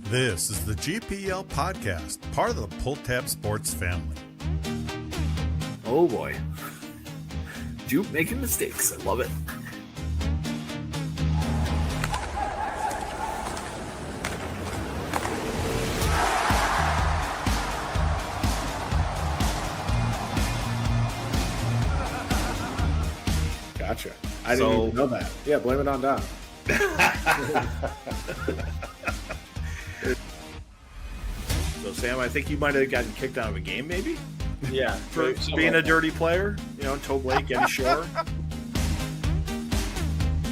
This is the GPL podcast, part of the Pull Tab Sports family. Oh boy. Jupe making mistakes. I love it. Gotcha. I didn't even know that. Yeah, blame it on Don. So, Sam, I think you might have gotten kicked out of a game, maybe? Yeah. For being a dirty player, Toe Blake, Eddie Shore.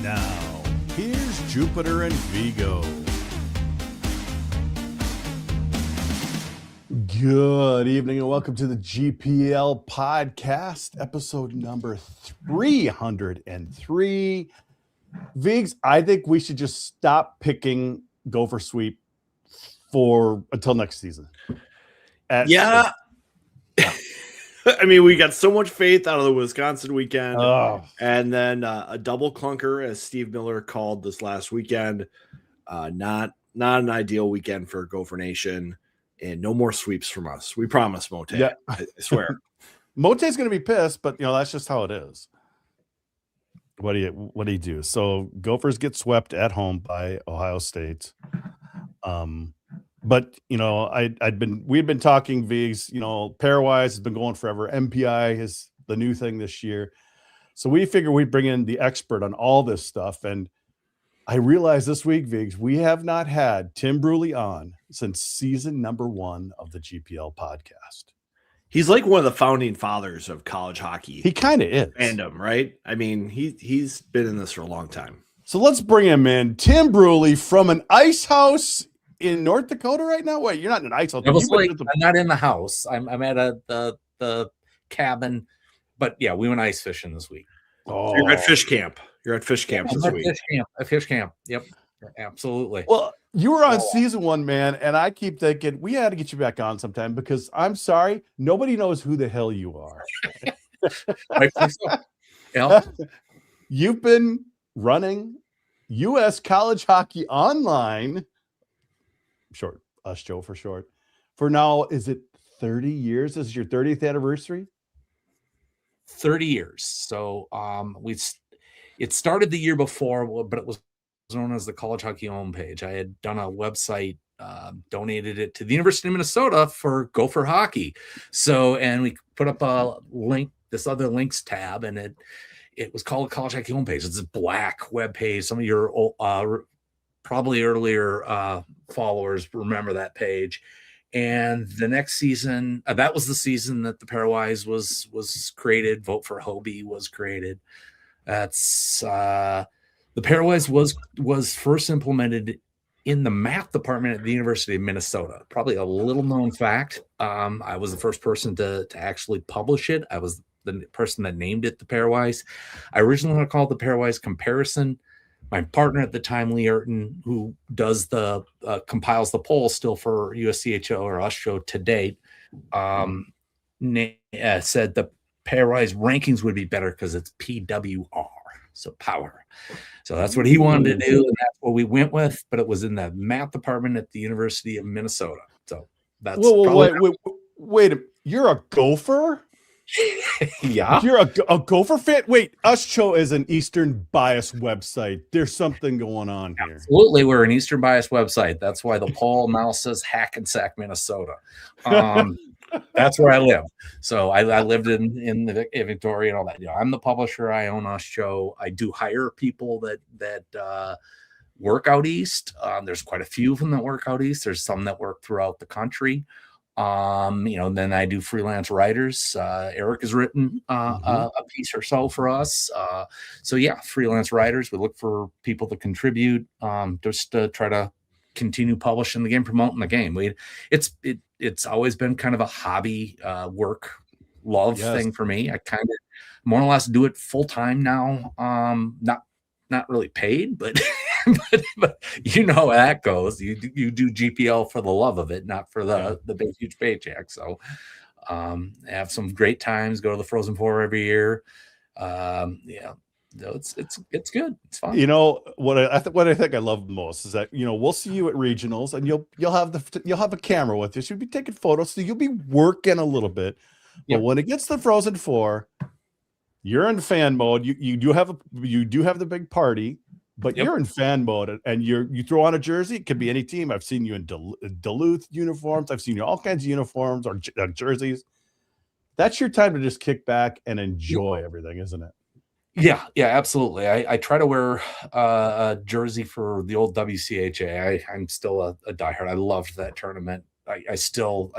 Now, here's Jupiter and Vigo. Good evening and welcome to the GPL podcast, episode number 303. Vigs, I think we should just stop picking Gopher Sweep until next season. Yeah. I mean, we got so much faith out of the Wisconsin weekend. And then a double clunker, as Steve Miller called this last weekend. Not an ideal weekend for Gopher Nation. And no more sweeps from us. We promise, Mote. Yeah. I swear. Mote's going to be pissed, but that's just how it is. What do you do? So Gophers get swept at home by Ohio State. But we've been talking Vigs, pairwise has been going forever. NPI is the new thing this year. So we figure we'd bring in the expert on all this stuff. And I realized this week, Vigs, we have not had Tim Brule on since season number 1 of the GPL podcast. He's like one of the founding fathers of college hockey. He kind of is. Fandom, right? I mean, he's been in this for a long time. So let's bring him in. Tim Brule from an ice house in North Dakota right now. Wait, you're not in an ice house. I'm not in the house. I'm at the cabin. But yeah, we went ice fishing this week. Oh, you're at fish camp. You're at fish camp this week. Fish camp. Yep, absolutely. Well, you were on season 1, man, and I keep thinking we had to get you back on sometime because I'm sorry, nobody knows who the hell you are. I think so. Yeah. You've been running U.S. College Hockey Online, short, us Joe for short, for now, is it 30 years? This is your 30th anniversary? 30 years. So it started the year before, but it was known as the College Hockey homepage. I had done a website, donated it to the University of Minnesota for Gopher Hockey. So, and we put up a link, this other links tab, and it was called College Hockey homepage. It's a black web page. Some of your probably earlier followers remember that page. And the next season, that was the season that the Pairwise was created. Vote for Hobie was created. That's the Pairwise was first implemented in the math department at the University of Minnesota. Probably a little known fact. I was the first person to actually publish it. I was the person that named it the Pairwise. I originally called it the Pairwise Comparison. My partner at the time, Lee Urton, who does the compiles the polls still for USCHO or USCHO to date, said the Pairwise rankings would be better because it's PWR, so power. So that's what he wanted to do, and that's what we went with. But it was in the math department at the University of Minnesota. So that's wait. You're a Gopher? Yeah, you're a Gopher fan. Wait, USCHO is an Eastern bias website. There's something going on here. Absolutely, we're an Eastern bias website. That's why the poll now says Hackensack, Minnesota. That's where I live. So I lived in Victoria and all that. I'm the publisher. I own USCHO. I do hire people that work out east. There's quite a few of them that work out east. There's some that work throughout the country. Then I do freelance writers. Eric has written a piece or so for us. So yeah, freelance writers. We look for people to contribute, just to try to continue publishing the game, promoting the game. It's always been kind of a hobby, work, love thing for me. I kind of more or less do it full time now. Not really paid, but but you know how that goes. You do GPL for the love of it, not for the big huge paycheck. So have some great times. Go to the Frozen Four every year. it's good. It's fun. You know what I think I love most is that, you know, we'll see you at regionals and you'll have a camera with you. So you'll be taking photos, so you'll be working a little bit. But when it gets to Frozen 4, you're in fan mode. You do have the big party, but you're in fan mode, and you throw on a jersey. It could be any team. I've seen you in Duluth uniforms. I've seen you all kinds of uniforms or jerseys. That's your time to just kick back and enjoy everything, isn't it? Yeah, absolutely. I try to wear a jersey for the old WCHA. I'm still a diehard. I loved that tournament. I still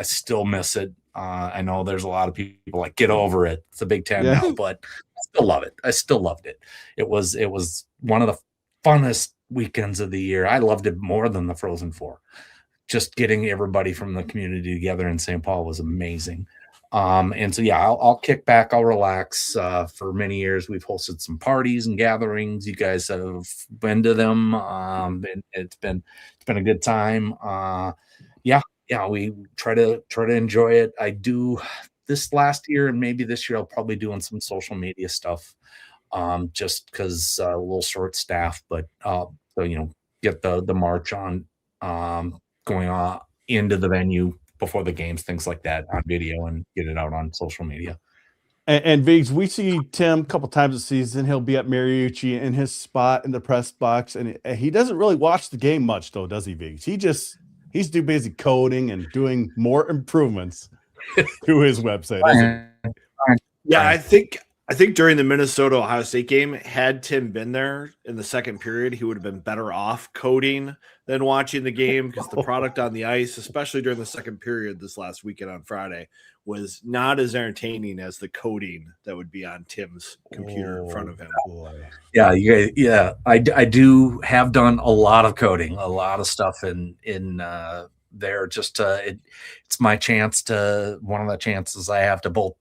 miss it. I know there's a lot of people like, get over it. It's a Big Ten now, but I still love it. I still loved it. It was one of the funnest weekends of the year. I loved it more than the Frozen Four. Just getting everybody from the community together in St. Paul was amazing. And so, I'll kick back. I'll relax. For many years, we've hosted some parties and gatherings. You guys have been to them. And it's been a good time. We try to enjoy it. I do this last year, and maybe this year I'll probably doing some social media stuff. Just because a little short staff, but get the march on, going on into the venue before the games, things like that, on video, and get it out on social media. And Viggs, we see Tim a couple times a season. He'll be at Mariucci in his spot in the press box, and he doesn't really watch the game much, though, does he, Viggs? He's too busy coding and doing more improvements to his website, isn't he? Yeah, I think during the Minnesota Ohio State game, had Tim been there in the second period, he would have been better off coding than watching the game, because the product on the ice, especially during the second period this last weekend on Friday, was not as entertaining as the coding that would be on Tim's computer in front of him. I do have done a lot of coding, a lot of stuff in there. Just it's my chance to, one of the chances I have to both.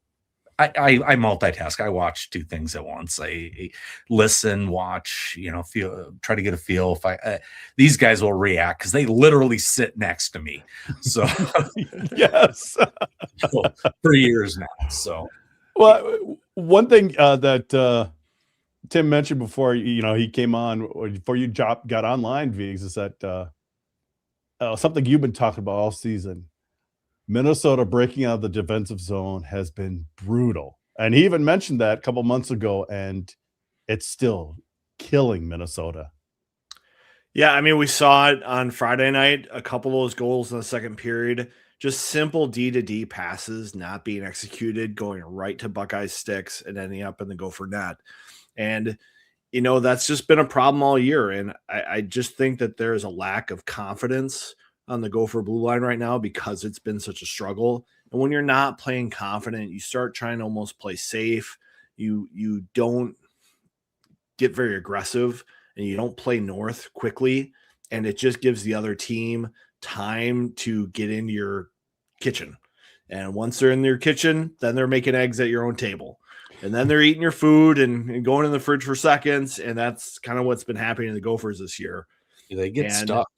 I multitask. I watch two things at once. I listen, watch, feel, try to get a feel. If these guys will react, because they literally sit next to me. So yes, for years now. So, well, one thing that Tim mentioned before, he came on, or before you got online, Viggs, is that something you've been talking about all season. Minnesota breaking out of the defensive zone has been brutal. And he even mentioned that a couple months ago, and it's still killing Minnesota. Yeah, I mean, we saw it on Friday night, a couple of those goals in the second period, just simple D-to-D passes not being executed, going right to Buckeye sticks and ending up in the Gopher net. And, that's just been a problem all year. And I just think that there's a lack of confidence on the Gopher blue line right now, because it's been such a struggle. And when you're not playing confident, you start trying to almost play safe. You don't get very aggressive, and you don't play north quickly. And it just gives the other team time to get into your kitchen. And once they're in your kitchen, then they're making eggs at your own table. And then they're eating your food and going in the fridge for seconds. And that's kind of what's been happening to the Gophers this year. They get stuck.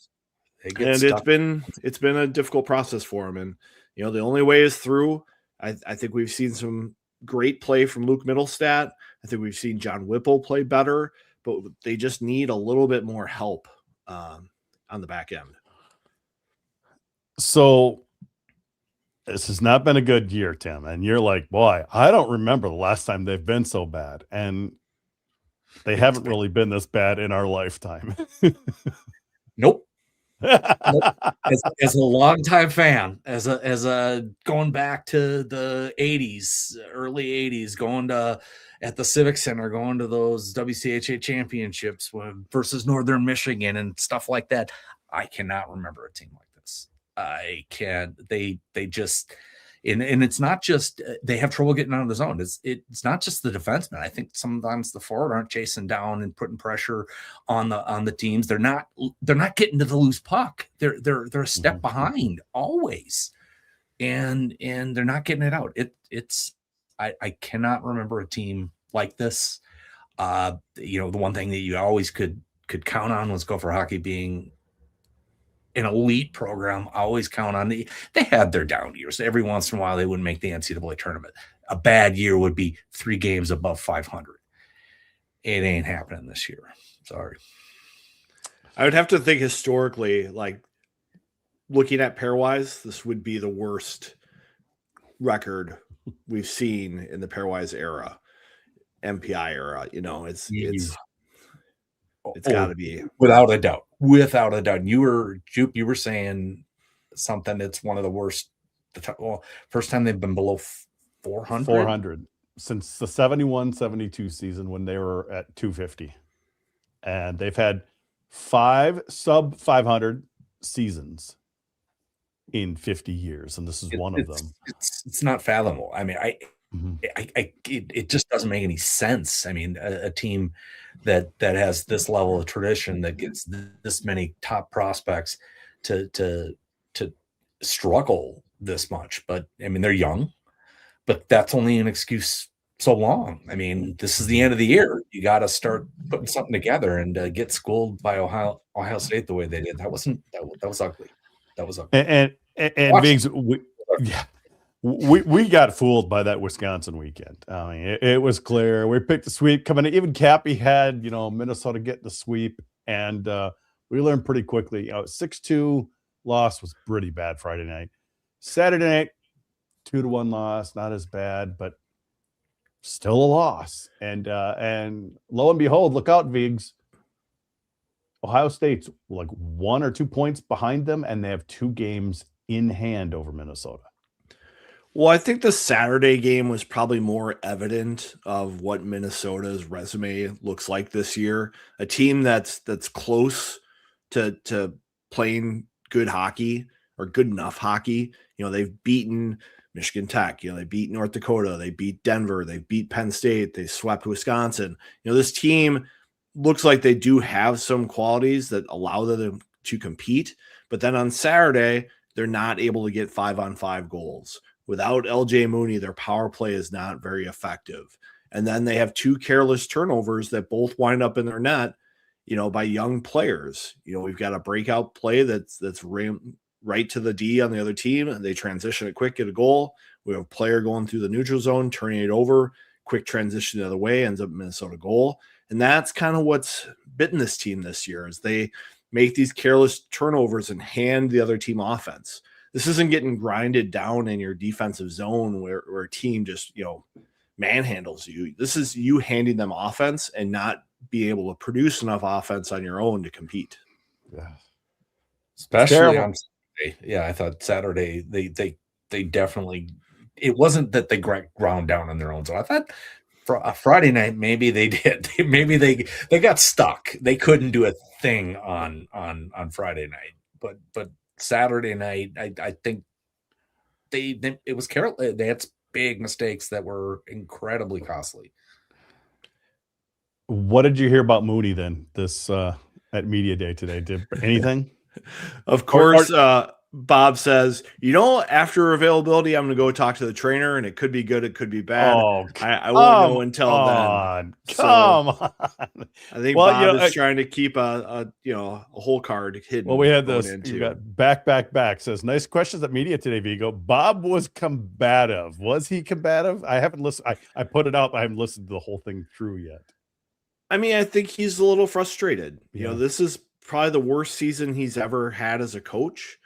And it's been a difficult process for them. And, the only way is through. I think we've seen some great play from Luke Middlestat. I think we've seen John Whipple play better, but they just need a little bit more help on the back end. So this has not been a good year, Tim. And you're like, boy, I don't remember the last time they've been so bad. And they haven't really been this bad in our lifetime. Nope. As a longtime fan, as a going back to the 80s, early 80s, going to at the Civic Center, going to those WCHA championships versus Northern Michigan and stuff like that, I cannot remember a team like this. I can't. They just, and it's not just they have trouble getting out of the zone. It's not just the defensemen. I think sometimes the forward aren't chasing down and putting pressure on the teams. They're not getting to the loose puck. They're a step behind always, and they're not getting it out. I cannot remember a team like this. The one thing that you always could count on was Gopher hockey being an elite program. Always count on they had their down years. Every once in a while, they wouldn't make the NCAA tournament. A bad year would be 3 games above 500. it ain't happening this year. Sorry. I would have to think historically, like looking at pairwise, this would be the worst record we've seen in the pairwise era, NPI era. It's got to be without a doubt. Without a doubt. You were saying something that's one of the worst. First time they've been below 400. 400 since the 71-72 season when they were at 250, and they've had 5 sub 500 seasons in 50 years, and this is one of them. It's not fathomable. I mean, it just doesn't make any sense. I mean, a team that has this level of tradition, that gets this many top prospects to struggle this much. But I mean, they're young, but that's only an excuse so long. I mean, this is the end of the year. You got to start putting something together, and get schooled by Ohio State the way they did. That was ugly. That was ugly. And Viggs, we got fooled by that Wisconsin weekend. I mean, it was clear. We picked the sweep coming in. Even Cappy had, Minnesota get the sweep, and we learned pretty quickly. 6-2 loss was pretty bad Friday night. Saturday night, 2-1 loss, not as bad, but still a loss. And lo and behold, look out, Viggs. Ohio State's like 1 or 2 points behind them, and they have 2 games in hand over Minnesota. Well, I think the Saturday game was probably more evident of what Minnesota's resume looks like this year. A team that's close to playing good hockey, or good enough hockey. They've beaten Michigan Tech. They beat North Dakota. They beat Denver. They beat Penn State. They swept Wisconsin. This team looks like they do have some qualities that allow them to compete. But then on Saturday, they're not able to get 5-on-5 goals. Without LJ Mooney, their power play is not very effective. And then they have 2 careless turnovers that both wind up in their net, by young players. We've got a breakout play that's right to the D on the other team, and they transition it quick, get a goal. We have a player going through the neutral zone, turning it over, quick transition the other way, ends up Minnesota goal. And that's kind of what's bitten this team this year, is they make these careless turnovers and hand the other team offense. This isn't getting grinded down in your defensive zone where a team just, manhandles you. This is you handing them offense and not being able to produce enough offense on your own to compete. Yeah. Especially on Saturday. Yeah, I thought Saturday they definitely, it wasn't that they ground down on their own. So I thought for a Friday night, maybe they did. Maybe they got stuck. They couldn't do a thing on Friday night. But Saturday night, I think it was careless. They had big mistakes that were incredibly costly. What did you hear about Mooney then this at Media Day today? Did anything? Of course, Bob says, after availability, I'm going to go talk to the trainer, and it could be good, it could be bad. Oh, I won't know until then. Come on. I think Bob is trying to keep a whole card hidden. Well, we had this. You got back. Says, nice questions at Media today, Vigo. Bob was combative. Was he combative? I haven't listened. I put it out. I haven't listened to the whole thing through yet. I mean, I think he's a little frustrated. This is probably the worst season he's ever had as a coach.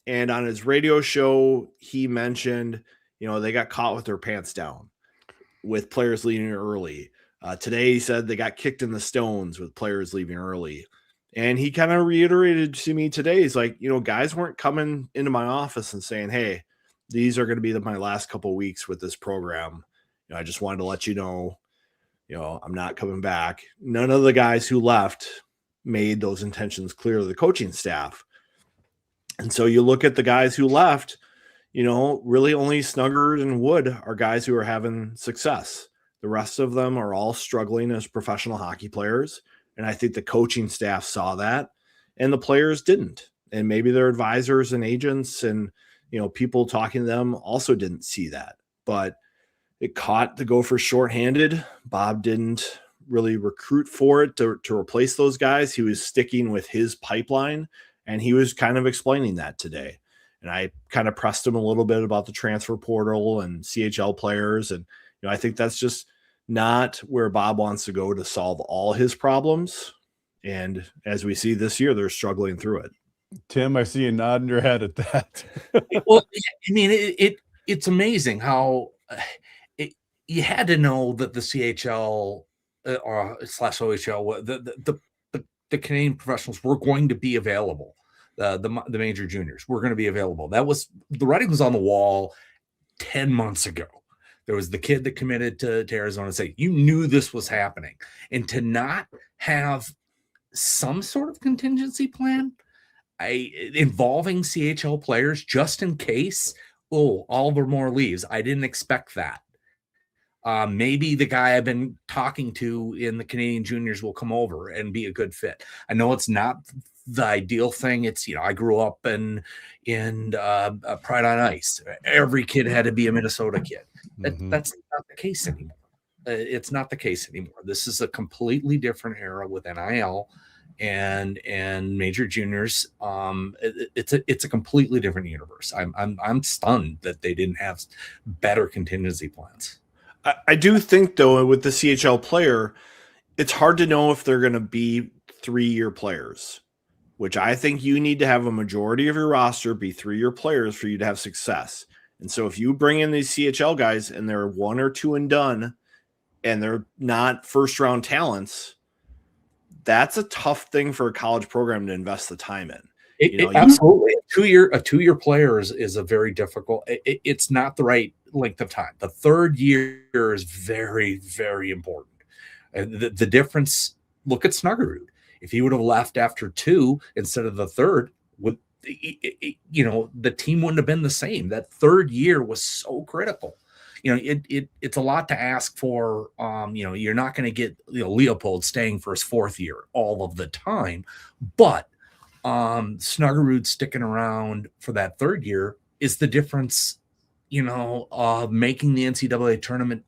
And on his radio show, he mentioned, they got caught with their pants down with players leaving early. Today, he said they got kicked in the stones with players leaving early. And he kind of reiterated to me today, he's like, guys weren't coming into my office and saying, hey, these are going to be my last couple of weeks with this program. I just wanted to let you know, I'm not coming back. None of the guys who left made those intentions clear to the coaching staff. And so you look at the guys who left, really only Snugger and Wood are guys who are having success. The rest of them are all struggling as professional hockey players. And I think the coaching staff saw that and the players didn't. And maybe their advisors and agents and, people talking to them also didn't see that. But it caught the Gophers shorthanded. Bob didn't really recruit for it to replace those guys. He was sticking with his pipeline. And he was kind of explaining that today. And I kind of pressed him a little bit about the transfer portal and CHL players. And, I think that's just not where Bob wants to go to solve all his problems. And as we see this year, they're struggling through it. Tim, I see you nodding your head at that. Well, I mean, it's amazing how you had to know that the CHL slash OHL, the Canadian professionals were going to be available. The major juniors were going to be available. That was the writing was on the wall 10 months ago. There was the kid that committed to Arizona State. You knew this was happening, and to not have some sort of contingency plan involving CHL players just in case, Oliver Moore leaves. I didn't expect that. Maybe the guy I've been talking to in the Canadian juniors will come over and be a good fit. I know it's not the ideal thing. It's, I grew up in Pride on Ice. Every kid had to be a Minnesota kid. That's not the case anymore. It's not the case anymore. This is a completely different era with NIL and major juniors. It's a completely different universe. I'm stunned that they didn't have better contingency plans. I do think, though, with the CHL player, it's hard to know if they're going to be 3-year players, which I think you need to have a majority of your roster be 3-year players for you to have success. And so if you bring in these CHL guys and they're 1 or 2 and done, and they're not first-round talents, that's a tough thing for a college program to invest the time in. Absolutely. A 2-year player is a very difficult. It's not the right length of time. The 3rd year is very, very important. The difference. Look at Snuggerud. If he would have left after 2 instead of the 3rd, the team wouldn't have been the same. That 3rd year was so critical. It's a lot to ask for. You're not going to get Leopold staying for his 4th year all of the time, but Snuggerud sticking around for that 3rd year is the difference, of making the NCAA tournament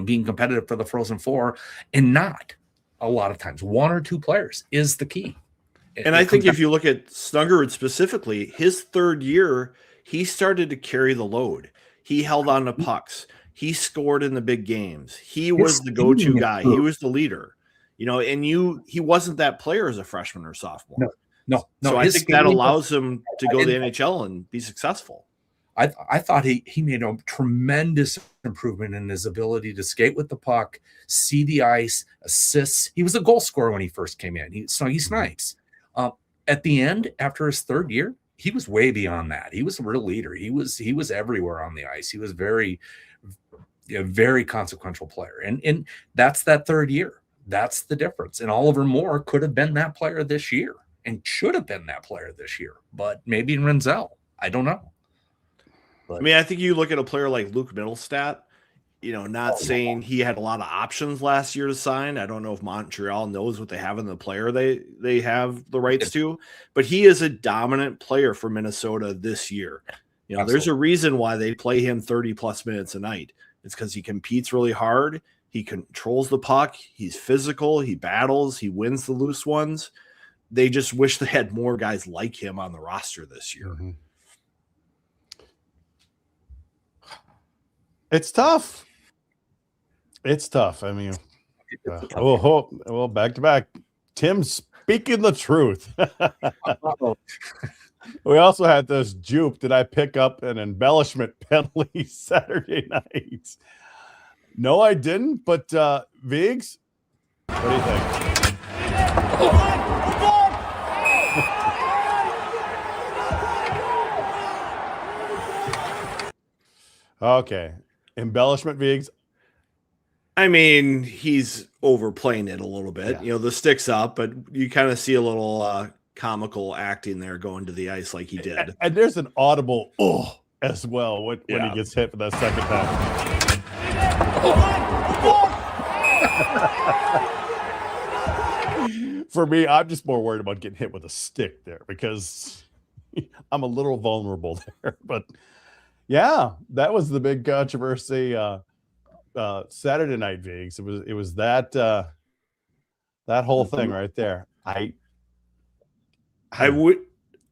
/ being competitive for the Frozen Four, and not a lot of times 1 or 2 players is the key. And I think if you look at Snuggerud specifically, his 3rd year, he started to carry the load. He held on to pucks. He scored in the big games. He was the go-to guy. He was the leader. And he wasn't that player as a freshman or sophomore. No. So I think that allows him to go to the NHL and be successful. I thought he made a tremendous improvement in his ability to skate with the puck, see the ice, assists. He was a goal scorer when he first came in. Snuggy Snipes. At the end, after his 3rd year, he was way beyond that. He was a real leader. He was everywhere on the ice. He was very, very consequential player. And that's that 3rd year. That's the difference. And Oliver Moore could have been that player this year and should have been that player this year, but maybe in Renzel. I don't know. But, I think you look at a player like Luke Middlestat, not saying he had a lot of options last year to sign. I don't know if Montreal knows what they have in the player they have the rights to, but he is a dominant player for Minnesota this year. There's a reason why they play him 30+ minutes a night. It's because he competes really hard. He controls the puck. He's physical. He battles. He wins the loose ones. They just wish they had more guys like him on the roster this year. Mm-hmm. It's tough. It's tough. I mean, well, back to back. Tim speaking the truth. We also had this jupe. Did I pick up an embellishment penalty Saturday night? No, I didn't. But Viggs, what do you think? Okay, embellishment, Viggs. He's overplaying it a little bit. Yeah. The stick's up, but you kind of see a little comical acting there going to the ice like he did. And there's an audible as well when he gets hit for that second time. For me, I'm just more worried about getting hit with a stick there because I'm a little vulnerable there. But yeah, that was the big controversy Saturday night, Viggs. It was that whole thing right there. I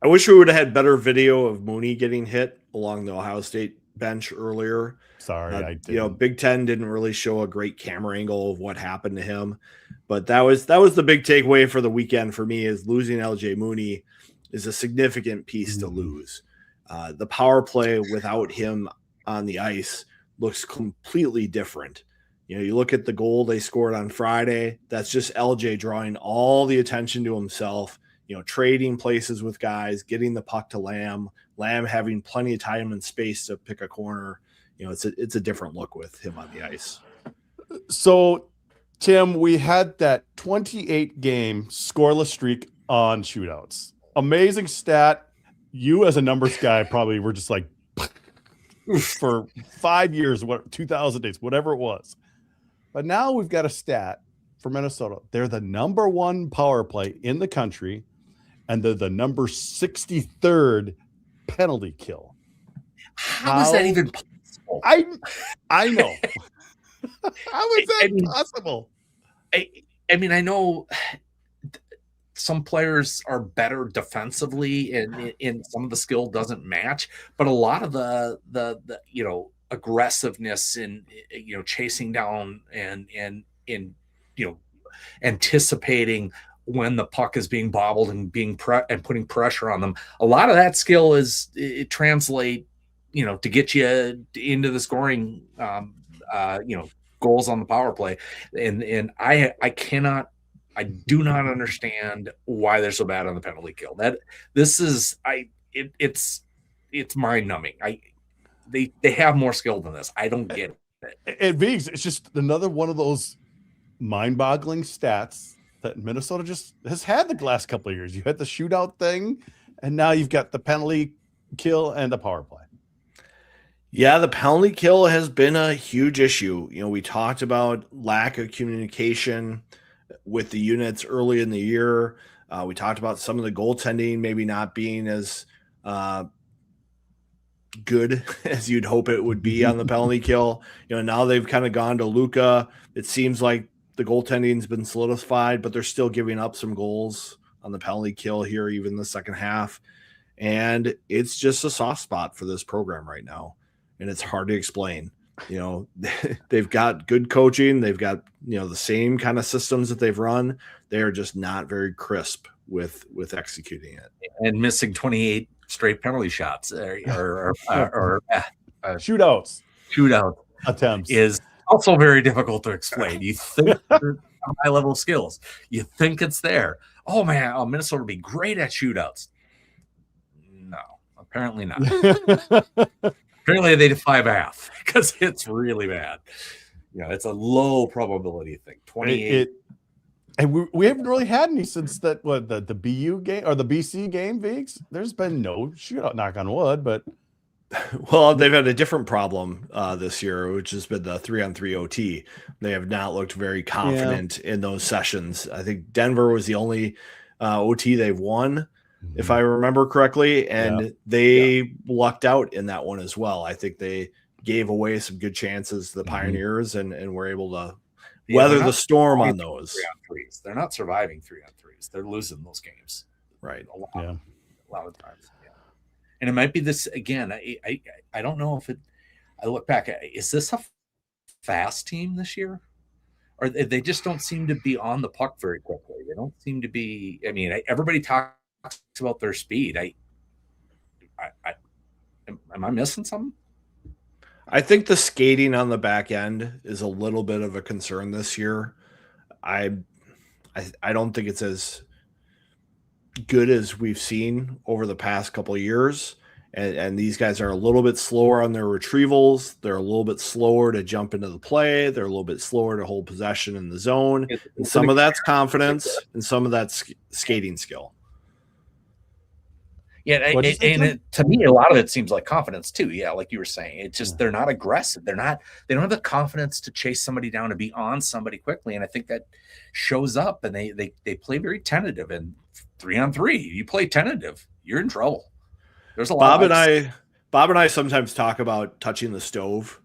wish we would have had better video of Mooney getting hit along the Ohio State bench earlier. Sorry, I didn't. Big Ten didn't really show a great camera angle of what happened to him, but that was the big takeaway for the weekend for me, is losing LJ Mooney is a significant piece to lose. The power play without him on the ice looks completely different. You look at the goal they scored on Friday. That's just LJ drawing all the attention to himself, trading places with guys, getting the puck to Lamb having plenty of time and space to pick a corner. It's a different look with him on the ice. So, Tim, we had that 28 game scoreless streak on shootouts. Amazing stat. You as a numbers guy probably were just like for 5 years, 2,000 days, whatever it was. But now we've got a stat for Minnesota. They're the number 1 power play in the country, and they're the number 63rd penalty kill. How is that even possible? I know. How is that possible? I mean, I know some players are better defensively, and some of the skill doesn't match, but a lot of the aggressiveness and chasing down and anticipating when the puck is being bobbled and and putting pressure on them. A lot of that skill it translate to get you into the scoring goals on the power play, and I do not understand why they're so bad on the penalty kill. It's mind numbing. They have more skill than this. I don't get it. And Viggs, it's just another one of those mind-boggling stats that Minnesota just has had the last couple of years. You had the shootout thing, and now you've got the penalty kill and the power play. Yeah, the penalty kill has been a huge issue. We talked about lack of communication with the units early in the year. We talked about some of the goaltending maybe not being as good as you'd hope it would be on the penalty kill. Now they've kind of gone to Luka. It seems like the goaltending's been solidified, but they're still giving up some goals on the penalty kill here, even the second half. And it's just a soft spot for this program right now. And it's hard to explain. They've got good coaching. They've got, the same kind of systems that they've run. They're just not very crisp with executing it. And missing 28 straight penalty shots or shootouts attempts is also very difficult to explain. You think high level skills, you think it's there. Oh man, Minnesota would be great at shootouts. No, apparently not. Apparently they defy math because it's really bad. It's a low probability thing. 28. And we haven't really had any since that the BU game or the BC game, Viggs. There's been no shootout, knock on wood, but well, they've had a different problem this year, which has been the 3-on-3 OT. They have not looked very confident in those sessions. I think Denver was the only OT they've won, if I remember correctly, and they lucked out in that one as well. I think they gave away some good chances to the Pioneers and were able to weather the storm on those. 3-on-3s. They're not surviving 3-on-3s. They're losing those games. Right. A lot of times. Yeah. And it might be this again. I don't know if I look back. Is this a fast team this year? Or they just don't seem to be on the puck very quickly. They don't seem to be. I mean, everybody talks about their speed. Am I missing something? I think the skating on the back end is a little bit of a concern this year. I don't think it's as good as we've seen over the past couple of years. And these guys are a little bit slower on their retrievals. They're a little bit slower to jump into the play. They're a little bit slower to hold possession in the zone. And some of that's confidence and some of that's skating skill. Yeah, and to me, a lot of it seems like confidence too. Yeah, like you were saying, it's just they're not aggressive. They don't have the confidence to chase somebody down and be on somebody quickly. And I think that shows up. And they play very tentative. And 3-on-3, you play tentative, you're in trouble. There's a lot. Bob and I sometimes talk about touching the stove.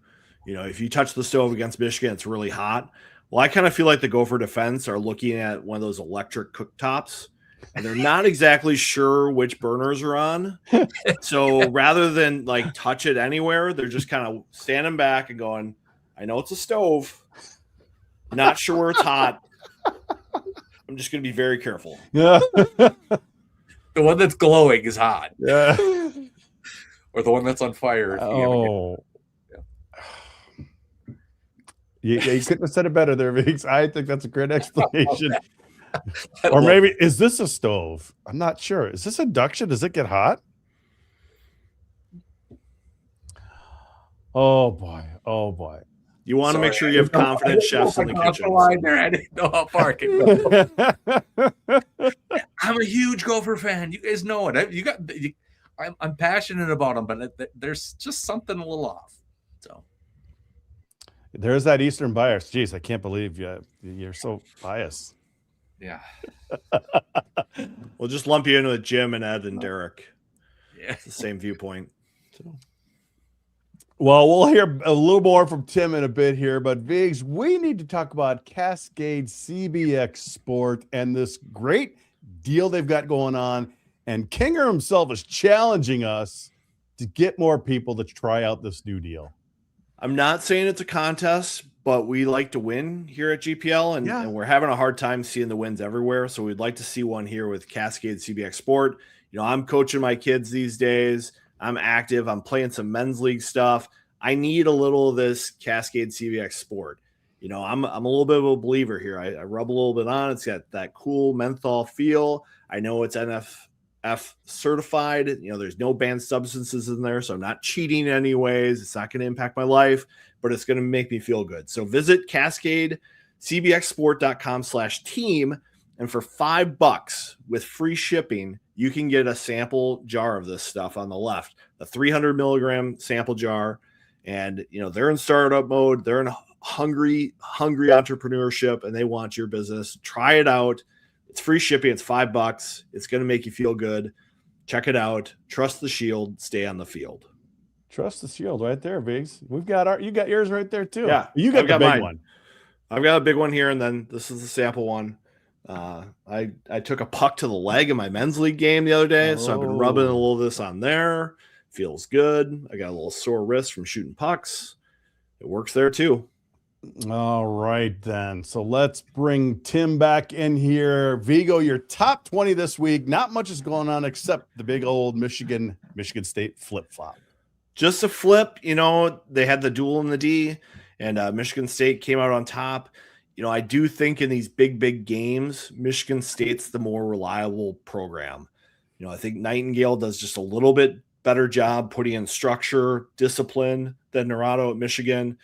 If you touch the stove against Michigan, it's really hot. Well, I kind of feel like the Gopher defense are looking at one of those electric cooktops. and they're not exactly sure which burners are on. So rather than like touch it anywhere, they're just kind of standing back and going, I know it's a stove. Not sure where it's hot. I'm just going to be very careful. Yeah. The one that's glowing is hot. Yeah. Or the one that's on fire. You couldn't have said it better there, Viggs. I think that's a great explanation. Or maybe, is this a stove? I'm not sure. Is this induction? Does it get hot? Oh, boy. Oh, boy. You want to make sure you have confident chefs in the kitchen. I didn't know how far it can go. I'm a huge Gopher fan. You guys know it. I'm passionate about them, but there's just something a little off. So there's that Eastern bias. Jeez, I can't believe you're so biased. Yeah. We'll just lump you in with Jim and Ed and Derek. Yeah, it's the same viewpoint. So. Well, we'll hear a little more from Tim in a bit here, but Viggs, we need to talk about Cascade CBX Sport and this great deal they've got going on. And Kinger himself is challenging us to get more people to try out this new deal. I'm not saying it's a contest, but we like to win here at GPL, and we're having a hard time seeing the wins everywhere. So we'd like to see one here with Cascade CBX Sport. You know, I'm coaching my kids these days. I'm active. I'm playing some men's league stuff. I need a little of this Cascade CBX Sport. You know, I'm a little bit of a believer here. I rub a little bit on. It's got that cool menthol feel. I know it's NFF certified. You know, there's no banned substances in there, so I'm not cheating anyways. It's not going to impact my life, but it's going to make me feel good. So visit CascadeCBXsport.com/team, and for $5 with free shipping, you can get a sample jar of this stuff on the left, a 300 milligram sample jar. And, you know, they're in startup mode. They're in hungry entrepreneurship, and they want your business. Try it out. It's free shipping. It's $5. It's going to make you feel good. Check it out. Trust the shield. Stay on the field. Trust the shield right there, Viggs. We've got you got yours right there too. Yeah. You got the big one. I've got a big one here, and then this is the sample one. I took a puck to the leg in my men's league game the other day, so I've been rubbing a little of this on there. Feels good. I got a little sore wrist from shooting pucks. It works there too. All right, then. So let's bring Tim back in here. Vigo, your top 20 this week. Not much is going on except the big old Michigan State flip-flop. Just a flip. You know, they had the duel in the D, and Michigan State came out on top. You know, I do think in these big games, Michigan State's the more reliable program. You know, I think Nightingale does just a little bit better job putting in structure, discipline than Naranjo at Michigan.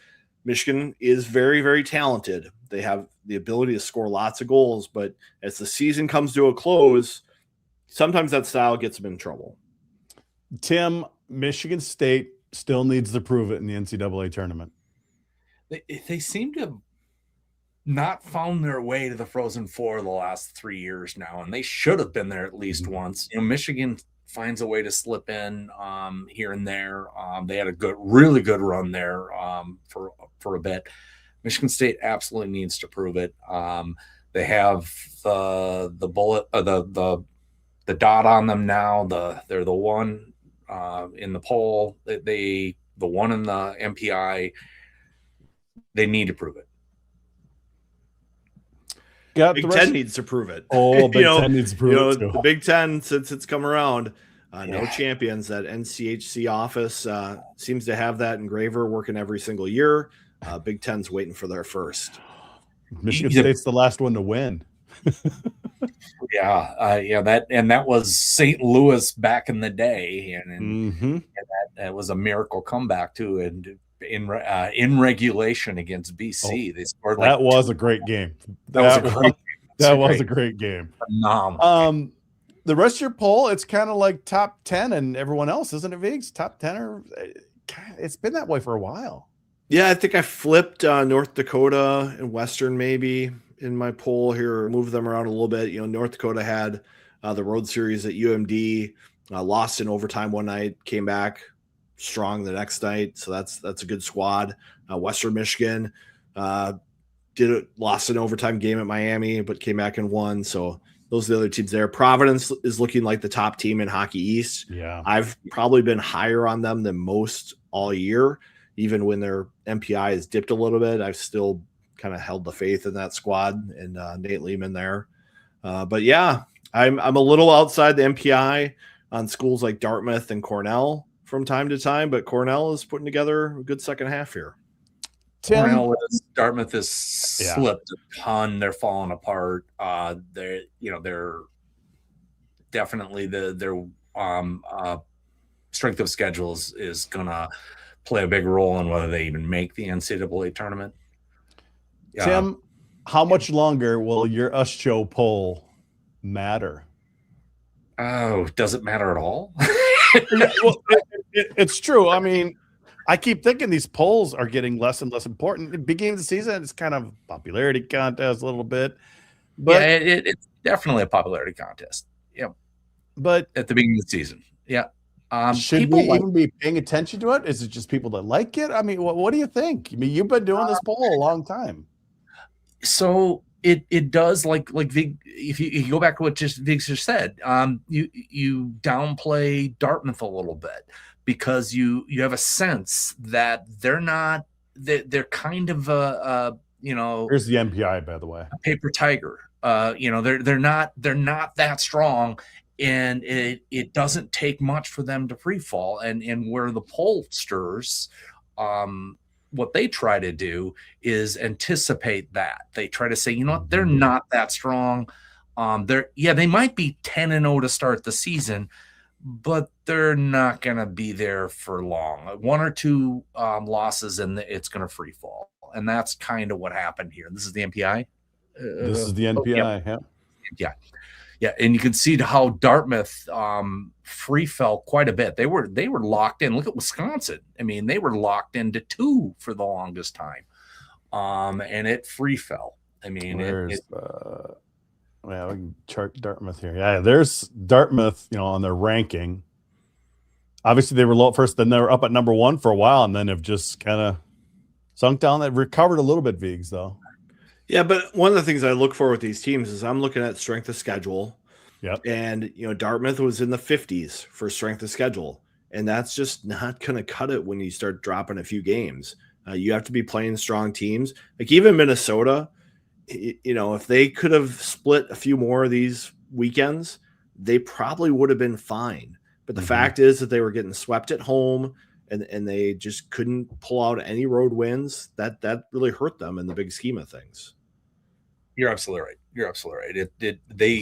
Michigan is very, very talented. They have the ability to score lots of goals, but as the season comes to a close, sometimes that style gets them in trouble. Tim, Michigan State still needs to prove it in the NCAA tournament. They seem to have not found their way to the Frozen Four the last 3 years now, and they should have been there at least once. You know, Michigan finds a way to slip in here and there. They had a really good run there for a bit. Michigan State absolutely needs to prove it. They have the bullet, the dot on them now. They're the one in the poll. The one in the MPI. They need to prove it. Big Ten needs to prove it. Oh, Big Ten needs to prove it too. The Big Ten, since it's come around, no champions. That NCHC office seems to have that engraver working every single year. Big Ten's waiting for their first. Michigan State's the last one to win. That was St. Louis back in the day, and that was a miracle comeback too. And in regulation against BC, they scored. That was a great game. That was a great game. Phenomenal. The rest of your poll, it's kind of like top 10 and everyone else, isn't it, Viggs? Top 10 it's been that way for a while. Yeah, I think I flipped North Dakota and Western maybe in my poll here, moved them around a little bit. You know, North Dakota had the road series at UMD, lost in overtime one night, came back strong the next night. So that's a good squad. Western Michigan lost an overtime game at Miami, but came back and won. So Those are the other teams there. Providence is looking like the top team in Hockey East. Yeah. I've probably been higher on them than most all year. Even when their MPI has dipped a little bit, I've still kind of held the faith in that squad and Nate Lehman there. But yeah, I'm a little outside the MPI on schools like Dartmouth and Cornell from time to time, but Cornell is putting together a good second half here. Cornell is, Dartmouth has slipped a ton. They're falling apart. They're definitely their strength of schedules is gonna play a big role in whether they even make the NCAA tournament. Tim, how much longer will your Us Show poll matter? Oh, does it matter at all? Well, it's true. I mean, I keep thinking these polls are getting less and less important. At the beginning of the season, it's kind of popularity contest a little bit. But yeah, it's definitely a popularity contest. Yeah. But at the beginning of the season. Yeah. Should we even be paying attention to it? Is it just people that like it? I mean, what do you think? I mean, you've been doing this poll a long time. So it does like Vig, if you go back to what Vig just said, you downplay Dartmouth a little bit because you have a sense that they're kind of here's the MPI, by the way, a paper tiger. They're not that strong. And it doesn't take much for them to free fall. And where the pollsters, what they try to do is anticipate that. They try to say, you know what, they're not that strong. They might be 10-0 to start the season, but they're not going to be there for long. 1 or 2 losses and it's going to free fall. And that's kind of what happened here. This is the MPI. This is the NPI. Yeah. Yeah, and you can see how Dartmouth free fell quite a bit. They were locked in. Look at Wisconsin. I mean, they were locked into 2 for the longest time, and it free fell. I mean, we can chart Dartmouth here. Yeah, there's Dartmouth. On their ranking. Obviously, they were low at first, then they were up at number 1 for a while, and then have just kind of sunk down. They've recovered a little bit, Vigs, though. Yeah, but one of the things I look for with these teams is I'm looking at strength of schedule. Yep. And, Dartmouth was in the 50s for strength of schedule. And that's just not going to cut it when you start dropping a few games. You have to be playing strong teams. Like even Minnesota, if they could have split a few more of these weekends, they probably would have been fine. But the fact is that they were getting swept at home and they just couldn't pull out any road wins. That really hurt them in the big scheme of things. You're absolutely right.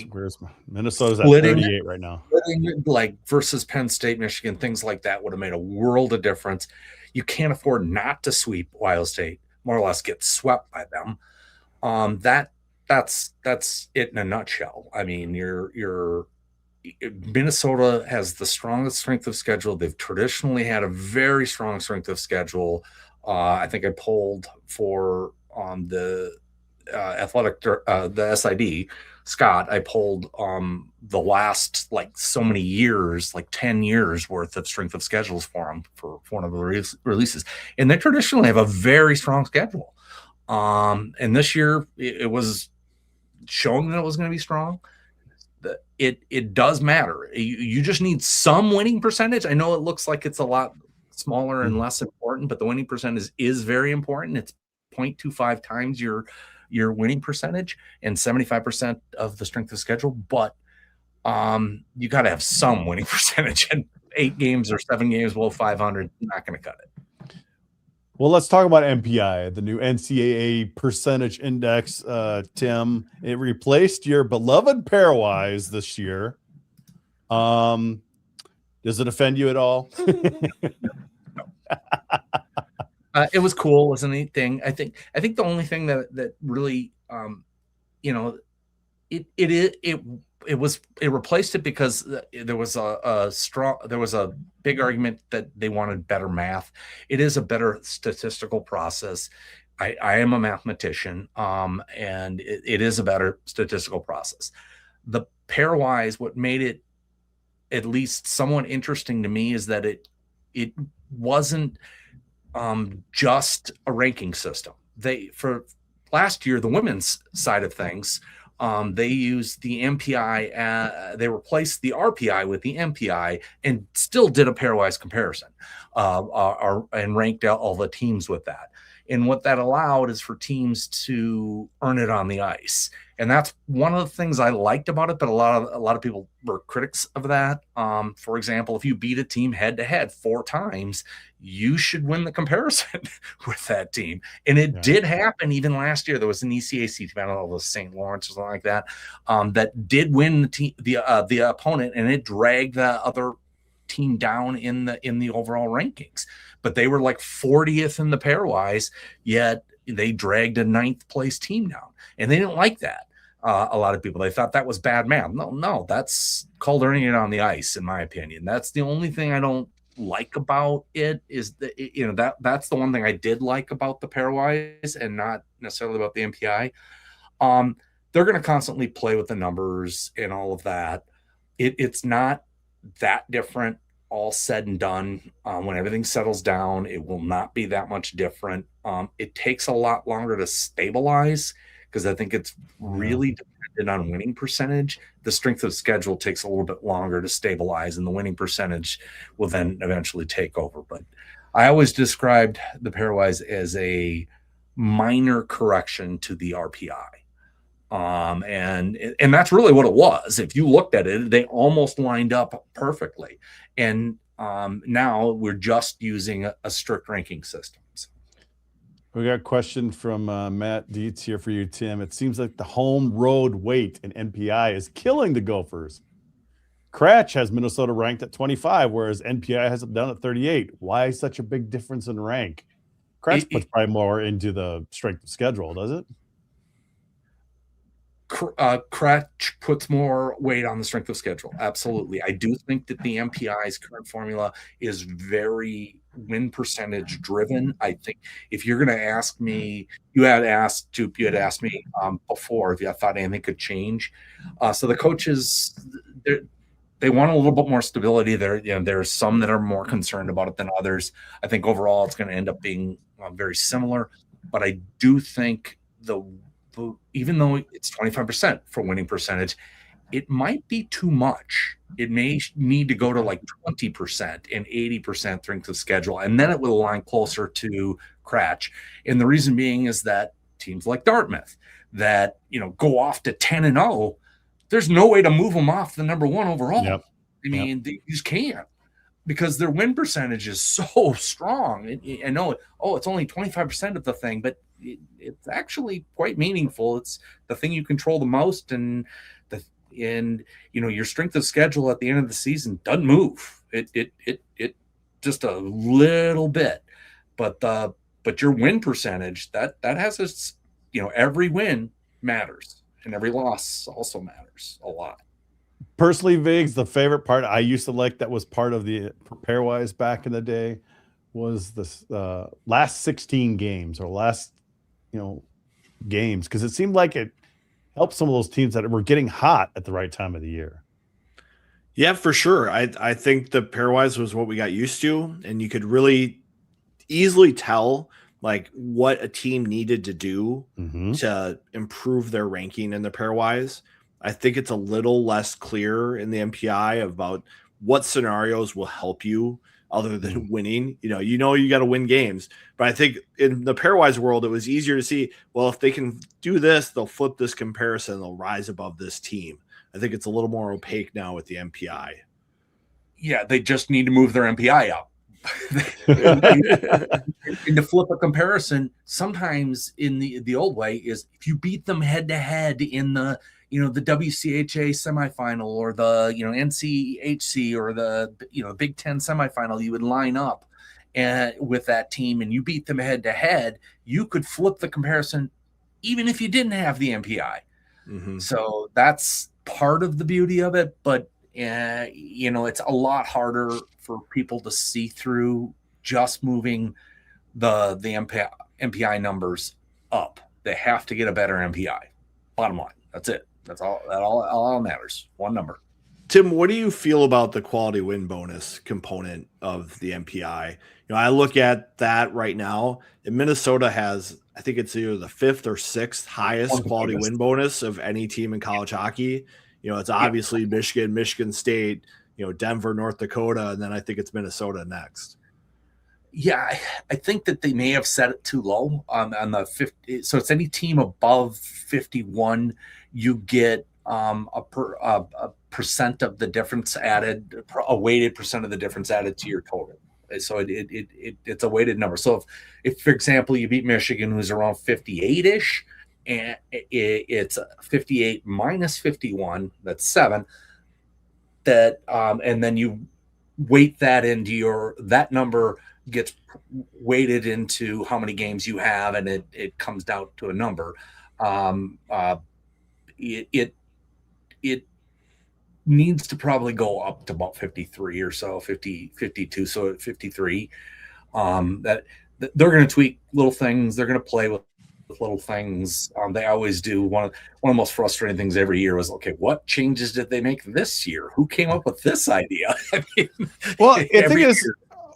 Where's Minnesota's at 38 right now. Like versus Penn State, Michigan, things like that would have made a world of difference. You can't afford not to sweep Ohio State, more or less get swept by them. That's it in a nutshell. I mean, Minnesota has the strongest strength of schedule. They've traditionally had a very strong strength of schedule. I think I polled for the athletic, the SID, Scott. I polled the last so many years, 10 years worth of strength of schedules for them for one of the releases, and they traditionally have a very strong schedule. And this year it was showing that it was going to be strong. It does matter. You just need some winning percentage. I know it looks like it's a lot smaller and less important, but the winning percentage is very important. It's 0.25 times your winning percentage and 75% of the strength of schedule. But you got to have some winning percentage, and 8 games or 7 games below 500, not going to cut it. Well, let's talk about MPI, the new NCAA percentage index. Tim, it replaced your beloved pairwise this year. Does it offend you at all? It was cool. It was a neat thing. I think the only thing that really, it replaced it because there was a big argument that they wanted better math. It is a better statistical process. I am a mathematician, and it is a better statistical process. The pairwise, what made it at least somewhat interesting to me is that it wasn't just a ranking system. For last year, the women's side of things, They used the NPI. They replaced the RPI with the NPI and still did a pairwise comparison and ranked out all the teams with that. And what that allowed is for teams to earn it on the ice. And that's one of the things I liked about it, but a lot of people were critics of that. For example, if you beat a team head to head 4 times, you should win the comparison with that team. And it did happen even last year. There was an ECAC team, I don't know, it was St. Lawrence or something like that, that did win the opponent, and it dragged the other team down in the overall rankings. But they were like 40th in the pairwise, yet they dragged a 9th place team down. And they didn't like that. A lot of people, they thought that was bad math. No, that's called earning it on the ice, in my opinion. That's the only thing I don't like about it, is that, that's the one thing I did like about the pairwise and not necessarily about the NPI. They're going to constantly play with the numbers and all of that. It's not that different, all said and done. When everything settles down, it will not be that much different. It takes a lot longer to stabilize, because I think it's really dependent on winning percentage. The strength of schedule takes a little bit longer to stabilize, and the winning percentage will then eventually take over. But I always described the pairwise as a minor correction to the RPI. And that's really what it was. If you looked at it, they almost lined up perfectly. And now we're just using a strict ranking system. We got a question from Matt Dietz here for you, Tim. It seems like the home road weight in NPI is killing the Gophers. Cratch has Minnesota ranked at 25, whereas NPI has it down at 38. Why such a big difference in rank? Cratch puts probably more into the strength of schedule, does it? Cratch puts more weight on the strength of schedule. Absolutely. I do think that the MPI's current formula is very win percentage driven. I think if you're going to ask me, you had asked me before if I thought anything could change. So the coaches, they want a little bit more stability there. There's some that are more concerned about it than others. I think overall it's going to end up being very similar, but I do think even though it's 25% for winning percentage, it might be too much. It may need to go to like 20% and 80% strength of schedule, and then it will align closer to Cratch. And the reason being is that teams like Dartmouth that go off to 10-0, there's no way to move them off the number 1 overall. Yep. They just can't, because their win percentage is so strong. I know, it's only 25% of the thing, but it's actually quite meaningful. It's the thing you control the most, and your strength of schedule at the end of the season doesn't move. It just a little bit, but your win percentage that has its every win matters, and every loss also matters a lot. Personally, Viggs, the favorite part I used to like that was part of the pairwise back in the day was this last 16 games or last games, because it seemed like it helped some of those teams that were getting hot at the right time of the year. Yeah, for sure. I think the pairwise was what we got used to, and you could really easily tell like what a team needed to do to improve their ranking in the pairwise. I think it's a little less clear in the MPI about what scenarios will help you other than winning. You got to win games. But I think in the pairwise world, it was easier to see, well, if they can do this, they'll flip this comparison, they'll rise above this team. I think it's a little more opaque now with the MPI. Yeah, they just need to move their MPI up. And to flip a comparison, sometimes in the old way is if you beat them head to head in the the WCHA semifinal or the NCHC or the Big Ten semifinal, you would line up with that team and you beat them head to head. You could flip the comparison even if you didn't have the MPI. So that's part of the beauty of it, but it's a lot harder for people to see through just moving the MPI numbers up. They have to get a better MPI. Bottom line, that's it. That's all. That all matters. One number. Tim, what do you feel about the quality win bonus component of the NPI? I look at that right now, and Minnesota has, I think it's either the 5th or 6th highest quality win bonus of any team in college hockey. It's obviously Michigan, Michigan State, Denver, North Dakota, and then I think it's Minnesota next. Yeah, I think that they may have set it too low on the 50. So it's any team above 51, you get a percent of the difference added, a weighted percent of the difference added to your total. So it's a weighted number. So if for example, you beat Michigan, who's around 58-ish, and it's 58 minus 51, that's 7. That and then you weight that into that number gets weighted into how many games you have, and it comes down to a number. It needs to probably go up to about 53 or so, 50, 52. So at 53, that they're going to tweak little things. They're going to play with little things. They always do. One of the most frustrating things every year was, okay, what changes did they make this year? Who came up with this idea? I mean, well, the thing is,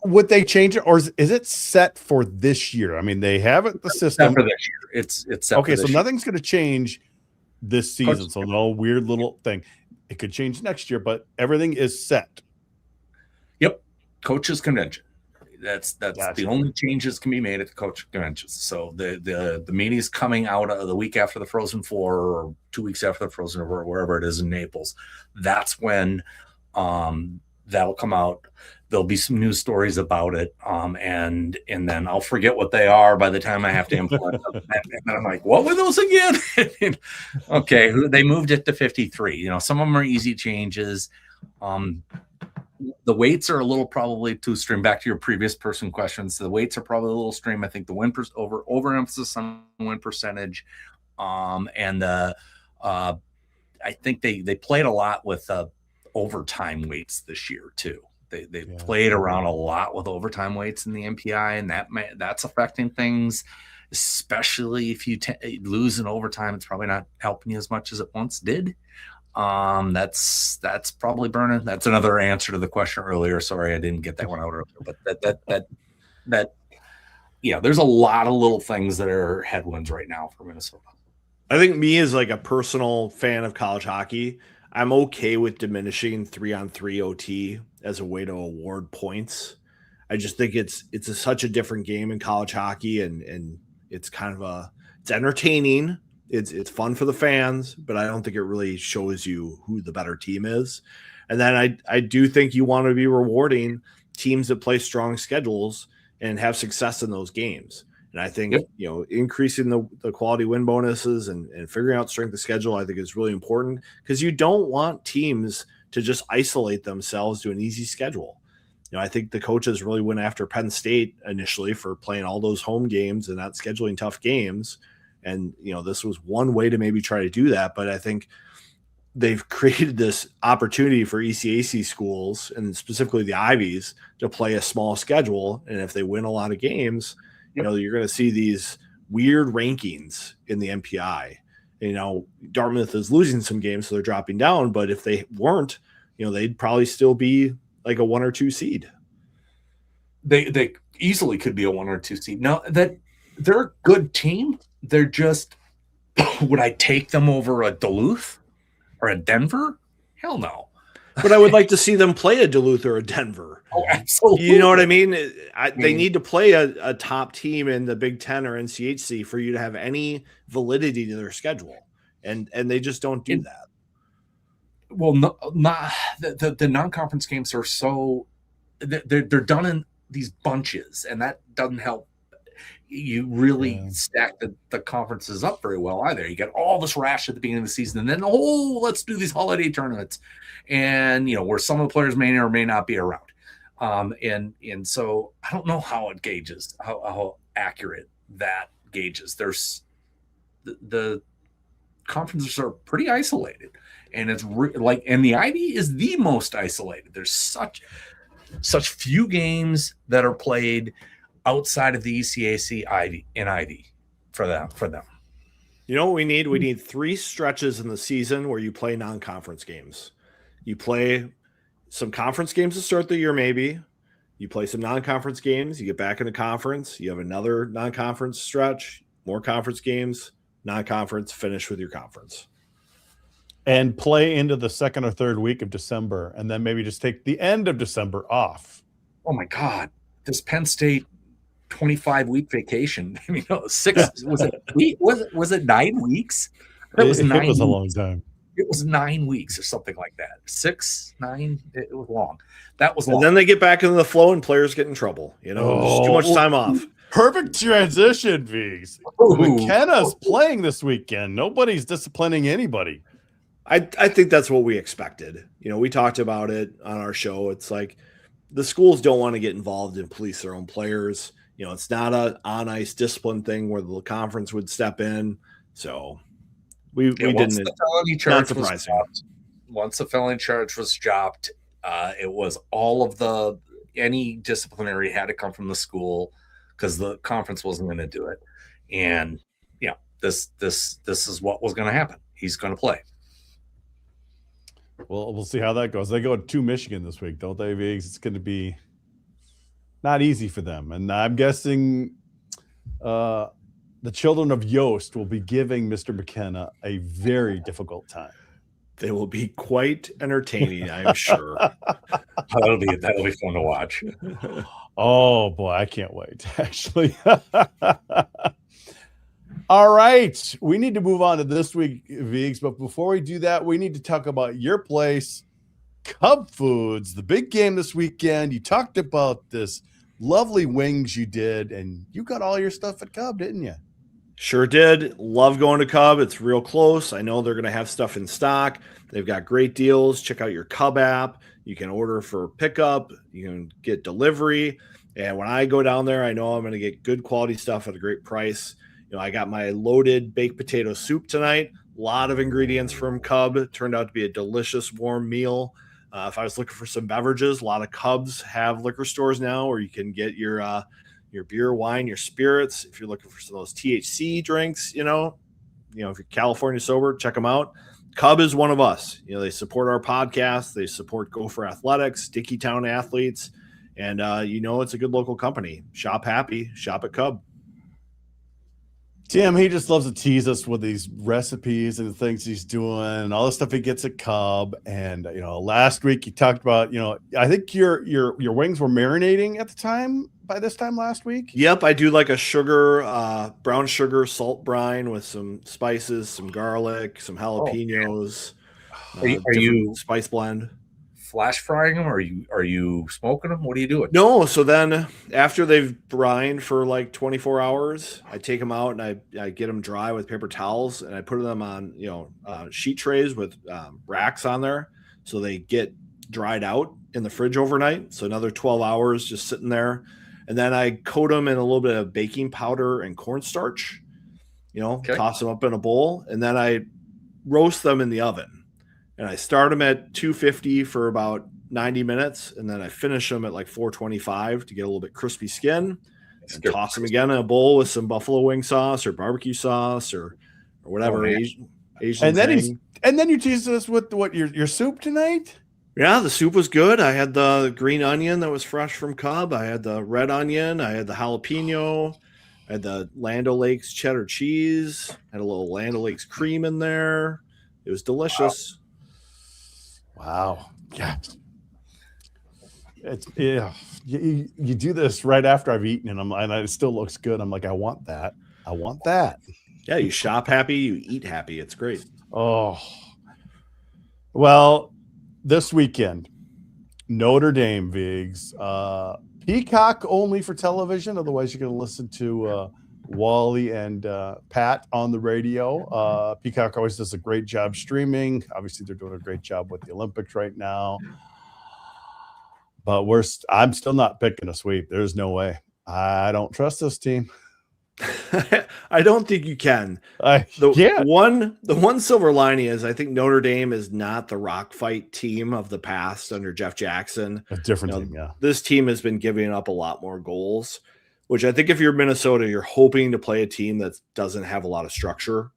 would they change it, or is it set for this year? I mean, they have it, the system set for this year. It's set okay. So year. Nothing's going to change this season. So no weird little thing. It could change next year, but everything is set. Yep, coaches convention. That's Gotcha. The only changes can be made at the coach conventions. So the meeting is coming out of the week after the Frozen Four, or 2 weeks after the Frozen Four, wherever it is in Naples. That's when that'll come out. There'll be some news stories about it, and then I'll forget what they are by the time I have to implement them. And then I'm like, what were those again? Okay, they moved it to 53. Some of them are easy changes. The weights are a little probably too extreme. Back to your previous person questions, the weights are probably a little extreme. I think the win overemphasis on win percentage, and I think they played a lot with overtime weights this year too. They played around a lot with overtime weights in the NPI, and that's affecting things, especially if you lose in overtime. It's probably not helping you as much as it once did. That's probably burning. That's another answer to the question earlier. Sorry, I didn't get that one out earlier, but that there's a lot of little things that are headwinds right now for Minnesota. I think me as like a personal fan of college hockey, I'm okay with diminishing 3-on-3 OT as a way to award points. I just think it's such a different game in college hockey, and it's kind of it's entertaining. It's fun for the fans, but I don't think it really shows you who the better team is. And then I do think you want to be rewarding teams that play strong schedules and have success in those games. And I think, increasing the quality win bonuses and figuring out strength of schedule, I think is really important, because you don't want teams to just isolate themselves to an easy schedule. I think the coaches really went after Penn State initially for playing all those home games and not scheduling tough games. And, this was one way to maybe try to do that. But I think they've created this opportunity for ECAC schools, and specifically the Ivies, to play a small schedule. And if they win a lot of games, you're going to see these weird rankings in the NPI. Dartmouth is losing some games, so they're dropping down. But if they weren't, they'd probably still be like a 1 or 2 seed. They easily could be a 1 or 2 seed. Now that they're a good team, they're just, would I take them over a Duluth or a Denver? Hell no. But I would like to see them play a Duluth or a Denver. Oh, absolutely. You know what I mean? They need to play a top team in the Big Ten or NCHC for you to have any validity to their schedule. And they just don't do that. Well, not the non-conference games are so they're done in these bunches, and that doesn't help you really stack the conferences up very well either. You get all this rash at the beginning of the season, and then let's do these holiday tournaments, and where some of the players may or may not be around, and so I don't know how it gauges, how accurate that gauges. There's the conferences are pretty isolated. And it's and the Ivy is the most isolated. There's such few games that are played outside of the ECAC Ivy for them. You know what we need? We need 3 stretches in the season where you play non-conference games, You play some conference games to start the year, maybe. You play some non-conference games. You get back into conference. You have another non-conference stretch, more conference games, non-conference, finish with your conference. And play into the second or third week of December, and then maybe just take the end of December off. Oh my God, this Penn State 25-week vacation. I mean, no, 6 was it 9 weeks? It was 9 weeks. A long time. It was 9 weeks or something like that. 6, 9. It was long. That was long. And then they get back into the flow, and players get in trouble. There's too much time off. Perfect transition, Vigs. McKenna's playing this weekend. Nobody's disciplining anybody. I think that's what we expected. We talked about it on our show. It's like the schools don't want to get involved and police their own players. It's not a on-ice discipline thing where the conference would step in. So we didn't. The felony charge was dropped, once the felony charge was dropped, it was all of any disciplinary had to come from the school because the conference wasn't going to do it. And this is what was going to happen. He's going to play. Well, we'll see how that goes. They go to Michigan this week, don't they, Vigs? It's going to be not easy for them. And I'm guessing the children of Yost will be giving Mr. McKenna a very difficult time. They will be quite entertaining, I'm sure. That'll be fun to watch. Oh, boy, I can't wait, actually. All right, we need to move on to this week, Vigs. But before we do that, we need to talk about your place, Cub Foods, the big game this weekend. You talked about this lovely wings you did, and you got all your stuff at Cub, didn't you? Sure did. Love going to Cub. It's real close. I know they're going to have stuff in stock. They've got great deals. Check out your Cub app. You can order for pickup. You can get delivery. And when I go down there, I know I'm going to get good quality stuff at a great price. I got my loaded baked potato soup tonight. A lot of ingredients from Cub. It turned out to be a delicious warm meal. If I was looking for some beverages, a lot of Cubs have liquor stores now where you can get your beer, wine, your spirits. If you're looking for some of those THC drinks, if you're California sober, check them out. Cub is one of us. They support our podcast. They support Gopher Athletics, Dickeytown Athletes. And, it's a good local company. Shop happy. Shop at Cub. Tim, he just loves to tease us with these recipes and the things he's doing and all the stuff he gets at Cub. And, last week you talked about, I think your wings were marinating at the time, by this time last week. Yep. I do like a brown sugar salt brine with some spices, some garlic, some jalapenos. Are you spice blend? Flash frying them, or are you smoking them? What are you doing? No. So then after they've brined for like 24 hours, I take them out and I get them dry with paper towels and I put them on, sheet trays with racks on there. So they get dried out in the fridge overnight. So another 12 hours just sitting there. And then I coat them in a little bit of baking powder and cornstarch, toss them up in a bowl. And then I roast them in the oven. And I start them at 250 for about 90 minutes, and then I finish them at like 425 to get a little bit crispy skin. And toss them again in a bowl with some buffalo wing sauce or barbecue sauce or whatever Asian and then thing. And then you teased us with what your soup tonight? Yeah, the soup was good. I had the green onion that was fresh from Cub. I had the red onion. I had the jalapeno. I had the Land O'Lakes cheddar cheese. I had a little Land O'Lakes cream in there. It was delicious. Wow. Yeah. You do this right after I've eaten and it still looks good. I'm like, I want that. Yeah, you shop happy, you eat happy. It's great. Oh. Well, this weekend, Notre Dame, Vigs. Peacock only for television. Otherwise, you're going to listen to Wally and Pat on the radio. Peacock always does a great job streaming. Obviously, they're doing a great job with the Olympics right now. But I'm still not picking a sweep. There's no way. I don't trust this team. I don't think you can. The one silver lining is I think Notre Dame is not the rock fight team of the past under Jeff Jackson. A different team, yeah. This team has been giving up a lot more goals, which I think if you're Minnesota, you're hoping to play a team that doesn't have a lot of structure.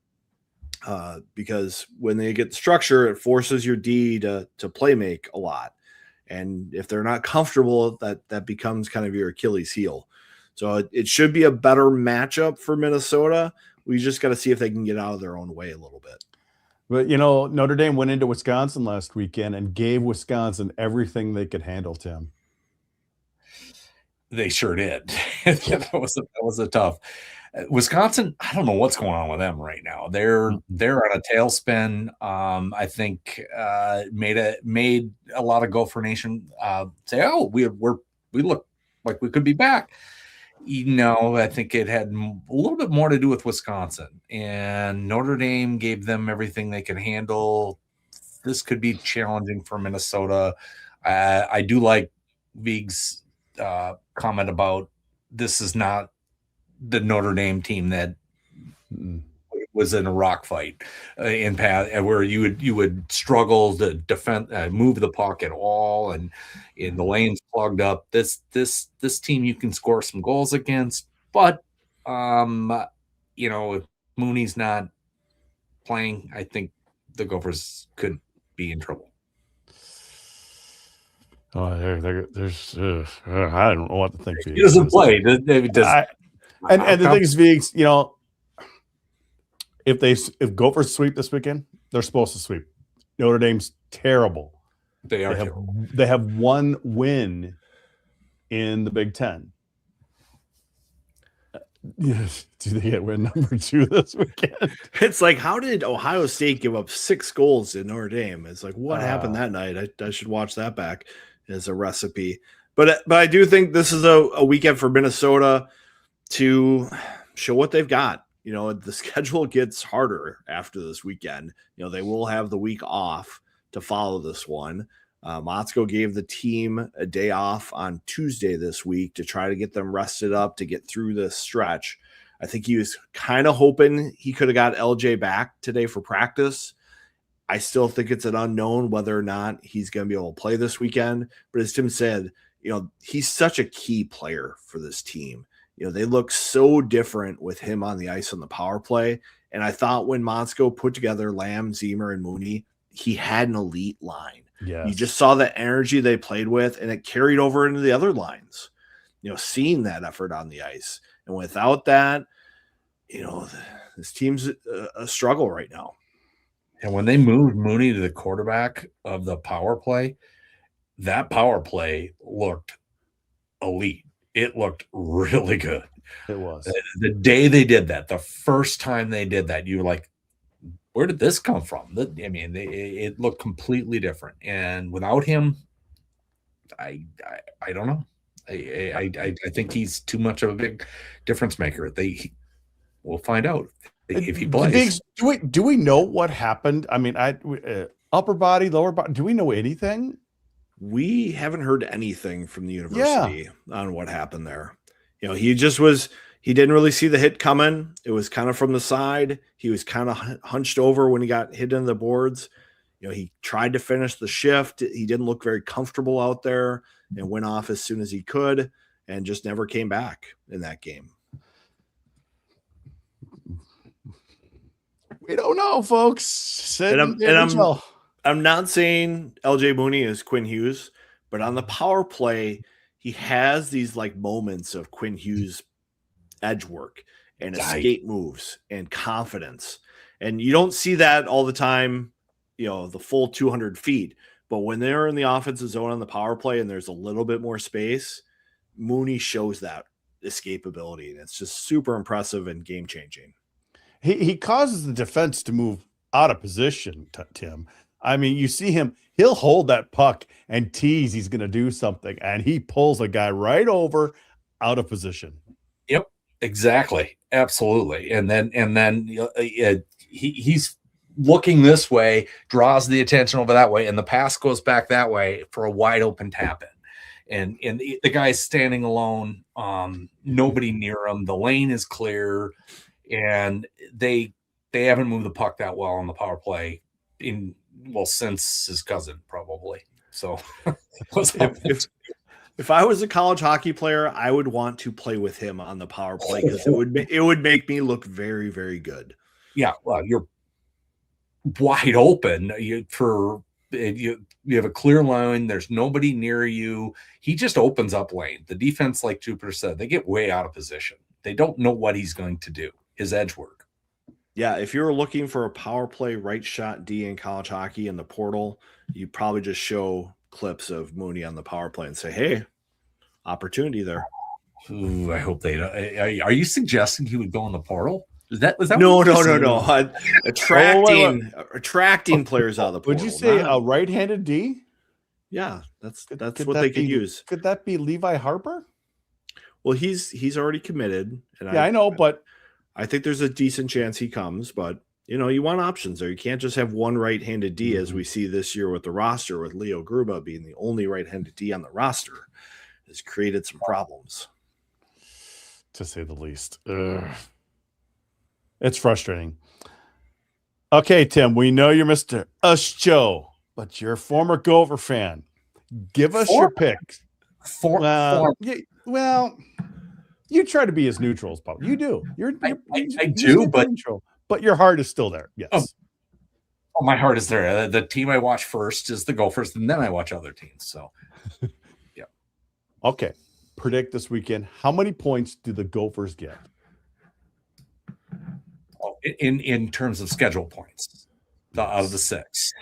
because when they get structure, it forces your D to play make a lot. And if they're not comfortable, that becomes kind of your Achilles heel. So it should be a better matchup for Minnesota. We just got to see if they can get out of their own way a little bit. But, you know, Notre Dame went into Wisconsin last weekend and gave Wisconsin everything they could handle, Tim. They sure did. that was a tough. Wisconsin, I don't know what's going on with them right now. They're on a tailspin. I think made a lot of Gopher Nation say, "Oh, we look like we could be back." You know, I think it had a little bit more to do with Wisconsin, and Notre Dame gave them everything they could handle. This could be challenging for Minnesota. I do like Vig's comment about this is not the Notre Dame team that was in a rock fight in path where you would struggle to defend, move the puck at all, and in the lanes plugged up. This team you can score some goals against, but you know, if Mooney's not playing, I think the Gophers could be in trouble. Oh, there's I don't know what to think. He doesn't play. And the thing is, Viggs, you know, if Gophers sweep this weekend, they're supposed to sweep. Notre Dame's terrible. They are terrible. They have one win in the Big Ten. Yes. Do they get win number 2 this weekend? It's like, how did Ohio State give up 6 goals in Notre Dame? It's like, what happened that night? I should watch that back as a recipe. But I do think this is a weekend for Minnesota to show what they've got. You know, the schedule gets harder after this weekend. You know, they will have the week off to follow this one. Motzko gave the team a day off on Tuesday this week to try to get them rested up to get through this stretch. I think he was kind of hoping he could have got LJ back today for practice. I still think it's an unknown whether or not he's going to be able to play this weekend. But as Tim said, you know, he's such a key player for this team. You know, they look so different with him on the ice on the power play. And I thought when Motzko put together Lamb, Zemer, and Mooney, he had an elite line. Yeah, you just saw the energy they played with, and it carried over into the other lines. You know, seeing that effort on the ice, and without that, you know, this team's a struggle right now. And when they moved Mooney to the quarterback of the power play, that power play looked elite. It looked really good. It was. The day they did that, the first time they did that, you were like, where did this come from? I mean, it looked completely different. And without him, I don't know. I think he's too much of a big difference maker. We'll find out if he plays. Do we know what happened? I mean, upper body, lower body. Do we know anything? We haven't heard anything from the university on what happened there. You know, he didn't really see the hit coming. It was kind of from the side. He was kind of hunched over when he got hit in the boards. You know, he tried to finish the shift. He didn't look very comfortable out there and went off as soon as he could and just never came back in that game. We don't know, folks. I'm not saying LJ Mooney is Quinn Hughes, but on the power play, he has these like moments of Quinn Hughes edge work and escape moves and confidence. And you don't see that all the time, you know, the full 200 feet. But when they're in the offensive zone on the power play and there's a little bit more space, Mooney shows that escapability. And it's just super impressive and game changing. He causes the defense to move out of position, Tim. I mean, you see him, he'll hold that puck and tease he's going to do something, and he pulls a guy right over out of position. Yep, exactly. Absolutely. And then he's looking this way, draws the attention over that way, and the pass goes back that way for a wide open tap in. And the guy's standing alone, nobody near him. The lane is clear, and they haven't moved the puck that well on the power play since his cousin probably. So if I was a college hockey player, I would want to play with him on the power play because it would make me look very, very good. Yeah, well, you're wide open. You have a clear line. There's nobody near you. He just opens up lane. The defense, like Jupiter said, they get way out of position. They don't know what he's going to do. His edge work. Yeah, if you're looking for a power play right shot D in college hockey in the portal, you probably just show clips of Mooney on the power play and say, "Hey, opportunity there." Ooh, I hope they don't. Are you suggesting he would go in the portal? Was that no. Attracting players out of the portal. Would you say a right-handed D? Yeah, that's what they could use. Could that be Levi Harper? Well, he's already committed, and I know, but I think there's a decent chance he comes. But you want options there. You can't just have one right-handed D, as we see this year with the roster, with Leo Gruba being the only right-handed D on the roster. Has created some problems, to say the least. It's frustrating. Okay, Tim, we know you're Mr. Us Joe, but you're a former Gopher fan. Give us your picks. Well, you try to be as neutral as possible. You do. I do, but neutral, but your heart is still there. Yes. Oh, my heart is there. The team I watch first is the Gophers, and then I watch other teams. So, yeah. Okay. Predict this weekend. How many points do the Gophers get? Oh, in terms of schedule points, out of the 6.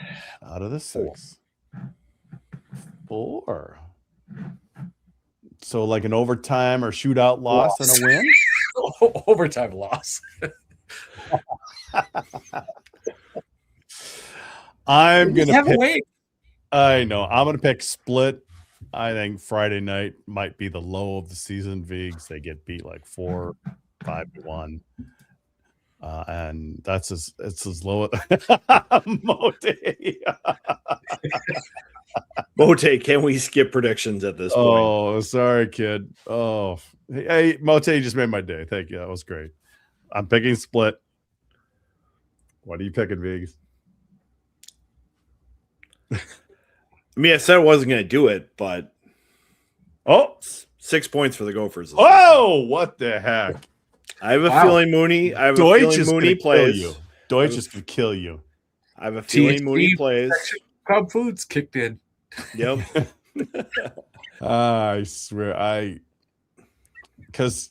Out of the 6. 4. So like an overtime or shootout loss and a win? Overtime loss. I'm going to pick. I know. I'm going to pick split. I think Friday night might be the low of the season. Vigs, they get beat like 4-5-1. And it's as low. Mote. Mote, can we skip predictions at this point? Oh, sorry, kid. Oh, hey, Mote, you just made my day. Thank you. That was great. I'm picking split. What are you picking, Vigs? I mean, I said I wasn't going to do it, but 6 points for the Gophers. What the heck? I have a feeling Mooney. I have Deutsch a feeling Mooney plays. You. Deutsch is going to kill you. I have a feeling Mooney plays. Cub Foods kicked in. Yep. I swear, because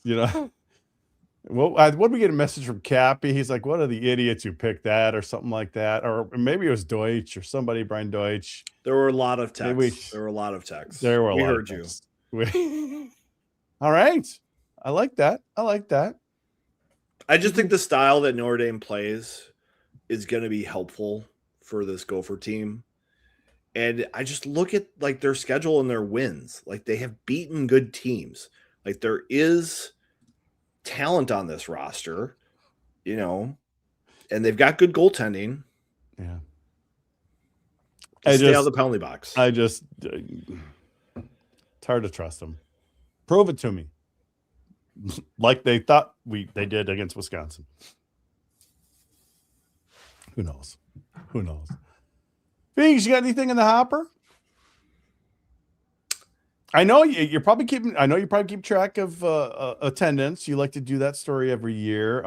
what did we get a message from Cappy? He's like, "What are the idiots who picked that?" or something like that, or maybe it was Deutsch or somebody, Brian Deutsch. There were a lot of texts. We heard you. All right, I like that. I just think the style that Notre Dame plays is going to be helpful for this Gopher team. And I just look at like their schedule and their wins. Like they have beaten good teams. Like there is talent on this roster, and they've got good goaltending. Yeah. Stay out of the penalty box. It's hard to trust them. Prove it to me. Like they thought they did against Wisconsin. Who knows? Figs, you got anything in the hopper? I know you're probably keep track of attendance. You like to do that story every year.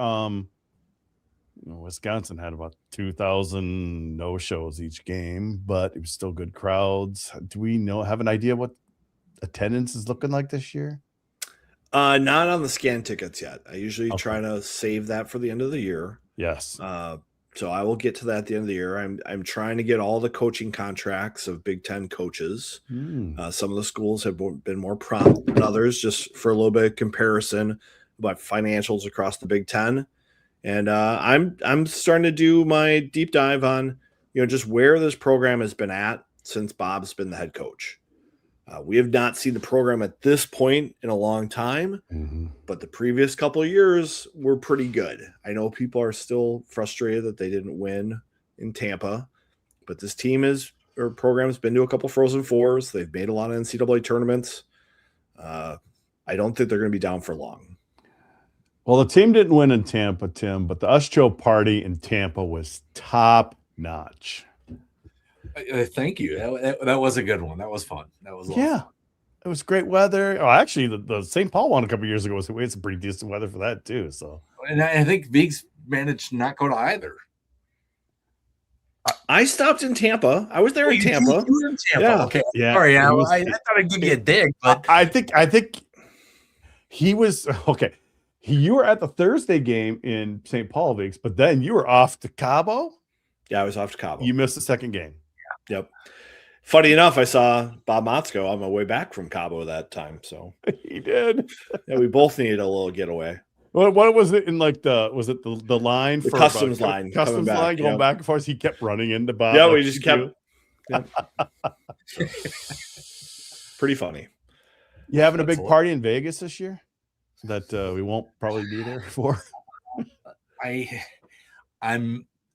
Wisconsin had about 2,000 no-shows each game, but it was still good crowds. Do we have an idea what attendance is looking like this year? Not on the scan tickets yet. I usually try to save that for the end of the year. Yes. So I will get to that at the end of the year. I'm trying to get all the coaching contracts of Big Ten coaches. Some of the schools have been more prompt than others, just for a little bit of comparison about financials across the Big Ten. And I'm starting to do my deep dive on just where this program has been at since Bob's been the head coach. We have not seen the program at this point in a long time, but the previous couple of years were pretty good. I know people are still frustrated that they didn't win in Tampa, but this program has been to a couple Frozen Fours. They've made a lot of NCAA tournaments. I don't think they're going to be down for long. Well, the team didn't win in Tampa, Tim, but the Uscho party in Tampa was top notch. Thank you. That was a good one. That was fun. That was fun. It was great weather. Oh, actually, the St. Paul one a couple of years ago we had some pretty decent weather for that too. So, and I think Vigs managed to not go to either. I stopped in Tampa. I was there in Tampa. You were in Tampa. Yeah. Okay. Yeah. Sorry, I thought I'd give you a dig, but I think he was okay. You were at the Thursday game in St. Paul Weeks, but then you were off to Cabo. Yeah, I was off to Cabo. You missed the second game. Yep. Funny enough, I saw Bob Motzko on my way back from Cabo that time. So he did. Yeah, we both needed a little getaway. What was it in like the line The for customs line, customs line going back and forth? He kept running into Bob. Yeah, we just kept. Yeah. Pretty funny. You having a big party in Vegas this year that we won't probably be there for?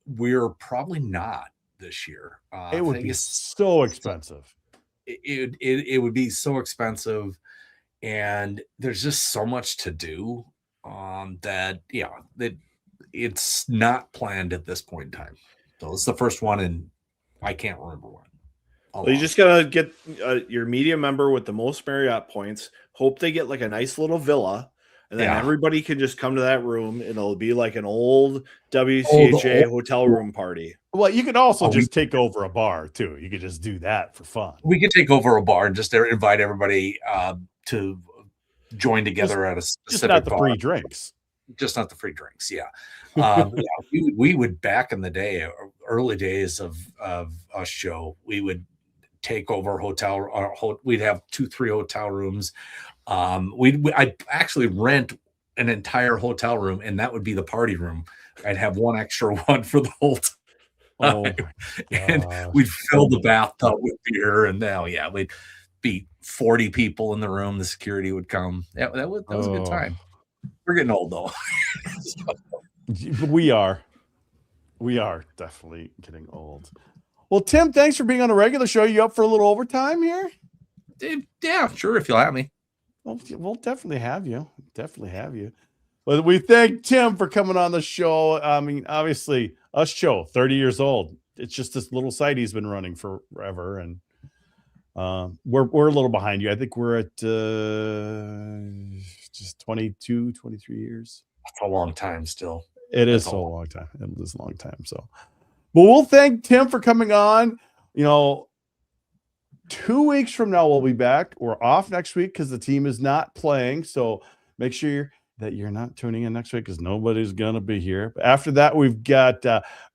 We're probably not this year. It would be so expensive. It would be so expensive, and there's just so much to do that it's not planned at this point in time. So it's the first one, and I can't remember when. Well, you just gotta get your media member with the most Marriott points. Hope they get like a nice little villa, and then everybody can just come to that room, and it'll be like an old WCHA hotel room party. Well, you could also just take over a bar too. You could just do that for fun. We could take over a bar and just invite everybody to join together at a specific just not the bar. free drinks. Just not the free drinks. Yeah. We would back in the day, early days of a show, we would take over we'd have 2-3 hotel rooms. I'd actually rent an entire hotel room, and that would be the party room. I'd have one extra one for the whole time. And we'd fill the bathtub with beer, and we'd be 40 people in the room. The security would come. That was a good time. We're getting old though. We are definitely getting old. Well, Tim, thanks for being on a regular show. You up for a little overtime here? Yeah, sure. If you'll have me. Well, we'll definitely have you. Well, we thank Tim for coming on the show. I mean, obviously, us show 30 years old. It's just this little site he's been running forever, and we're a little behind you. I think we're at just 22, 23 years. That's a long time still. It is a long time. It is a long time. So, but we'll thank Tim for coming on. 2 weeks from now, we'll be back. We're off next week because the team is not playing. So make sure that you're not tuning in next week because nobody's going to be here. But after that, we've got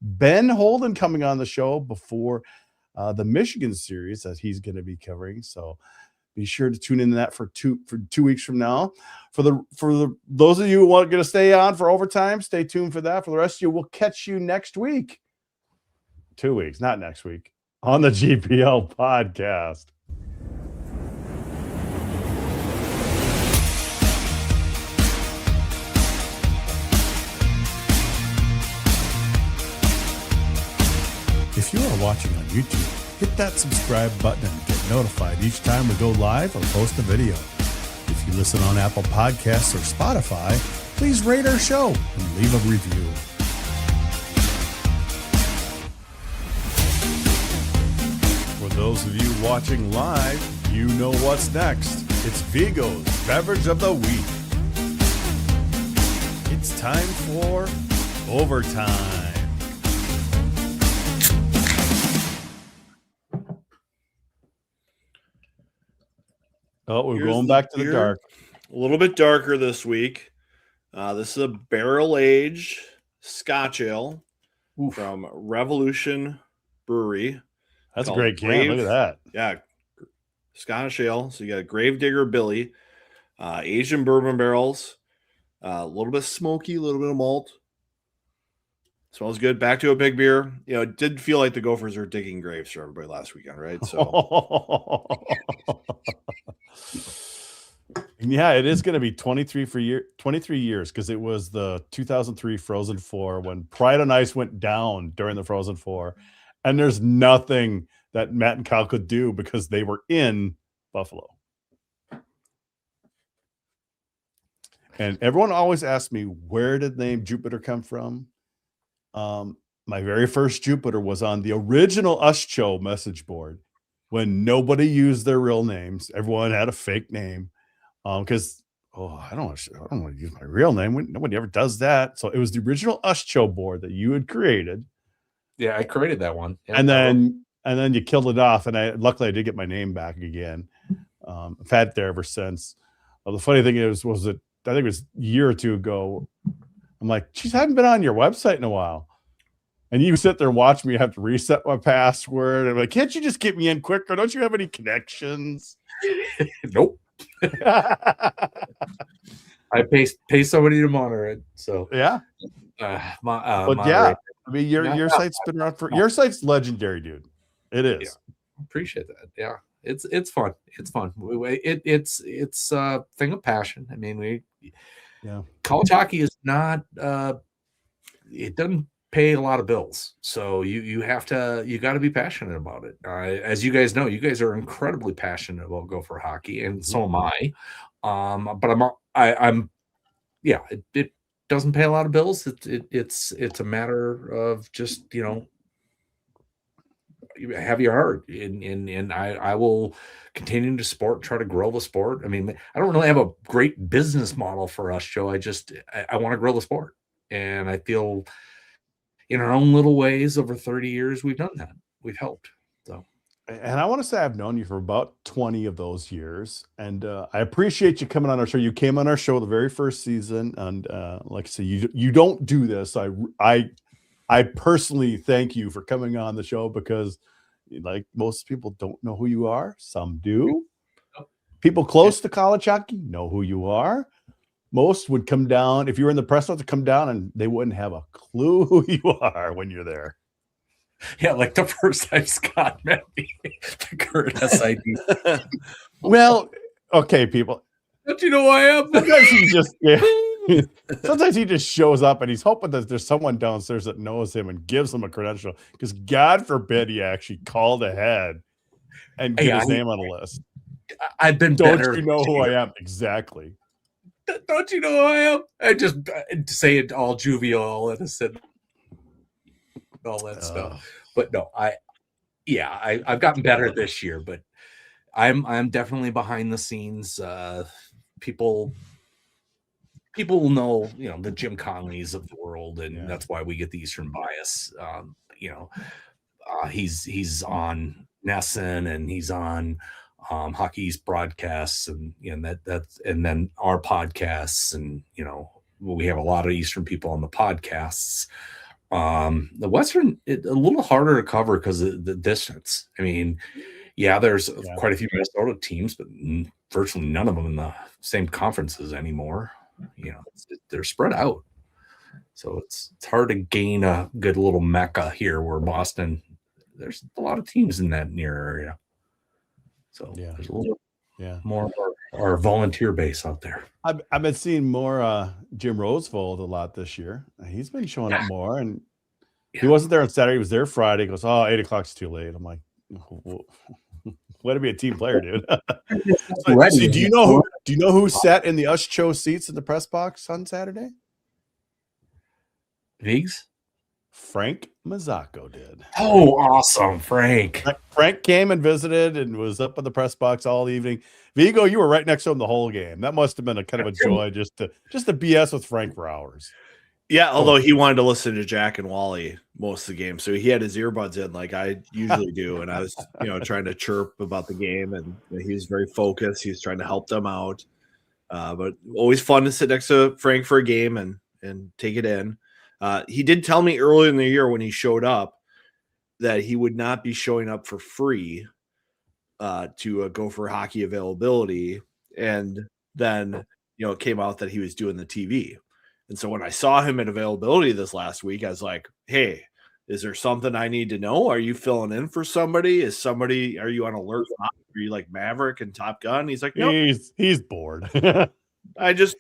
Ben Holden coming on the show before the Michigan series that he's going to be covering. So be sure to tune in to that for 2 weeks from now. For those of you who are going to stay on for overtime, stay tuned for that. For the rest of you, we'll catch you next week. 2 weeks, not next week, on the GPL podcast. If you are watching on YouTube, hit that subscribe button and get notified each time we go live or post a video. If you listen on Apple Podcasts or Spotify, please rate our show and leave a review. For those of you watching live, you know what's next. It's Vigo's Beverage of the Week. It's time for overtime. Oh, we're going back to the dark. A little bit darker this week. This is a barrel-aged Scotch ale from Revolution Brewery. That's a great can. Look at that. Yeah. Scottish ale. So you got Gravedigger Billy, Asian bourbon barrels, a little bit smoky, a little bit of malt. Smells good. Back to a big beer. It did feel like the Gophers were digging graves for everybody last weekend, right? So yeah, it is going to be 23 years because it was the 2003 Frozen Four when Pride on Ice went down during the Frozen Four, and there's nothing that Matt and Kyle could do because they were in Buffalo. And everyone always asks me, where did the name Jupiter come from? My very first Jupiter was on the original Us Show message board when nobody used their real names. Everyone had a fake name because, I don't want to use my real name. Nobody ever does that. So it was the original Us Show board that you had created. Yeah, I created that one. Yeah, and then you killed it off. And luckily I did get my name back again. I've had it there ever since. The funny thing was that I think it was a year or two ago. I'm like, geez, I haven't been on your website in a while. And you sit there and watch me have to reset my password. And I'm like, can't you just get me in quicker? Don't you have any connections? Nope. I pay somebody to monitor it. So yeah. But yeah, I mean, your site's been around for your site's legendary, dude. It is. Yeah. Appreciate that. Yeah, it's fun. It's fun. It's a thing of passion. I mean, college hockey is not. It doesn't pay a lot of bills, so you got to be passionate about it. As you guys know, you guys are incredibly passionate about Gopher hockey, and so am I. But I'm it doesn't pay a lot of bills. It's a matter of just have your heart, and I will continue to try to grow the sport. I mean, I don't really have a great business model for us, Joe. I want to grow the sport, and I feel in our own little ways over 30 years we've done that. We've helped. So, and I want to say I've known you for about 20 of those years, and I appreciate you coming on our show. You came on our show the very first season, and like I said, you don't do this. I personally thank you for coming on the show because, like, most people don't know who you are. Some do. People close to college hockey know who you are. Most would come down if you were in the press box to come down, and they wouldn't have a clue who you are when you're there. Yeah, like the first time Scott met me, the current SID. Well, okay, people. Don't you know who I am? Sometimes he just shows up and he's hoping that there's someone downstairs that knows him and gives him a credential. Because God forbid he actually called ahead and get his name on a list. I've been Don't better you know who I am? Exactly. Don't you know who I am? I just say it all jovial, innocent, all that stuff. But no, I've gotten better this year, but I'm definitely behind the scenes. People will know, the Jim Conleys of the world, and that's why we get the Eastern bias. He's on Nesson, and he's on Hockey's broadcasts, and that's and then our podcasts, and we have a lot of Eastern people on the podcasts. The Western, a little harder to cover because of the distance. I mean, there's quite a few Minnesota teams, but virtually none of them in the same conferences anymore. They're spread out, so it's hard to gain a good little mecca here. Where Boston, there's a lot of teams in that near area. So there's a little more of our volunteer base out there. I've been seeing more Jim Rosevold a lot this year. He's been showing up more, and he wasn't there on Saturday. He was there Friday. He goes, 8 o'clock's too late. I'm like, way to be a team player, dude. Do you know who sat in the Us Cho seats in the press box on Saturday? Viggs? Frank Mazzacco did. Oh, awesome, Frank. Frank came and visited and was up in the press box all evening. Vigo, you were right next to him the whole game. That must have been a kind of a joy just to BS with Frank for hours. Yeah, although he wanted to listen to Jack and Wally most of the game, so he had his earbuds in like I usually do, and I was trying to chirp about the game, and he was very focused. He was trying to help them out, but always fun to sit next to Frank for a game and take it in. He did tell me early in the year when he showed up that he would not be showing up for free to go for hockey availability. And then, it came out that he was doing the TV. And so when I saw him at availability this last week, I was like, hey, is there something I need to know? Are you filling in for somebody? Are you on alert? Are you like Maverick and Top Gun? He's like, no, he's bored. I just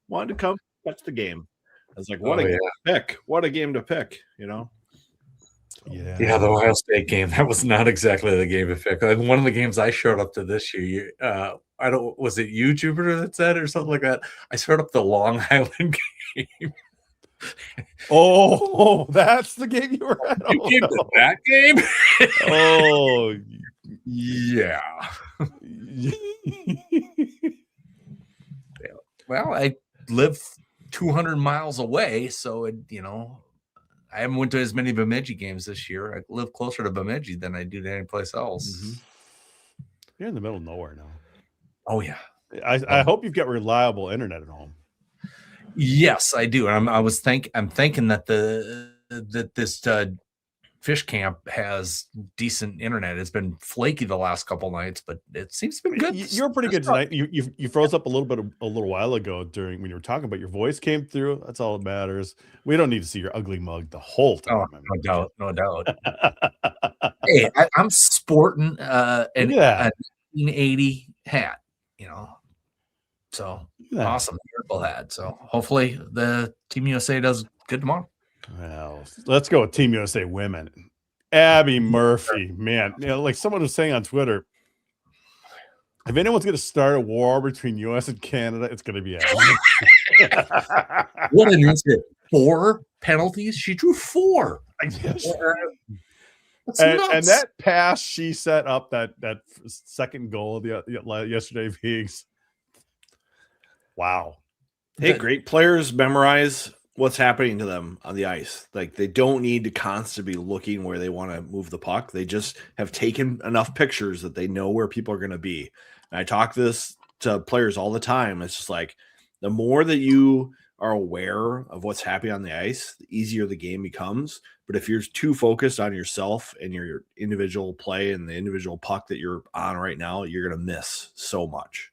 wanted to come catch the game. I was like, what a game to pick. What a game to pick, Yeah, the Ohio State game. That was not exactly the game to pick. One of the games I showed up to this year, was it you, Jupiter, that said or something like that? I showed up the Long Island game. Oh, that's the game you were at? You came to that game? Oh, yeah. Well, I live 200 miles away, so I I haven't went to as many Bemidji games this year. I live closer to Bemidji than I do to any place else. Mm-hmm. You're in the middle of nowhere now. Oh yeah. I hope you've got reliable internet at home. Yes, I do. And I'm thinking that this fish camp has decent internet. It's been flaky the last couple nights, but it seems to be good. You're pretty good tonight. You froze up a little while ago during when you were talking, but your voice came through. That's all that matters. We don't need to see your ugly mug the whole time. Oh, no doubt. Hey, I'm sporting an 1980 hat, so awesome miracle hat. So hopefully the Team USA does good tomorrow. Well, let's go with Team USA women. Abby Murphy, man, like someone was saying on Twitter, if anyone's going to start a war between US and Canada, it's going to be Abby. What an incident. 4 penalties. She drew 4. And that pass she set up that second goal yesterday, Viggs. Wow. Hey, great players memorize what's happening to them on the ice. Like, they don't need to constantly be looking where they want to move the puck. They just have taken enough pictures that they know where people are going to be. And I talk this to players all the time. It's just like, the more that you are aware of what's happening on the ice, the easier the game becomes. But if you're too focused on yourself and your individual play and the individual puck that you're on right now, you're going to miss so much.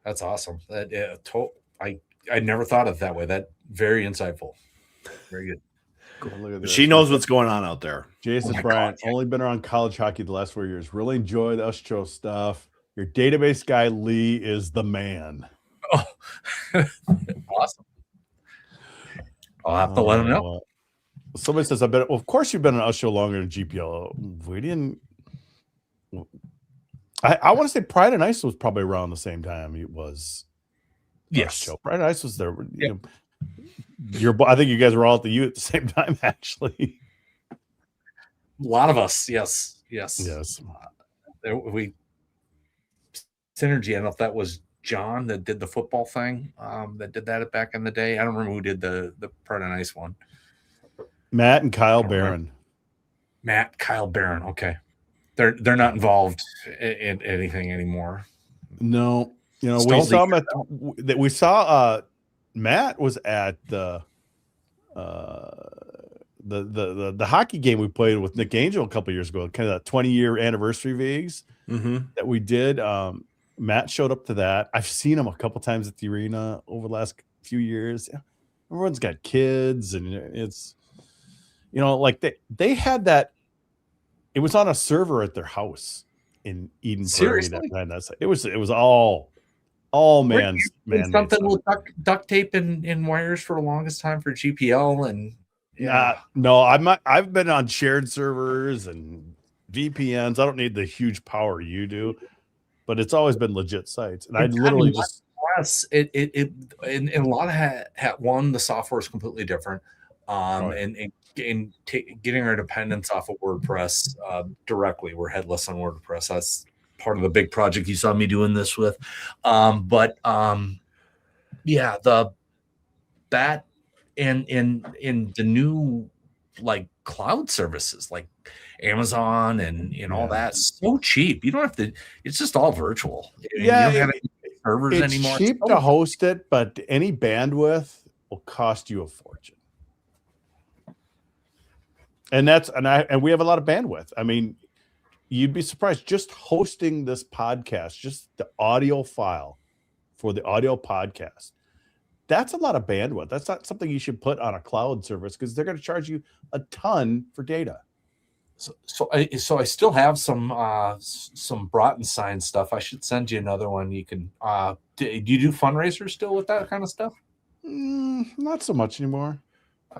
That's awesome. I never thought of it that way. That very insightful. Very good. Cool. She knows what's going on out there. Jason Bryant, only been around college hockey the last 4 years. Really enjoy the Ustro stuff. Your database guy, Lee, is the man. Oh, awesome. I'll have to let him know. Somebody says, of course you've been on Ustro longer than GPL. We didn't. I want to say Pride and Ice was probably around the same time it was. Yes. Pride and Ice was there. Yep. I think you guys were all at the U at the same time, actually. A lot of us. Yes. We synergy. I don't know if that was John that did the football thing, that did that back in the day. I don't remember who did the Pride and Ice one. Matt and Kyle Barron. Kyle Barron. Okay. They're not involved in anything anymore. No. We saw him we saw Matt was at the hockey game we played with Nick Angel a couple years ago, kind of that 20-year anniversary Viggs that we did. Matt showed up to that. I've seen him a couple times at the arena over the last few years. Everyone's got kids, and it's like they had that. It was on a server at their house in Eden Prairie. It was all man. Something with duct tape and wires for the longest time for GPL and no, I've been on shared servers and VPNs. I don't need the huge power you do, but it's always been legit sites. And I literally just it in a lot of hat one, the software is completely different. And getting our dependence off of WordPress directly. We're headless on WordPress. That's part of the big project you saw me doing this with. That and in the new like cloud services like Amazon and all that, so cheap. You don't have to. It's just all virtual. You don't have any servers anymore. It's cheap to host it, but any bandwidth will cost you a fortune. And we have a lot of bandwidth. I mean, you'd be surprised just hosting this podcast, just the audio file for the audio podcast. That's a lot of bandwidth. That's not something you should put on a cloud service because they're going to charge you a ton for data. So I still have some Broughton sign stuff. I should send you another one. You can. Do you do fundraisers still with that kind of stuff? Not so much anymore.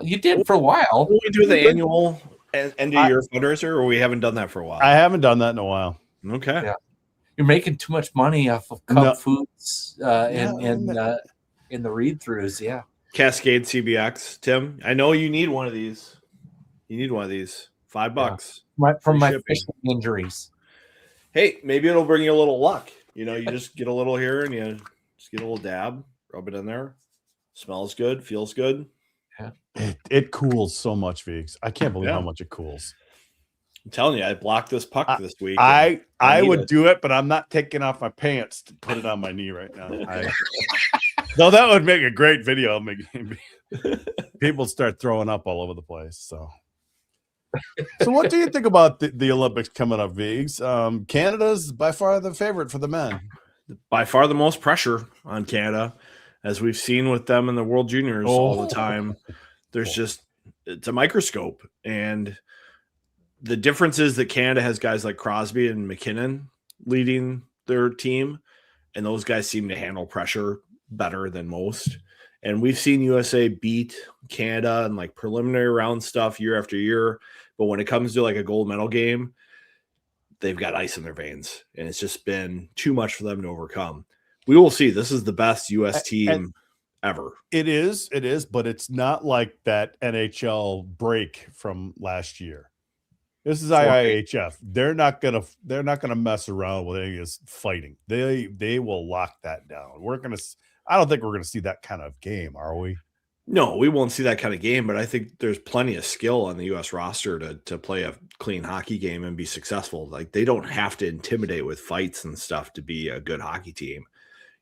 You did for a while. Will we do the annual end of year fundraiser, or we haven't done that for a while? I haven't done that in a while. Okay. Yeah. You're making too much money off of Cub Foods in the read-throughs. Yeah. Cascade CBX. Tim, I know you need one of these. You need one of these. $5 from my fishing injuries. Hey, maybe it'll bring you a little luck. You just get a little here and you just get a little dab, rub it in there. Smells good, feels good. It cools so much, Viggs. I can't believe how much it cools. I'm telling you, I blocked this puck this week. I would do it, but I'm not taking off my pants to put it on my knee right now. Though that would make a great video. People start throwing up all over the place. So what do you think about the Olympics coming up, Viggs? Canada's by far the favorite for the men. By far the most pressure on Canada, as we've seen with them in the World Juniors all the time. There's it's a microscope. And the difference is that Canada has guys like Crosby and McKinnon leading their team, and those guys seem to handle pressure better than most. And we've seen USA beat Canada in like preliminary round stuff year after year. But when it comes to like a gold medal game, they've got ice in their veins, and it's just been too much for them to overcome. We will see. This is the best U.S. team ever. It is, but it's not like that NHL break from last year. This is IIHF. They're not gonna mess around with any of this fighting. They will lock that down. I don't think we're gonna see that kind of game, are we? No, we won't see that kind of game, but I think there's plenty of skill on the U.S. roster to play a clean hockey game and be successful. Like, they don't have to intimidate with fights and stuff to be a good hockey team.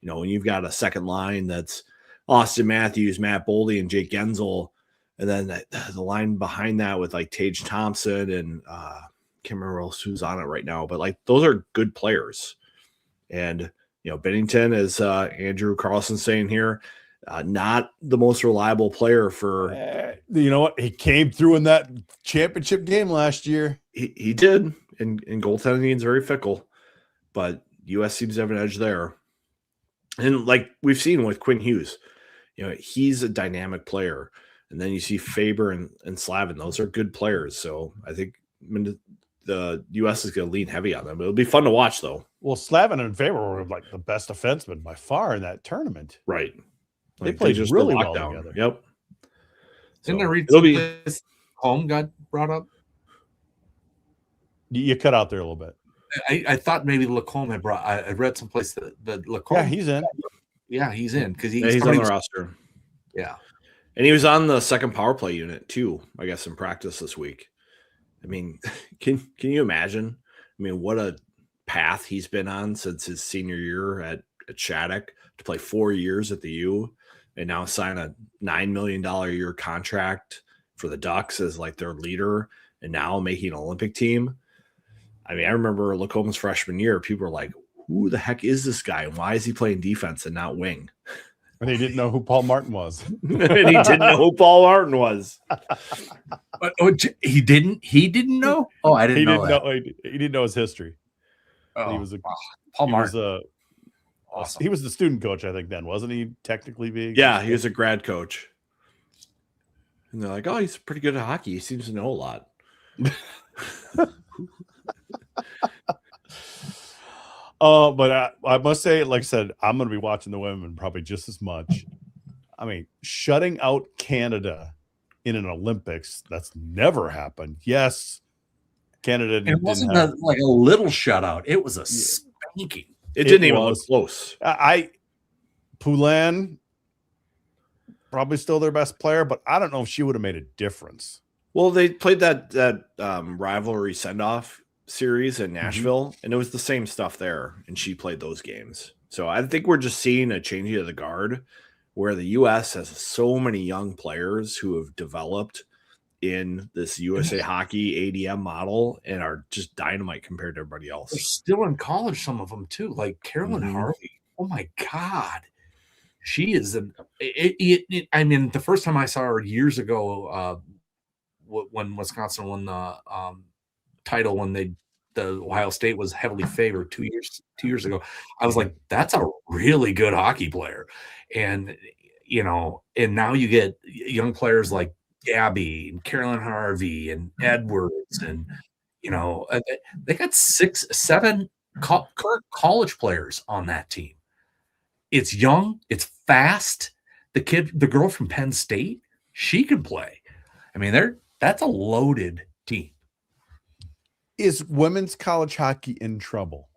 You know, when you've got a second line that's Austin Matthews, Matt Boldy, and Jake Gensel, and then the line behind that with like Tage Thompson and can't remember who's on it right now, but like those are good players. And, you know, Bennington, as Andrew Carlson saying here, not the most reliable player for. You know what? He came through in that championship game last year. He did, and goaltending is very fickle, but U.S. seems to have an edge there. And like we've seen with Quinn Hughes, you know, he's a dynamic player. And then you see Faber and Slavin; those are good players. So I think the U.S. is going to lean heavy on them. It'll be fun to watch, though. Well, Slavin and Faber were like the best defensemen by far in that tournament. Right. They played just really well together. Yep. Didn't I read this home got brought up? You cut out there a little bit. I thought maybe Lacombe had brought. I read someplace that Lacombe. Yeah, he's in. Yeah, he's in because he's on the roster. Yeah, and he was on the second power play unit too, I guess, in practice this week. I mean, can you imagine? I mean, what a path he's been on since his senior year at Shattuck to play 4 years at the U, and now sign a $9 million a year contract for the Ducks as like their leader, and now making an Olympic team. I mean, I remember Lacombe's freshman year, people were like, who the heck is this guy? And why is he playing defense and not wing? And he didn't know who Paul Martin was. And he didn't know who Paul Martin was. He didn't know? Oh, I didn't know that. He didn't know his history. Oh, he was Paul Martin. Awesome. He was the student coach, I think, then, wasn't he? Technically being. Yeah, he was a grad coach. And they're like, oh, he's pretty good at hockey. He seems to know a lot. But I must say, like I said, I'm going to be watching the women probably just as much. I mean, shutting out Canada in an Olympics, that's never happened. Yes, Canada it wasn't like a little shutout. It was a spanking. It didn't even look close. Poulin, probably still their best player, but I don't know if she would have made a difference. Well, they played that rivalry send-off series in Nashville, and it was the same stuff there, and she played those games. So I think we're just seeing a changing of the guard where the U.S. has so many young players who have developed in this USA Hockey ADM model and are just dynamite compared to everybody else. They're still in college, some of them too, like Carolyn Harvey. Oh my God. She is I mean, the first time I saw her years ago, when Wisconsin won the title, when the Ohio State was heavily favored 2 years ago, I was like, that's a really good hockey player. And, you know, and now you get young players like Gabby and Carolyn Harvey and Edwards, and, you know, they got 6-7 current college players on that team. It's young, it's fast. The girl from Penn State, she can play. I mean, that's a loaded team. Is women's college hockey in trouble?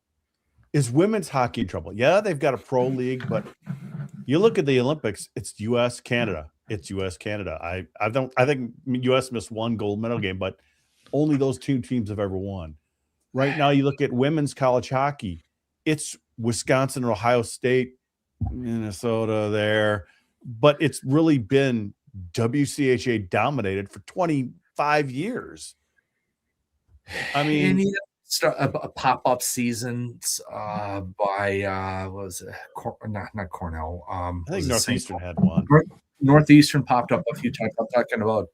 Is women's hockey in trouble? Yeah, they've got a pro league, but you look at the Olympics, it's U.S., Canada. it's U.S. Canada. I think U.S. missed one gold medal game, but only those two teams have ever won. Right now, you look at women's college hockey. It's Wisconsin, Ohio State, Minnesota there, but it's really been WCHA dominated for 25 years. I mean, a pop-up seasons by what was it? Not Cornell. I think Northeastern had one. Northeastern popped up a few times. I'm talking about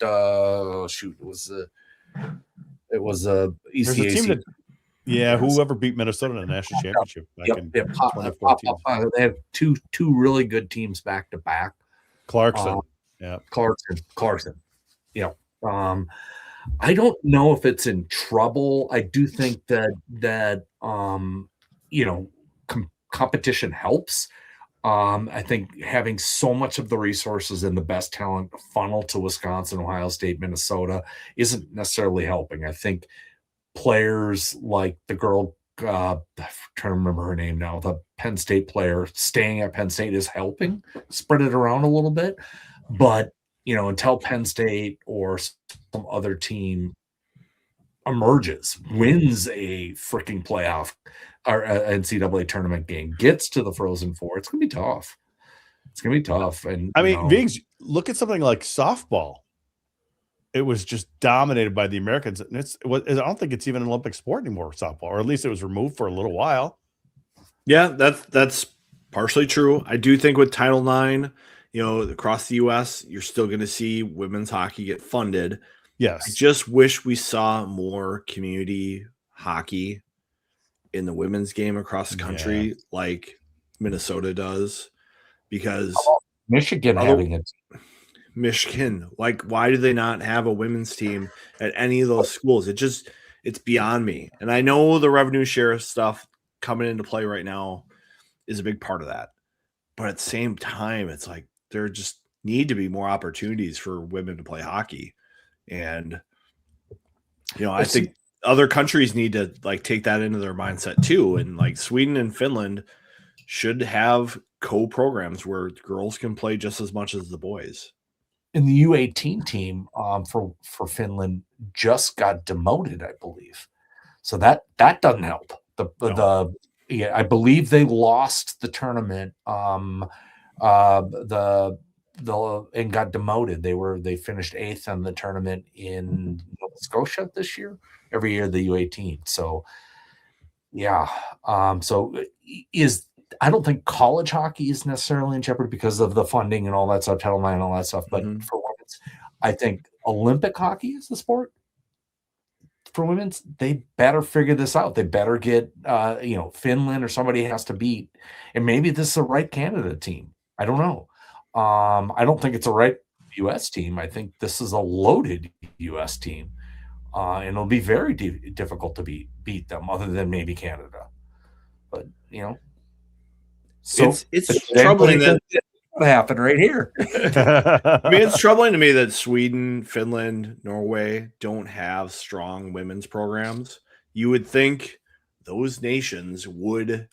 it was a ECAC. Whoever beat Minnesota in the national championship back in 2014. They have two really good teams back to back. Clarkson. Clarkson. Yeah. I don't know if it's in trouble. I do think that competition helps. I think having so much of the resources and the best talent funnel to Wisconsin, Ohio State, Minnesota isn't necessarily helping. I think players like the girl, I'm trying to remember her name now, the Penn State player staying at Penn State is helping spread it around a little bit. But, until Penn State or some other team emerges, wins a freaking playoff or NCAA tournament game, gets to the Frozen Four, it's going to be tough. It's going to be tough. And I mean, Viggs, look at something like softball. It was just dominated by the Americans. And I don't think it's even an Olympic sport anymore, softball, or at least it was removed for a little while. Yeah, that's partially true. I do think with Title IX, across the U.S., you're still going to see women's hockey get funded. Yes. I just wish we saw more community hockey in the women's game across the country like Minnesota does, because Michigan having it. Michigan, why do they not have a women's team at any of those schools? It's beyond me. And I know the revenue share stuff coming into play right now is a big part of that. But at the same time, it's like there just need to be more opportunities for women to play hockey. And, I think other countries need to take that into their mindset too. And Sweden and Finland should have co-programs where girls can play just as much as the boys. And the U18 team for Finland just got demoted, I believe. So that doesn't help. I believe they lost the tournament. And got demoted. They finished 8th in the tournament in Nova Scotia this year. Every year the U18. So I don't think college hockey is necessarily in jeopardy because of the funding and all that stuff, Title IX and all that stuff. But for women's, I think Olympic hockey is the sport. For women's, they better figure this out. They better get, Finland or somebody has to beat. And maybe this is the right Canada team. I don't know. I don't think it's a right U.S. team. I think this is a loaded U.S. team. And it'll be very difficult to beat them other than maybe Canada. But, so it's troubling that happened right here. I mean, it's troubling to me that Sweden, Finland, Norway don't have strong women's programs. You would think those nations would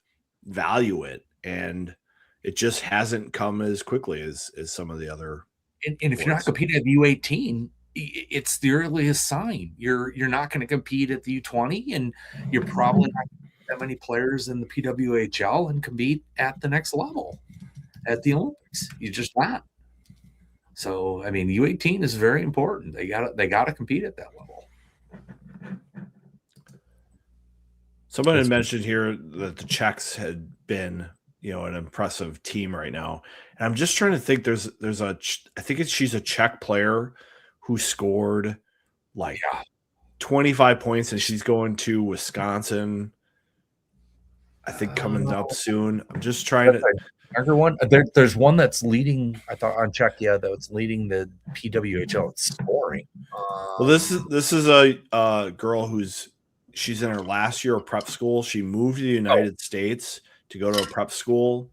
value it, and it just hasn't come as quickly as some of the other. And if you're not competing at the U18, it's the earliest sign. You're not going to compete at the U20, and you're probably not going to have that many players in the PWHL and compete at the next level at the Olympics. You're just not. So, I mean, U18 is very important. They got to compete at that level. Someone had mentioned here that the Czechs had been, an impressive team right now. And I'm just trying to think I think she's a Czech player who scored 25 points, and she's going to Wisconsin, I think, coming up soon. I'm just trying to. Everyone, there's one that's leading. I thought on Czechia that's leading the PWHL at scoring. Well, this is a girl she's in her last year of prep school. She moved to the United States to go to a prep school,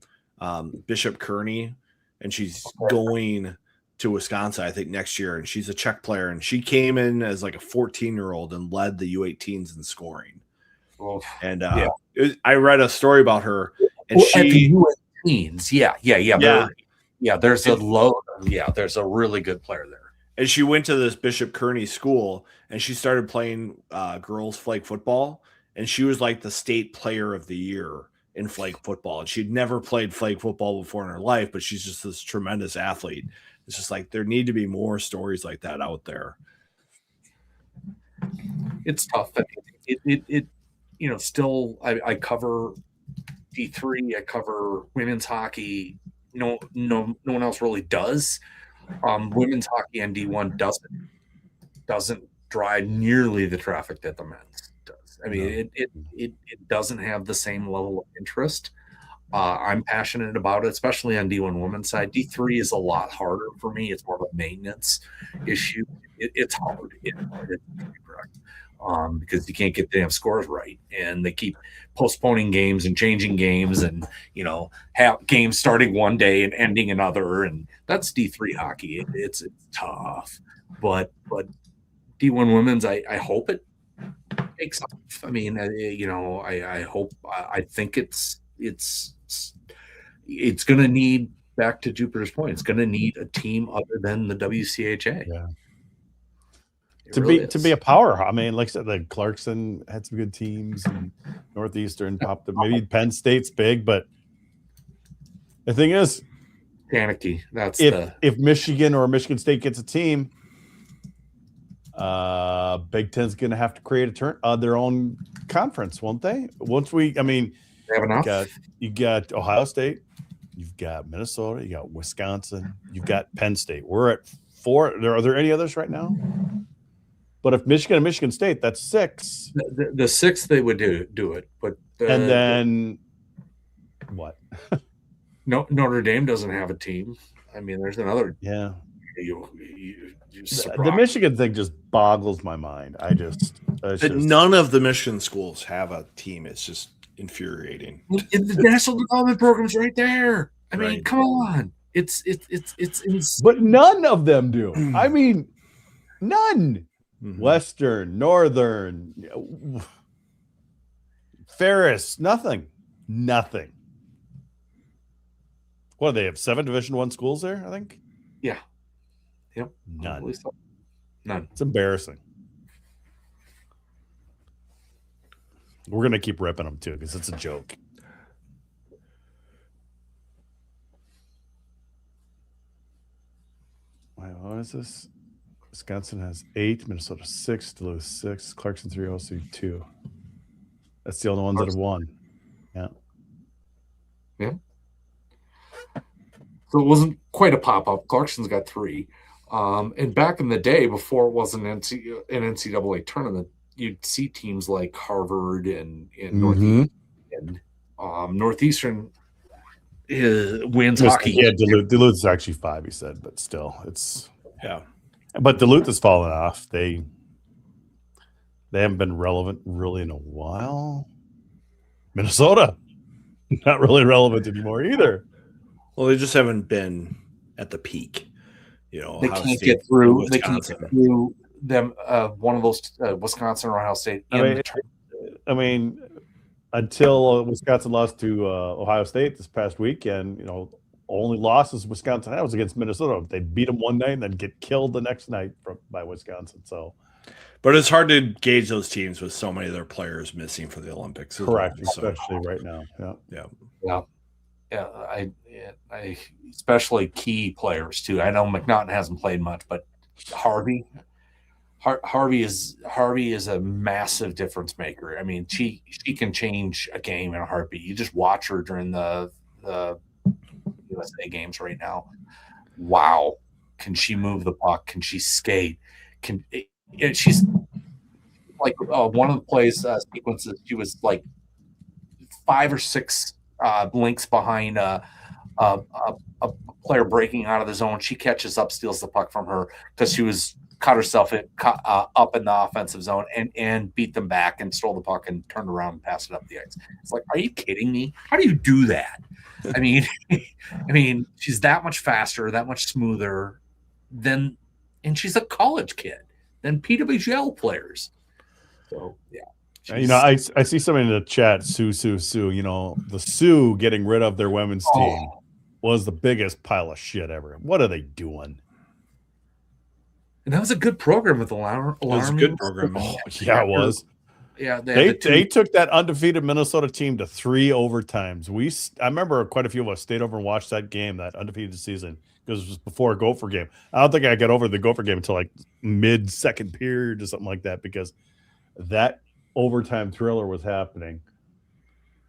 Bishop Kearney, and she's going to Wisconsin, I think, next year. And she's a Czech player, and she came in as a 14-year-old and led the U18s in scoring. And I read a story about her, and at the U18s, yeah. There's a load Yeah, there's a really good player there. And she went to this Bishop Kearney school, and she started playing girls flag football, and she was like the state player of the year in flag football. And she'd never played flag football before in her life, but she's just this tremendous athlete. It's just like there need to be more stories like that out there. It's tough. It still I cover D3, I cover women's hockey. No one else really does. Women's hockey and D1 doesn't drive nearly the traffic that the men's does. I mean, it doesn't have the same level of interest. I'm passionate about it, especially on D1 women's side. D3 is a lot harder for me. It's more of a maintenance issue. It's hard. Because you can't get the damn scores right, and they keep postponing games and changing games, and have games starting one day and ending another, and that's D3 hockey. It's tough, but D1 women's, I hope it takes off. I mean, I hope. I think it's going to need, back to Jupiter's point, it's going to need a team other than the WCHA. Yeah. To be a power. I mean, like I said, like Clarkson had some good teams, and Northeastern popped up. Maybe Penn State's big, but the thing is, panicky. That's if Michigan or Michigan State gets a team, Big Ten's going to have to create their own conference, won't they? They have enough. You got Ohio State, you've got Minnesota, you got Wisconsin, you've got Penn State. We're at 4. Are there any others right now? But if Michigan and Michigan State, that's 6. The 6th they would do it, but and then what? Notre Dame doesn't have a team. I mean, there's another. Yeah. The Michigan thing just boggles my mind. None of the Michigan schools have a team. It's just infuriating. The national development program's right there. I mean, come on. It's but none of them do. I mean, none. Mm-hmm. Western, Northern, Ferris, nothing. What do they have? 7 Division I schools there, I think? Yeah. Yep. None. So. None. It's embarrassing. We're going to keep ripping them, too, because it's a joke. Wait, what is this? Wisconsin has 8, Minnesota 6, Duluth 6, Clarkson 3, OSU 2. That's the only ones that have won. Yeah. Yeah. So it wasn't quite a pop-up. Clarkson's got 3. And back in the day, before it was an NCAA tournament, you'd see teams like Harvard and Northeastern wins hockey. Yeah, Duluth is actually 5, he said, but still, it's But Duluth has fallen off. They haven't been relevant really in a while. Minnesota, not really relevant anymore either. Well, they just haven't been at the peak. They can't get through. They can't get through them. One of those Wisconsin or Ohio State. I mean, until Wisconsin lost to Ohio State this past weekend, only losses Wisconsin had was against Minnesota. They beat them one night and then get killed the next night by Wisconsin. So, but it's hard to gauge those teams with so many of their players missing for the Olympics. Correct, especially right now. Yeah. I especially key players too. I know McNaughton hasn't played much, but Harvey is a massive difference maker. I mean, she can change a game in a heartbeat. You just watch her during the USA games right now. Wow, can she move the puck? Can she skate? She's like one of the plays sequences. She was like 5 or 6 links behind a player breaking out of the zone. She catches up, steals the puck from her because she was cut herself up in the offensive zone and beat them back and stole the puck and turned around and passed it up the ice. It's like, are you kidding me? How do you do that? I mean, she's that much faster, that much smoother and she's a college kid than PWGL players. So yeah. I see somebody in the chat, Sue, the Sioux getting rid of their women's team. was the biggest pile of shit ever. What are they doing? And that was a good program with alarming. It was a good program. Oh, yeah, it was. Yeah, they took that undefeated Minnesota team to 3 overtimes. I remember quite a few of us stayed over and watched that game, that undefeated season, because it was before a Gopher game. I don't think I got over the Gopher game until like mid-second period or something like that, because that overtime thriller was happening,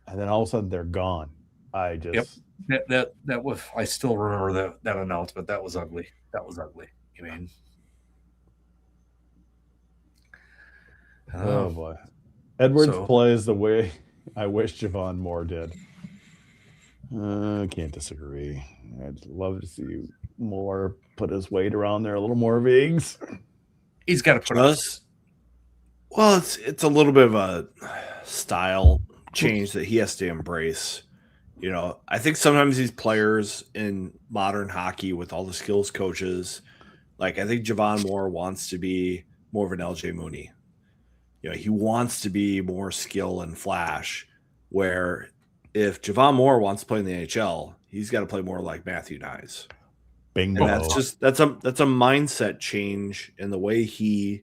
and then all of a sudden they're gone. That was. I still remember that announcement. That was ugly. I mean, oh boy, Edwards plays the way I wish Javon Moore did. I can't disagree. I'd love to see Moore put his weight around there a little more, Viggs. He's got to put us. Well, it's a little bit of a style change that he has to embrace. You know, I think sometimes these players in modern hockey with all the skills coaches, like I think Javon Moore wants to be more of an LJ Mooney. You know, he wants to be more skill and flash, where if Javon Moore wants to play in the NHL, he's got to play more like Matthew Nyes. Bingo. And that's a mindset change in the way he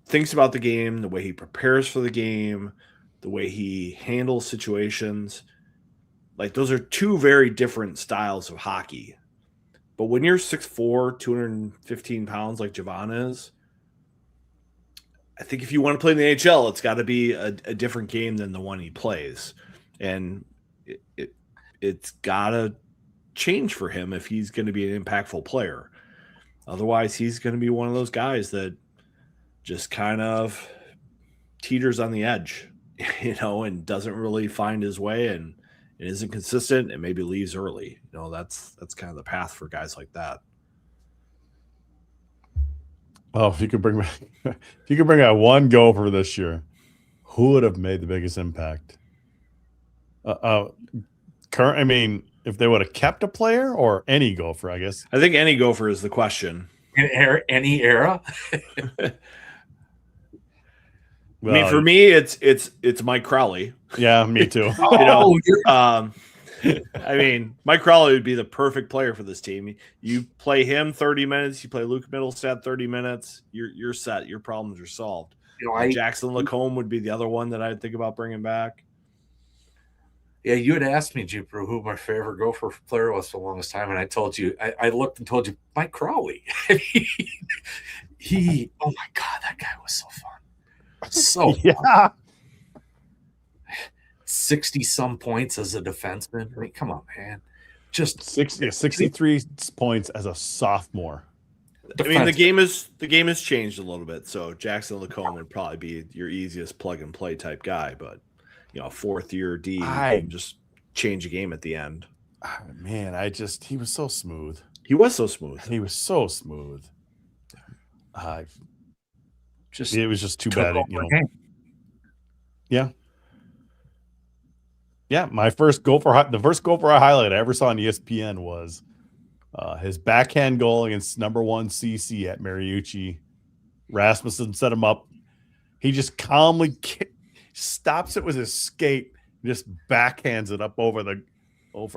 thinks about the game, the way he prepares for the game, the way he handles situations. Like, those are two very different styles of hockey. But when you're 6'4", 215 pounds like Javon is, I think if you want to play in the NHL, it's got to be a different game than the one he plays. And it's got to change for him if he's going to be an impactful player. Otherwise, he's going to be one of those guys that just kind of teeters on the edge, you know, and doesn't really find his way and isn't consistent and maybe leaves early. You know, that's kind of the path for guys like that. Oh, if you could bring out one Gopher this year, who would have made the biggest impact? I mean, if they would have kept a player or any Gopher, I guess. I think any Gopher is the question. Any era. Well, I mean, for me, it's Mike Crowley. Yeah, me too. You know, I mean, Mike Crowley would be the perfect player for this team. You play him 30 minutes, you play Luke Mittelstadt 30 minutes, you're set. Your problems are solved. You know, Jackson Lacombe would be the other one that I'd think about bringing back. Yeah, you had asked me, Jupiter, who my favorite Gopher player was for the longest time, and I told you, I looked and told you, Mike Crowley. He, oh my God, that guy was so fun. So yeah, 60-some points as a defenseman. I mean, come on, man. Just 63 points as a sophomore. I mean, the game has changed a little bit. So Jackson Lacombe would probably be your easiest plug and play type guy, but you know, fourth year D, can just change a game at the end. Man, he was so smooth. He was so smooth. He was so smooth. It was just too bad, you know. Yeah. Yeah, the first Gopher I highlight I ever saw on ESPN was his backhand goal against #1 CC at Mariucci. Rasmussen set him up. He just calmly stops it with his skate, and just backhands it up over.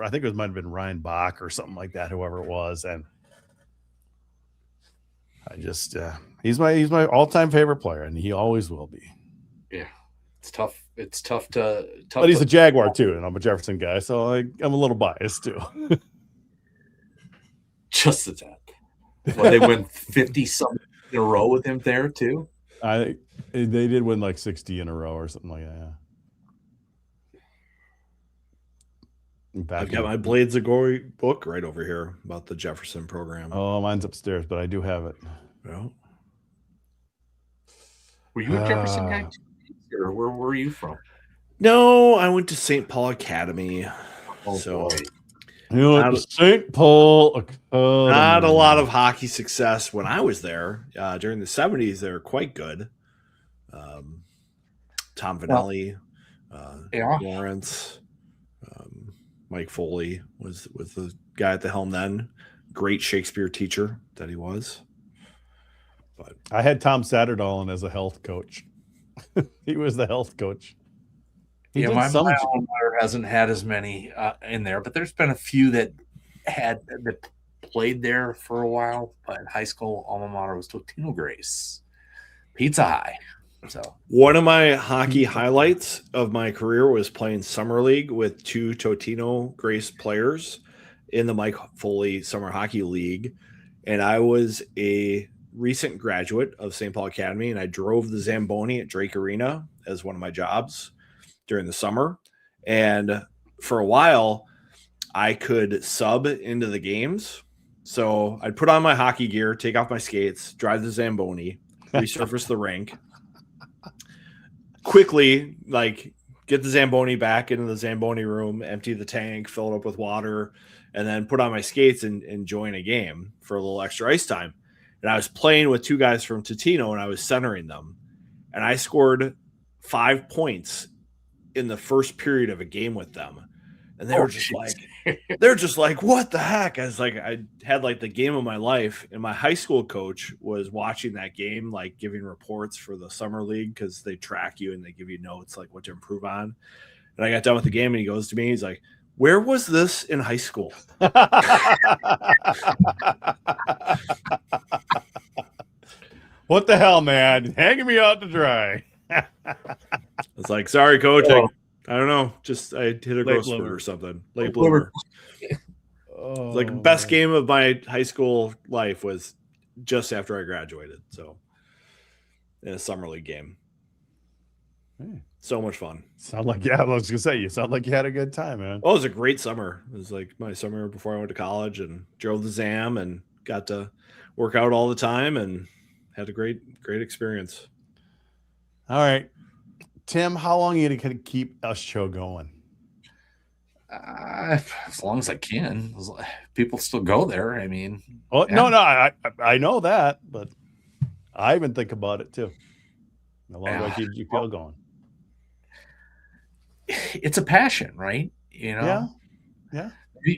I think it might have been Ryan Bach or something like that, whoever it was, and I just he's my all-time favorite player, and he always will be. Yeah, it's tough. It's tough to. But he's a Jaguar too, and I'm a Jefferson guy, so I'm a little biased too. Just as that. Well, they win 50-something in a row with him there too. They did win like 60 in a row or something like that. Yeah. I've got my Blades of Glory book right over here about the Jefferson program. Oh, mine's upstairs, but I do have it. Well, were you a Jefferson guy, or where were you from? No, I went to St. Paul Academy. Oh, so boy. You went to St. Paul Academy. Not a lot of hockey success when I was there. During the 70s, they were quite good. Tom Vanelli, Lawrence, Mike Foley was the guy at the helm then. Great Shakespeare teacher that he was. But I had Tom Satterdahl as a health coach. He was the health coach. My own hasn't had as many in there, but there's been a few that that played there for a while, but high school alma mater was Totino Grace, Pizza High. So one of my hockey highlights of my career was playing summer league with 2 Totino Grace players in the Mike Foley Summer Hockey League, and I was a recent graduate of St. Paul Academy, and I drove the Zamboni at Drake Arena as one of my jobs during the summer. And for a while, I could sub into the games. So I'd put on my hockey gear, take off my skates, drive the Zamboni, resurface the rink, quickly like get the Zamboni back into the Zamboni room, empty the tank, fill it up with water, and then put on my skates and join a game for a little extra ice time. And I was playing with 2 guys from Totino, and I was centering them. And I scored 5 points in the first period of a game with them. And they were just they're just like, what the heck? I was like, I had like the game of my life. And my high school coach was watching that game, like giving reports for the summer league, because they track you and they give you notes, like what to improve on. And I got done with the game and he goes to me, he's like, where was this in high school? What the hell, man? Hanging me out to dry. I was like, sorry, coach. I don't know. Just I hit a growth spurt or something. Late bloomer. Like best game of my high school life was just after I graduated. So in a summer league game. So much fun. Sound like, I was gonna say, you sound like you had a good time, man. Oh, it was a great summer. It was like my summer before I went to college, and drove the Zam and got to work out all the time and had a great experience. All right. Tim, how long are you going to keep us show going? As long as I can. People still go there. I mean, no, I know that, but I even think about it too. How long do I keep you going? It's a passion, right? You know? Yeah.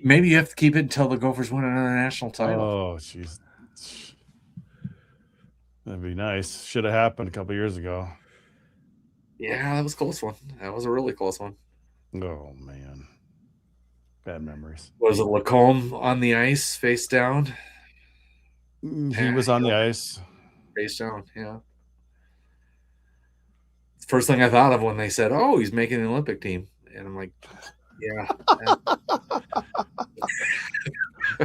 Maybe you have to keep it until the Gophers win another national title. Oh, jeez. That'd be nice. Should have happened a couple years ago. Yeah, that was a close one. That was a really close one. Oh, man. Bad memories. Was it Lacombe on the ice, face down? He was on the ice. Face down, yeah. First thing I thought of when they said, oh, he's making the Olympic team. And I'm like, yeah.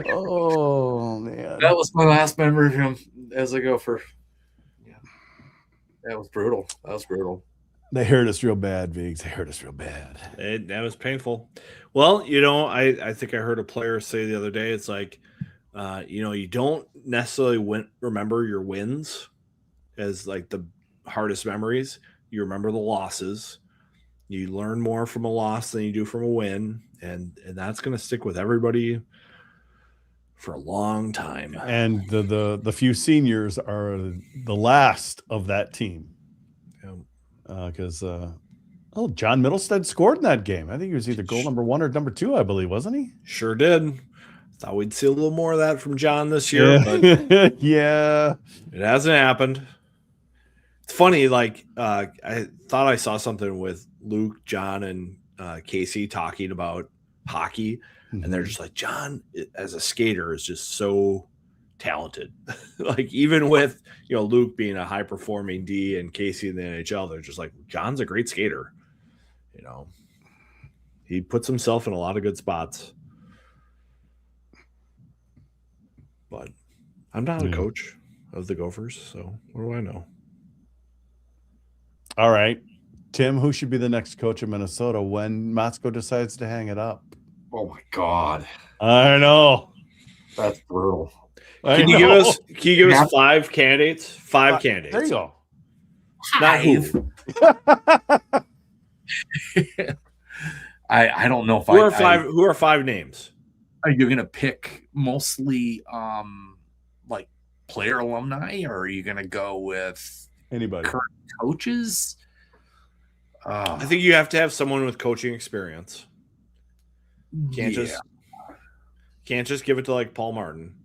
Oh, man. That was my last memory of him as a Gopher. Yeah. That was brutal. They hurt us real bad, Viggs. They hurt us real bad. That was painful. Well, I think I heard a player say the other day, it's like, you don't necessarily remember your wins as like the hardest memories. You remember the losses. You learn more from a loss than you do from a win, and that's going to stick with everybody for a long time. And the few seniors are the last of that team. Because John Middlestead scored in that game. I think he was either goal number 1 or number 2, I believe, wasn't he? Sure did. Thought we'd see a little more of that from John this year, but yeah, it hasn't happened. It's funny, like I thought I saw something with Luke, John, and Casey talking about hockey, and they're just like, John, as a skater, is just so talented. Like even with Luke being a high performing D and Casey in the NHL, they're just like, John's a great skater. He puts himself in a lot of good spots. But I'm not a coach of the Gophers, so what do I know? All right, Tim, who should be the next coach of Minnesota when Motzko decides to hang it up? Oh my God, I know, that's brutal. Can you give us 5 candidates? 5 candidates. There you go. Not who. I don't know if who are 5 names? Are you going to pick mostly like player alumni, or are you going to go with anybody current coaches? I think you have to have someone with coaching experience. Can't just give it to like Paul Martin.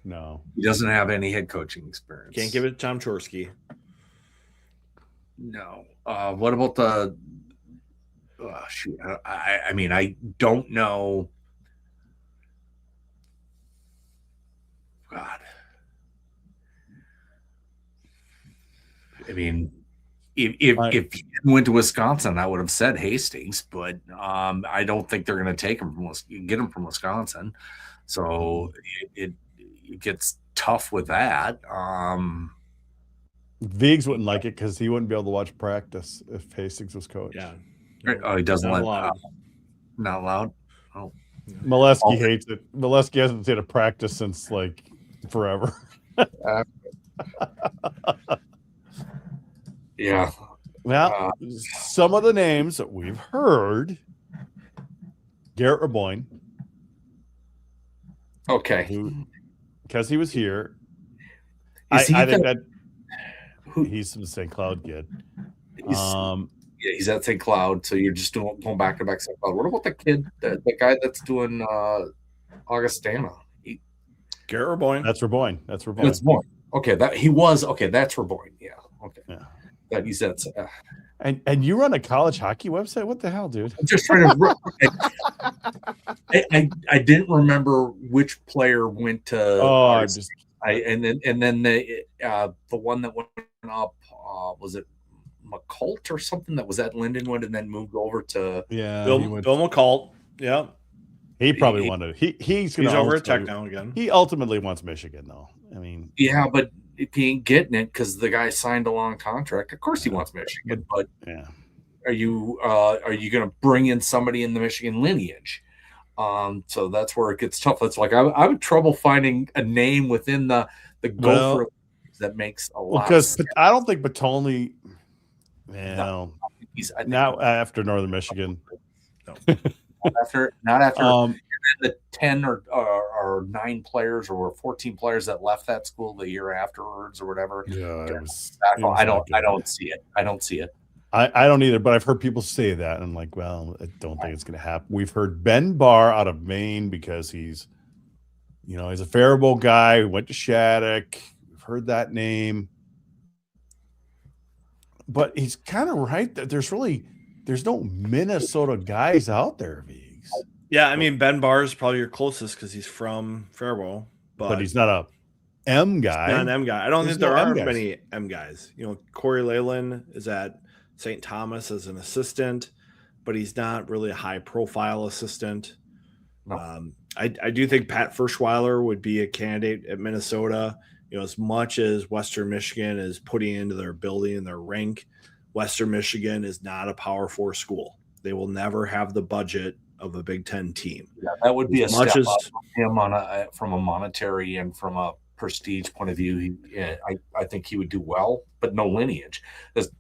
No, he doesn't have any head coaching experience. Can't give it to Tom Chorsky. No. What about the? Shoot, I mean, I don't know God. I mean, if he went to Wisconsin, I would have said Hastings, but I don't think they're going to take him get him from Wisconsin. So it gets tough with that. Viggs wouldn't like it because he wouldn't be able to watch practice if Hastings was coach. Yeah. Oh, he doesn't Not let allowed. not allowed. Oh, Molesky hates it. Molesky hasn't seen a practice since like forever. yeah. Well, some of the names that we've heard: Garrett Raboyne. Okay. Because he was here. I think that he's from the St. Cloud kid. He's at St. Cloud, so you're just going back to back St. Cloud. What about the kid, the guy that's doing Augustana? Garrett Raboyne. That's Raboyne. That's Raboyne. Okay, that's Raboyne. Yeah. Okay. Yeah. That he's at. And you run a college hockey website? What the hell, dude? I'm just trying to. I didn't remember which player went to. Oh, and then the one that went up was it McCult or something that was at Lindenwood and then moved over to Bill McCult. Yeah, he probably wanted. He's over at Tech now again. He ultimately wants Michigan, though. I mean, yeah, but if he ain't getting it because the guy signed a long contract, of course he wants Michigan. But yeah, are you going to bring in somebody in the Michigan lineage? So that's where it gets tough. It's like I have trouble finding a name within the Gopher that makes a lot. Because I don't think Batoni. Well, now after Northern Michigan, not after the 10 or 9 players or 14 players that left that school the year afterwards or whatever. Yeah, I don't see it. I don't see it. I don't either, but I've heard people say that. And I'm like, well, I don't think it's going to happen. We've heard Ben Barr out of Maine because he's a Faribault guy who went to Shattuck. We've heard that name. But he's kind of right that there's no Minnesota guys out there, Viggs. Yeah, I mean, Ben Barr is probably your closest because he's from Faribault. But he's not a M guy. He's not an M guy. I don't think there are many M guys. Corey Leyland is at St. Thomas as an assistant, but he's not really a high-profile assistant. No. I do think Pat Ferschweiler would be a candidate at Minnesota. As much as Western Michigan is putting into their building and their rink, Western Michigan is not a Power 4 school. They will never have the budget of a Big Ten team. Yeah, that would be a step up for him from a monetary and from a prestige point of view. I think he would do well, but no lineage.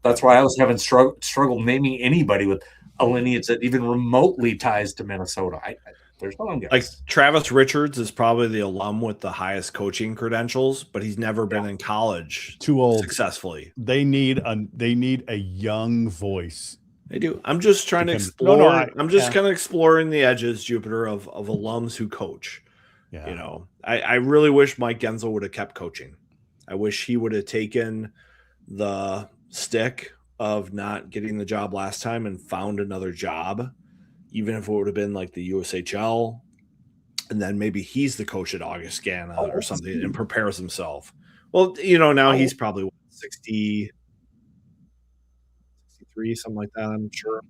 That's why I was having struggle naming anybody with a lineage that even remotely ties to Minnesota. There's no one guys. Like Travis Richards is probably the alum with the highest coaching credentials, but he's never been in college too old successfully. They need a young voice. They do. I'm just trying to explore. I'm just kind of exploring the edges, Jupiter, of alums who coach. Yeah. I really wish Mike Gensel would have kept coaching. I wish he would have taken the stick of not getting the job last time and found another job, even if it would have been like the USHL. And then maybe he's the coach at Augustana or something and prepares himself. Well, now he's probably 60, 63, something like that, I'm sure.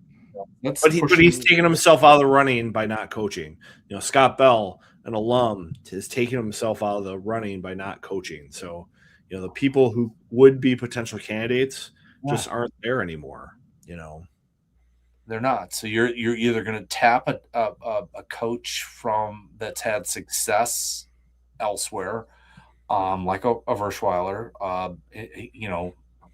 But he's taking himself out of the running by not coaching. Scott Bell, an alum, is taking himself out of the running by not coaching. So, the people who would be potential candidates just aren't there anymore. They're not. So you're either going to tap a coach that's had success elsewhere, like a Verschweiler,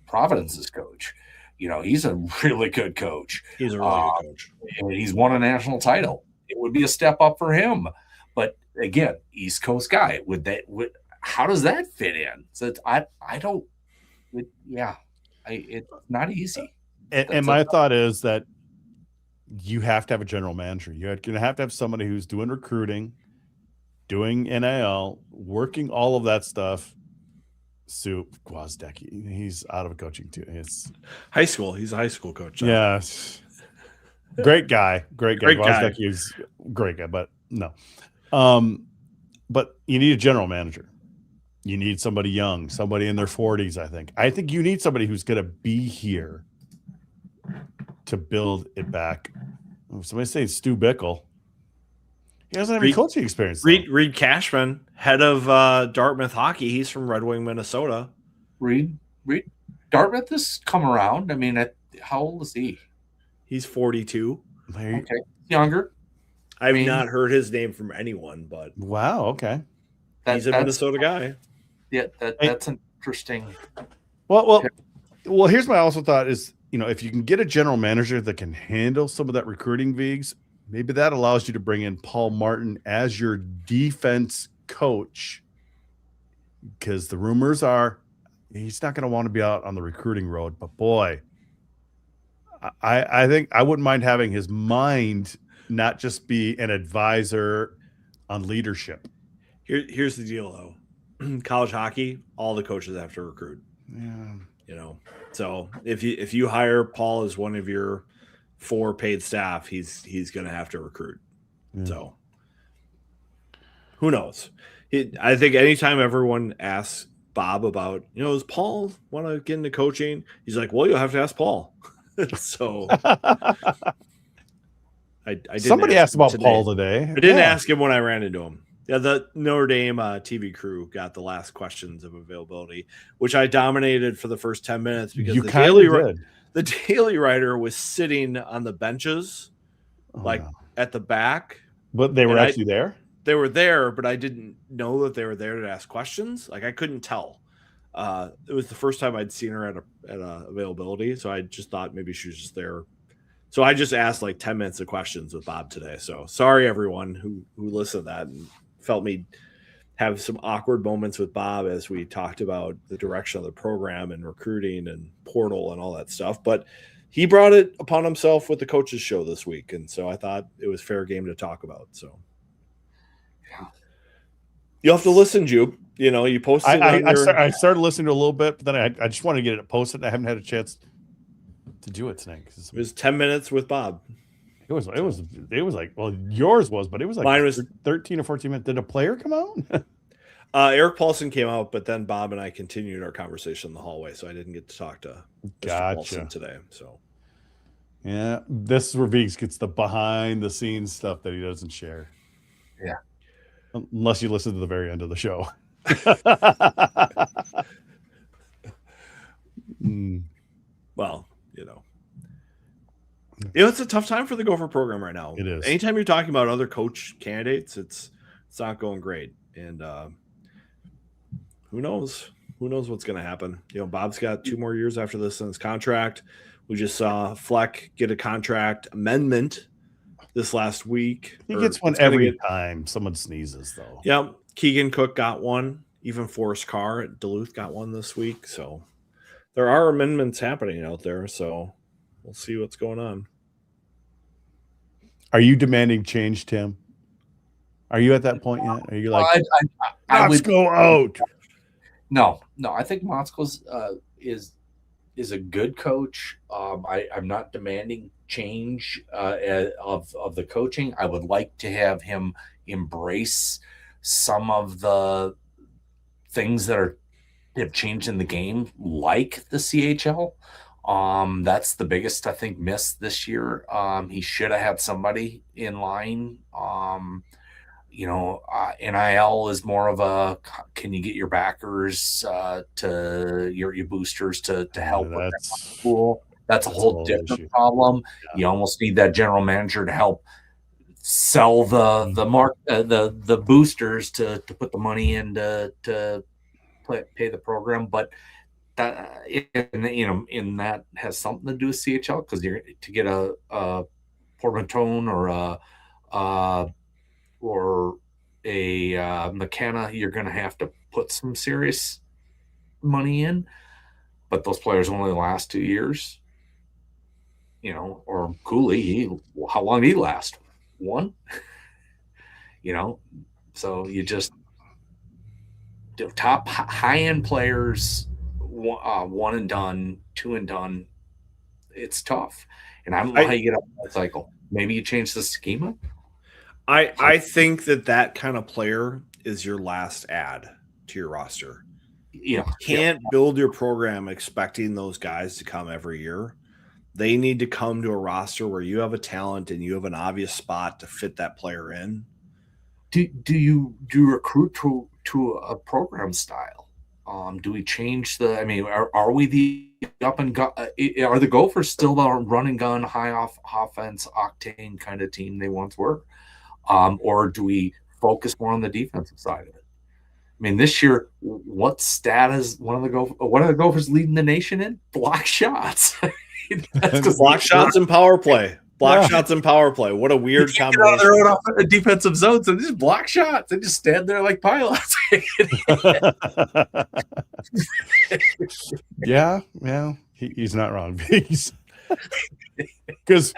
Providence's coach. He's a really good coach. He's a really good coach. And he's won a national title. It would be a step up for him. But again, East Coast guy. How does that fit in? So it's not easy. And my thought is that you have to have a general manager. You're going to have somebody who's doing recruiting, doing NIL, working all of that stuff. Soup Gwozdecki, he's out of coaching too. It's high school. He's a high school coach. Yes, great guy. Gwozdecki is a great guy, but no. But you need a general manager. You need somebody young, somebody in their 40s, I think. I think you need somebody who's going to be here to build it back. Somebody say Stu Bickle. He doesn't have any coaching experience. Reed Cashman, head of Dartmouth hockey. He's from Red Wing, Minnesota. Reed Dartmouth has come around. I mean, how old is he? He's 42. Okay, younger. I've not heard his name from anyone, but wow, okay. He's a Minnesota guy. Yeah, that's interesting. Well, here's my also thought is, if you can get a general manager that can handle some of that recruiting, Vigs, maybe that allows you to bring in Paul Martin as your defense coach, because the rumors are he's not going to want to be out on the recruiting road. But boy, I think I wouldn't mind having his mind not just be an advisor on leadership. Here's the deal, though. College hockey, all the coaches have to recruit. Yeah. So if you hire Paul as one of your 4 paid staff, he's going to have to recruit. Yeah. So who knows? I think anytime everyone asks Bob about, does Paul want to get into coaching? He's like, well, you'll have to ask Paul. So I didn't somebody asked about Paul today. I didn't ask him when I ran into him. Yeah, the Notre Dame TV crew got the last questions of availability, which I dominated for the first 10 minutes because the Daily Writer was sitting on the benches, at the back. But they were actually there? They were there, but I didn't know that they were there to ask questions. Like, I couldn't tell. It was the first time I'd seen her at a availability, so I just thought maybe she was just there. So I just asked 10 minutes of questions with Bob today. So sorry, everyone who listened to that and felt me have some awkward moments with Bob as we talked about the direction of the program and recruiting and portal and all that stuff. But he brought it upon himself with the coaches show this week. And so I thought it was fair game to talk about. So yeah, you'll have to listen, Jupe. You posted. I started listening to a little bit, but then I just wanted to get it posted. I haven't had a chance to do it tonight. It was 10 minutes with Bob. It was like, well, yours was, but it was like mine was 13 or 14 minutes. Did a player come out? Eric Paulson came out, but then Bob and I continued our conversation in the hallway, so I didn't get to talk to Mr. Paulson today. So yeah, this is where Viggs gets the behind the scenes stuff that he doesn't share. Yeah. Unless you listen to the very end of the show. Well, it's a tough time for the Gopher program right now. It is. Anytime you're talking about other coach candidates, it's not going great. And who knows? Who knows what's going to happen? Bob's got 2 more years after this in his contract. We just saw Fleck get a contract amendment this last week. He gets one every time someone sneezes, though. Yeah. Keegan Cook got one. Even Forrest Carr at Duluth got one this week. So there are amendments happening out there. So we'll see what's going on. Are you demanding change, Tim? Are you at that point yet? Are you like, I would go out? No. I think Motzko's is a good coach. I'm not demanding change of the coaching. I would like to have him embrace some of the things that have changed in the game, like the CHL. That's the biggest, I think, miss this year. He should have had somebody in line. NIL is more of a, can you get your backers to your boosters to help with that pool? That's a whole different problem. Yeah. You almost need that general manager to help sell the boosters to put the money in to pay the program, but that in that has something to do with CHL, because you're to get a Portmanteau or a McKenna, you're going to have to put some serious money in, but those players only last 2 years. Or Cooley, how long did he last? 1. So you just top high-end players, 1 and done, 2 and done. It's tough, and I don't know how you get out of that cycle. Maybe you change the schema. I think that kind of player is your last ad. to your roster. Yeah. You can't build your program expecting those guys to come every year. They need to come to a roster where you have a talent and you have an obvious spot to fit that player in. Do you recruit to a program style? Do we change the? I mean, are we the up and go? Are the Gophers still the run and gun, high offense octane kind of team they once were, or do we focus more on the defensive side of it? I mean, this year, what stat is one of the Gophers leading the nation in? Block shots. That's block shots and power play. Block shots and power play. What a weird combination. Their own defensive zones and just block shots. They just stand there like pilots. Yeah, he's not wrong. Because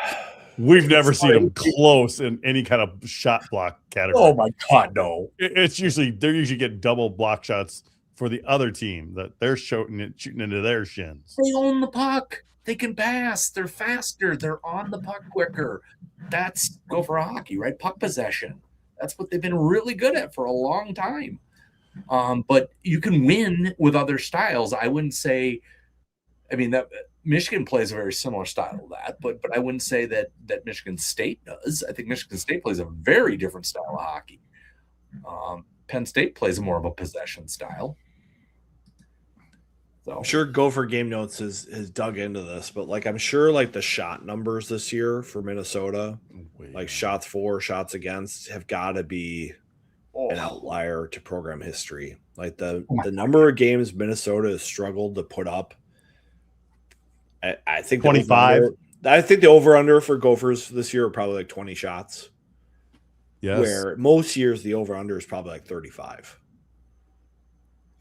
we've never seen him close in any kind of shot block category. Oh my God, no! It's usually they're usually get double block shots for the other team that they're shooting into their shins. They own the puck. They can pass. They're faster. They're on the puck quicker. That's Gopher hockey, right? Puck possession. That's what they've been really good at for a long time. But you can win with other styles. I wouldn't say. I mean, that Michigan plays a very similar style to that, but I wouldn't say that Michigan State does. I think Michigan State plays a very different style of hockey. Penn State plays more of a possession style. So. I'm sure Gopher Game Notes has dug into this, but like I'm sure like the shot numbers this year for Minnesota, like shots for, shots against, have got to be an outlier to program history. Like the number of games Minnesota has struggled to put up. I think 25. I think the over-under for Gophers this year are probably like 20 shots. Yes. Where most years the over-under is probably like 35.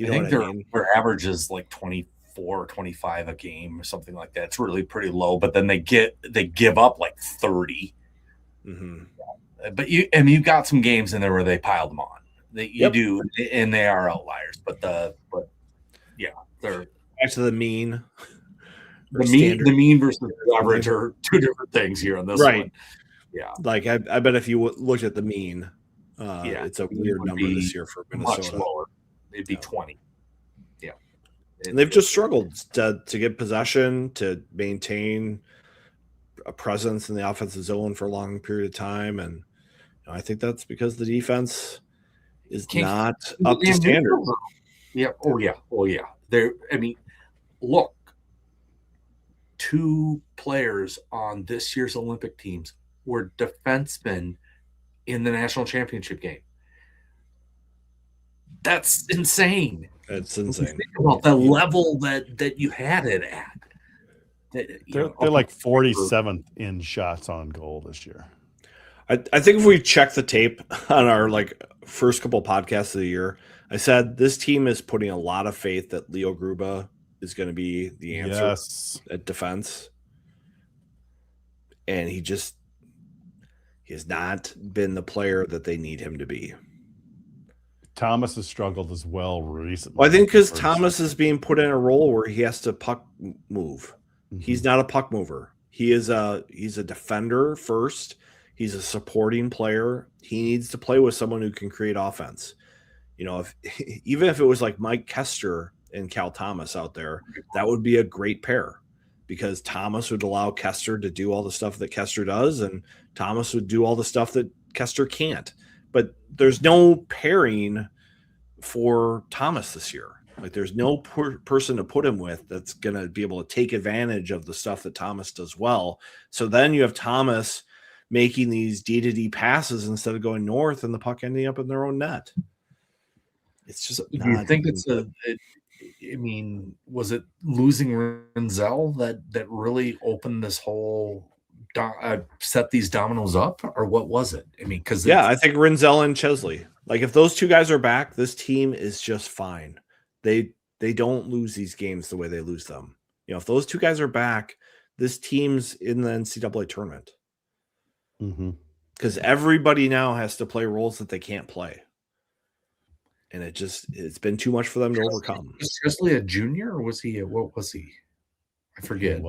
I think their average is like 24, 25 a game or something like that. It's really pretty low, but then they give up like 30. Mm-hmm. But you've got some games in there where they piled them on. You do, and they are outliers. But they're back to the mean. The mean versus the average are two different things here on this one. Yeah. Like I bet if you looked at the mean, it's a weird number this year for Minnesota. Much lower. It'd be 20. Yeah. And they've just struggled to get possession, to maintain a presence in the offensive zone for a long period of time. And I think that's because the defense is not up to standard. Yeah. Oh, yeah. Look, 2 players on this year's Olympic teams were defensemen in the national championship game. That's insane. It's insane. Think about the level that you had it at. They're like 47th in shots on goal this year. I think if we check the tape on our first couple of podcasts of the year, I said this team is putting a lot of faith that Leo Gruba is going to be the answer at defense. And he has not been the player that they need him to be. Thomas has struggled as well recently. Well, I think because Thomas is being put in a role where he has to puck move. Mm-hmm. He's not a puck mover. He's a defender first. He's a supporting player. He needs to play with someone who can create offense. Even if it was like Mike Kester and Cal Thomas out there, that would be a great pair because Thomas would allow Kester to do all the stuff that Kester does, and Thomas would do all the stuff that Kester can't. But there's no pairing for Thomas this year. There's no person to put him with that's going to be able to take advantage of the stuff that Thomas does well. So then you have Thomas making these D-to-D passes instead of going north and the puck ending up in their own net. It's just you think was it losing Renzel that really opened this whole set these dominoes up, or what was it? I think Renzel and Chesley. If those two guys are back, this team is just fine. They don't lose these games the way they lose them. If those two guys are back, this team's in the NCAA tournament. Because everybody now has to play roles that they can't play. And it's been too much for them to overcome. Was Chesley a junior, or was he? What was he? I forget.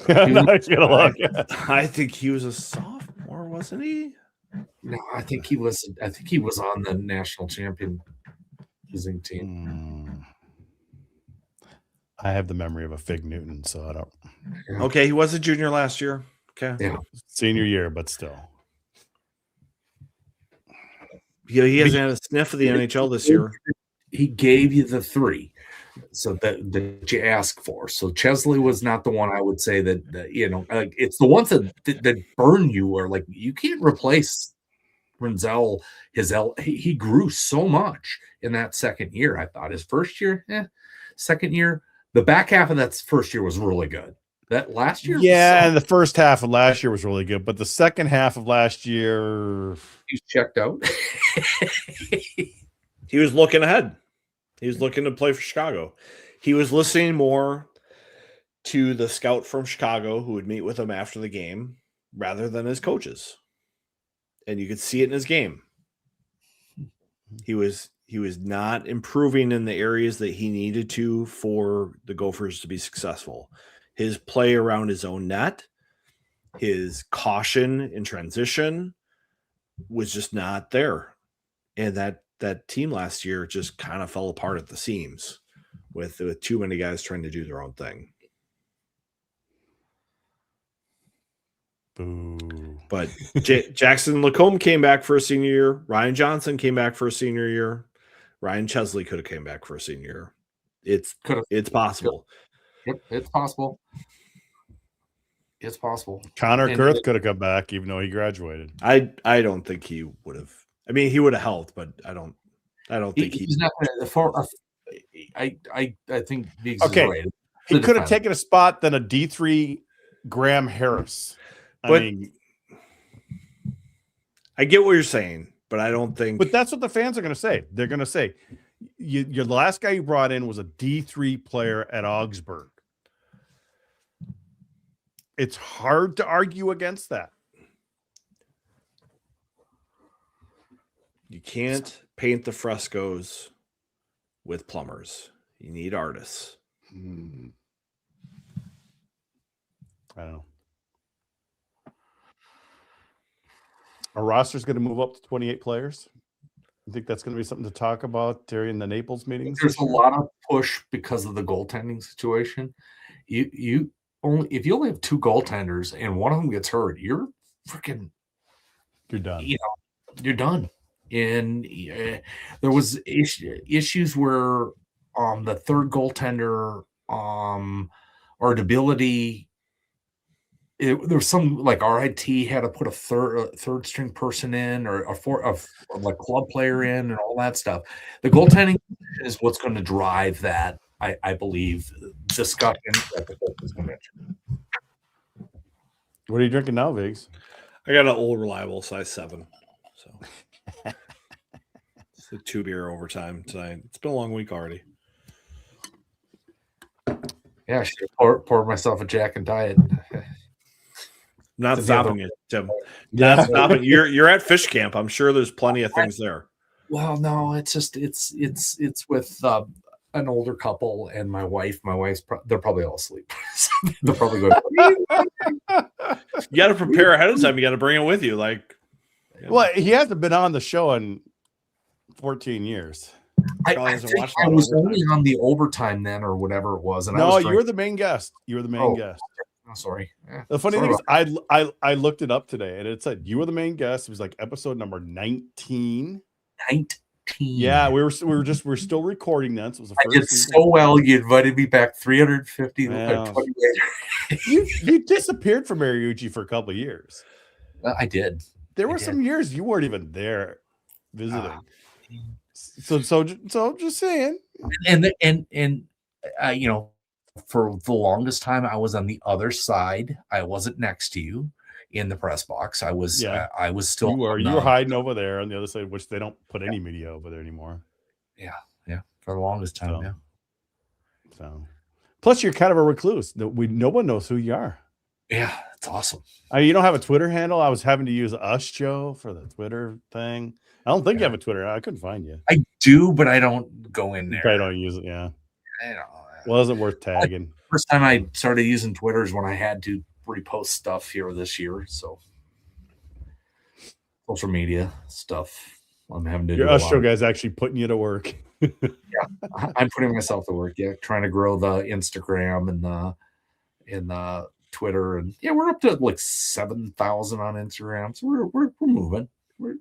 I think he was a sophomore, wasn't he? No, I think he was on the national champion losing team. I have the memory of a Fig Newton, so I don't. Okay, he was a junior last year. Okay, Yeah, senior year, but still. He hasn't had a sniff of the NHL this year. He gave you the 3, so that you ask for. So Chesley was not the one I would say that it's the ones that burn you, or like you can't replace Renzel. He grew so much in that second year. I thought his first year, second year, the back half of that first year was really good. That last year, and the first half of last year was really good, but the second half of last year, he's checked out. He was looking ahead. He was looking to play for Chicago. He was listening more to the scout from Chicago who would meet with him after the game rather than his coaches. And you could see it in his game. He was not improving in the areas that he needed to for the Gophers to be successful. His play around his own net, his caution in transition was just not there. And that team last year just kind of fell apart at the seams with too many guys trying to do their own thing. Boo. But Jackson Lacombe came back for a senior year. Ryan Johnson came back for a senior year. Ryan Chesley could have came back for a senior year. It's possible. Yep, it's possible. It's possible. Connor Kurth could have come back even though he graduated. I don't think he would have. I mean, he would have helped, but I don't think he's not gonna, I think Biggs is right. He could have taken a spot than a D3 Graham Harris. I get what you're saying, but I don't think. But that's what the fans are going to say. They're going to say, the last guy you brought in was a D3 player at Augsburg. It's hard to argue against that. You can't paint the frescoes with plumbers. You need artists. I don't know. Our roster's going to move up to 28 players. You think that's going to be something to talk about during the Naples meetings? There's a lot of push because of the goaltending situation. If you only have 2 goaltenders and one of them gets hurt, you're done. You're done. And there was issues where the third goaltender or ability. There was some like RIT had to put a third string person in or a club player in and all that stuff. The goaltending is what's going to drive that. I believe discussion at the focus convention. What are you drinking now, Viggs? I got an old reliable size 7. So it's a 2-beer overtime tonight. It's been a long week already. Yeah, I should have poured myself a Jack and Diet. Not stopping it, Tim. Not stopping. You're at fish camp. I'm sure there's plenty of things there. Well, no, it's just it's with an older couple and my wife. My wife's they're probably all asleep. They're probably going. You got to prepare ahead of time. You got to bring it with you. Well, he hasn't been on the show in 14 years. I think I was only on the overtime then, or whatever it was. And no, you were the main guest. You were the main guest. Oh, sorry. The funny thing is, I looked it up today, and it said you were the main guest. It was like episode number 19. 19. Yeah, we're still recording then. So it was the first. I did so well. You invited me back 350. Wow. 20 you disappeared from Mariucci for a couple of years. I did. There were some years you weren't even there visiting. So just saying. And for the longest time, I was on the other side. I wasn't next to you in the press box. I was still. You were hiding over there on the other side, which they don't put any media over there anymore. Yeah. For the longest time, So, plus you're kind of a recluse. No one knows who you are. Yeah, it's awesome. You don't have a Twitter handle. I was having to use Us Joe for the Twitter thing. I don't think you have a Twitter. I couldn't find you. I do, but I don't go in there. I don't use it. Yeah. I don't know. Wasn't worth tagging. First time I started using Twitter is when I had to repost stuff here this year. So social media stuff. I'm having to. Your Us Show guy's actually putting you to work. I'm putting myself to work. Yeah, trying to grow the Instagram and the Twitter, and we're up to like 7,000 on Instagram. So we're moving.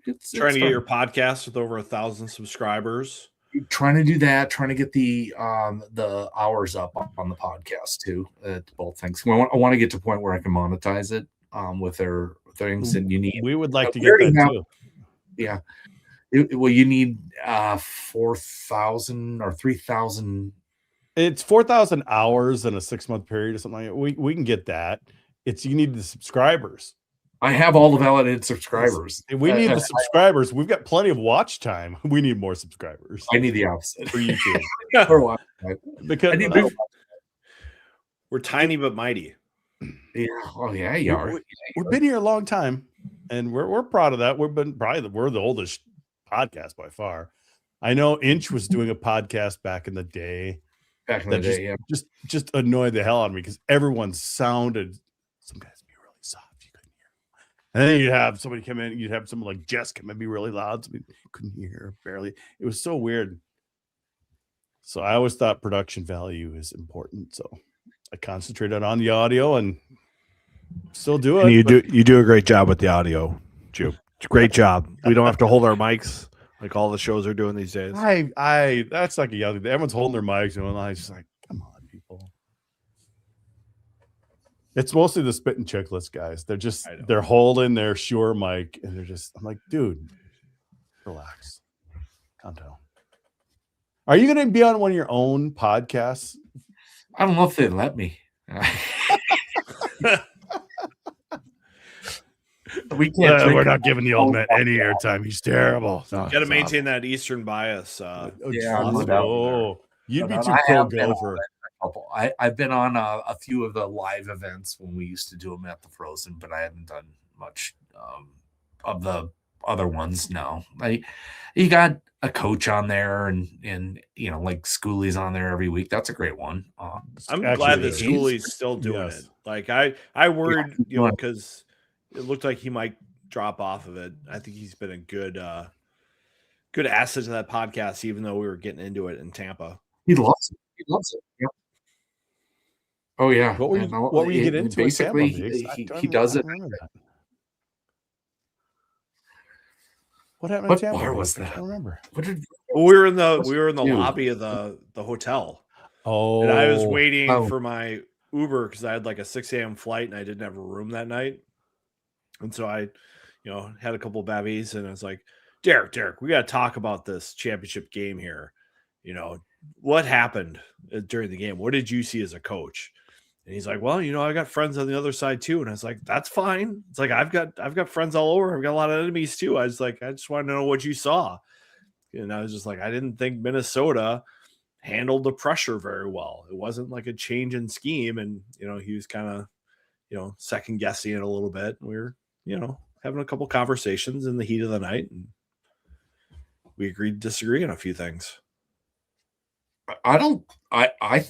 It's trying to get your podcast with over 1,000 subscribers. Trying to do that. Trying to get the hours up on the podcast too. Both things. I want to get to a point where I can monetize it with their things, and you need. We would like to get that too. Yeah. You need 4,000 or 3,000. It's 4,000 hours in a 6-month period or something like that. We can get that. You need the subscribers. I have all the validated subscribers. We need the subscribers. We've got plenty of watch time. We need more subscribers. I need the opposite for YouTube. Because we're tiny but mighty. Yeah. Oh yeah, you are. We've been here a long time, and we're proud of that. We're the oldest podcast by far. I know Inch was doing a podcast back in the day. Just annoyed the hell out of me because everyone sounded. Some guys be really soft, you couldn't hear. And then you'd have somebody come in. You'd have someone like Jess come in, be really loud. So you couldn't hear barely. It was so weird. So I always thought production value is important. So I concentrated on the audio and still do it. And you do a great job with the audio, Jupe. Great job. We don't have to hold our mics like all the shows are doing these days. That's like a young. Everyone's holding their mics and I was just like, come on, people. It's mostly the spit and chicklets guys. They're holding their Shure mic and I'm like, dude, relax, calm down. Are you going to be on one of your own podcasts? I don't know if they let me. We can't. We're not giving the old man any airtime. He's terrible. Got to maintain that Eastern bias. You'd be too pro gopher. I've been on a few of the live events when we used to do them at the Frozen, but I haven't done much of the other ones. No, you got a coach on there, and like Schooley's on there every week. That's a great one. I'm glad that Schooley's still doing it. Like I worried, because it looked like he might drop off of it. I think he's been a good asset to that podcast, even though we were getting into it in Tampa. He loves it. Yeah. Oh yeah. What were you getting into? Basically, he does it. What happened? What bar was that? I don't remember. We were in the lobby of the hotel. Oh, and I was waiting for my Uber because I had like a 6 a.m. flight and I didn't have a room that night. And so I, had a couple of bevies and I was like, Derek, we got to talk about this championship game here. What happened during the game? What did you see as a coach? And he's like, well, I got friends on the other side too. And I was like, that's fine. It's like, I've got friends all over. I've got a lot of enemies too. I was like, I just want to know what you saw. And I was just like, I didn't think Minnesota handled the pressure very well. It wasn't like a change in scheme. And, he was kind of, second guessing it a little bit. We were, having a couple conversations in the heat of the night. And we agreed to disagree on a few things. I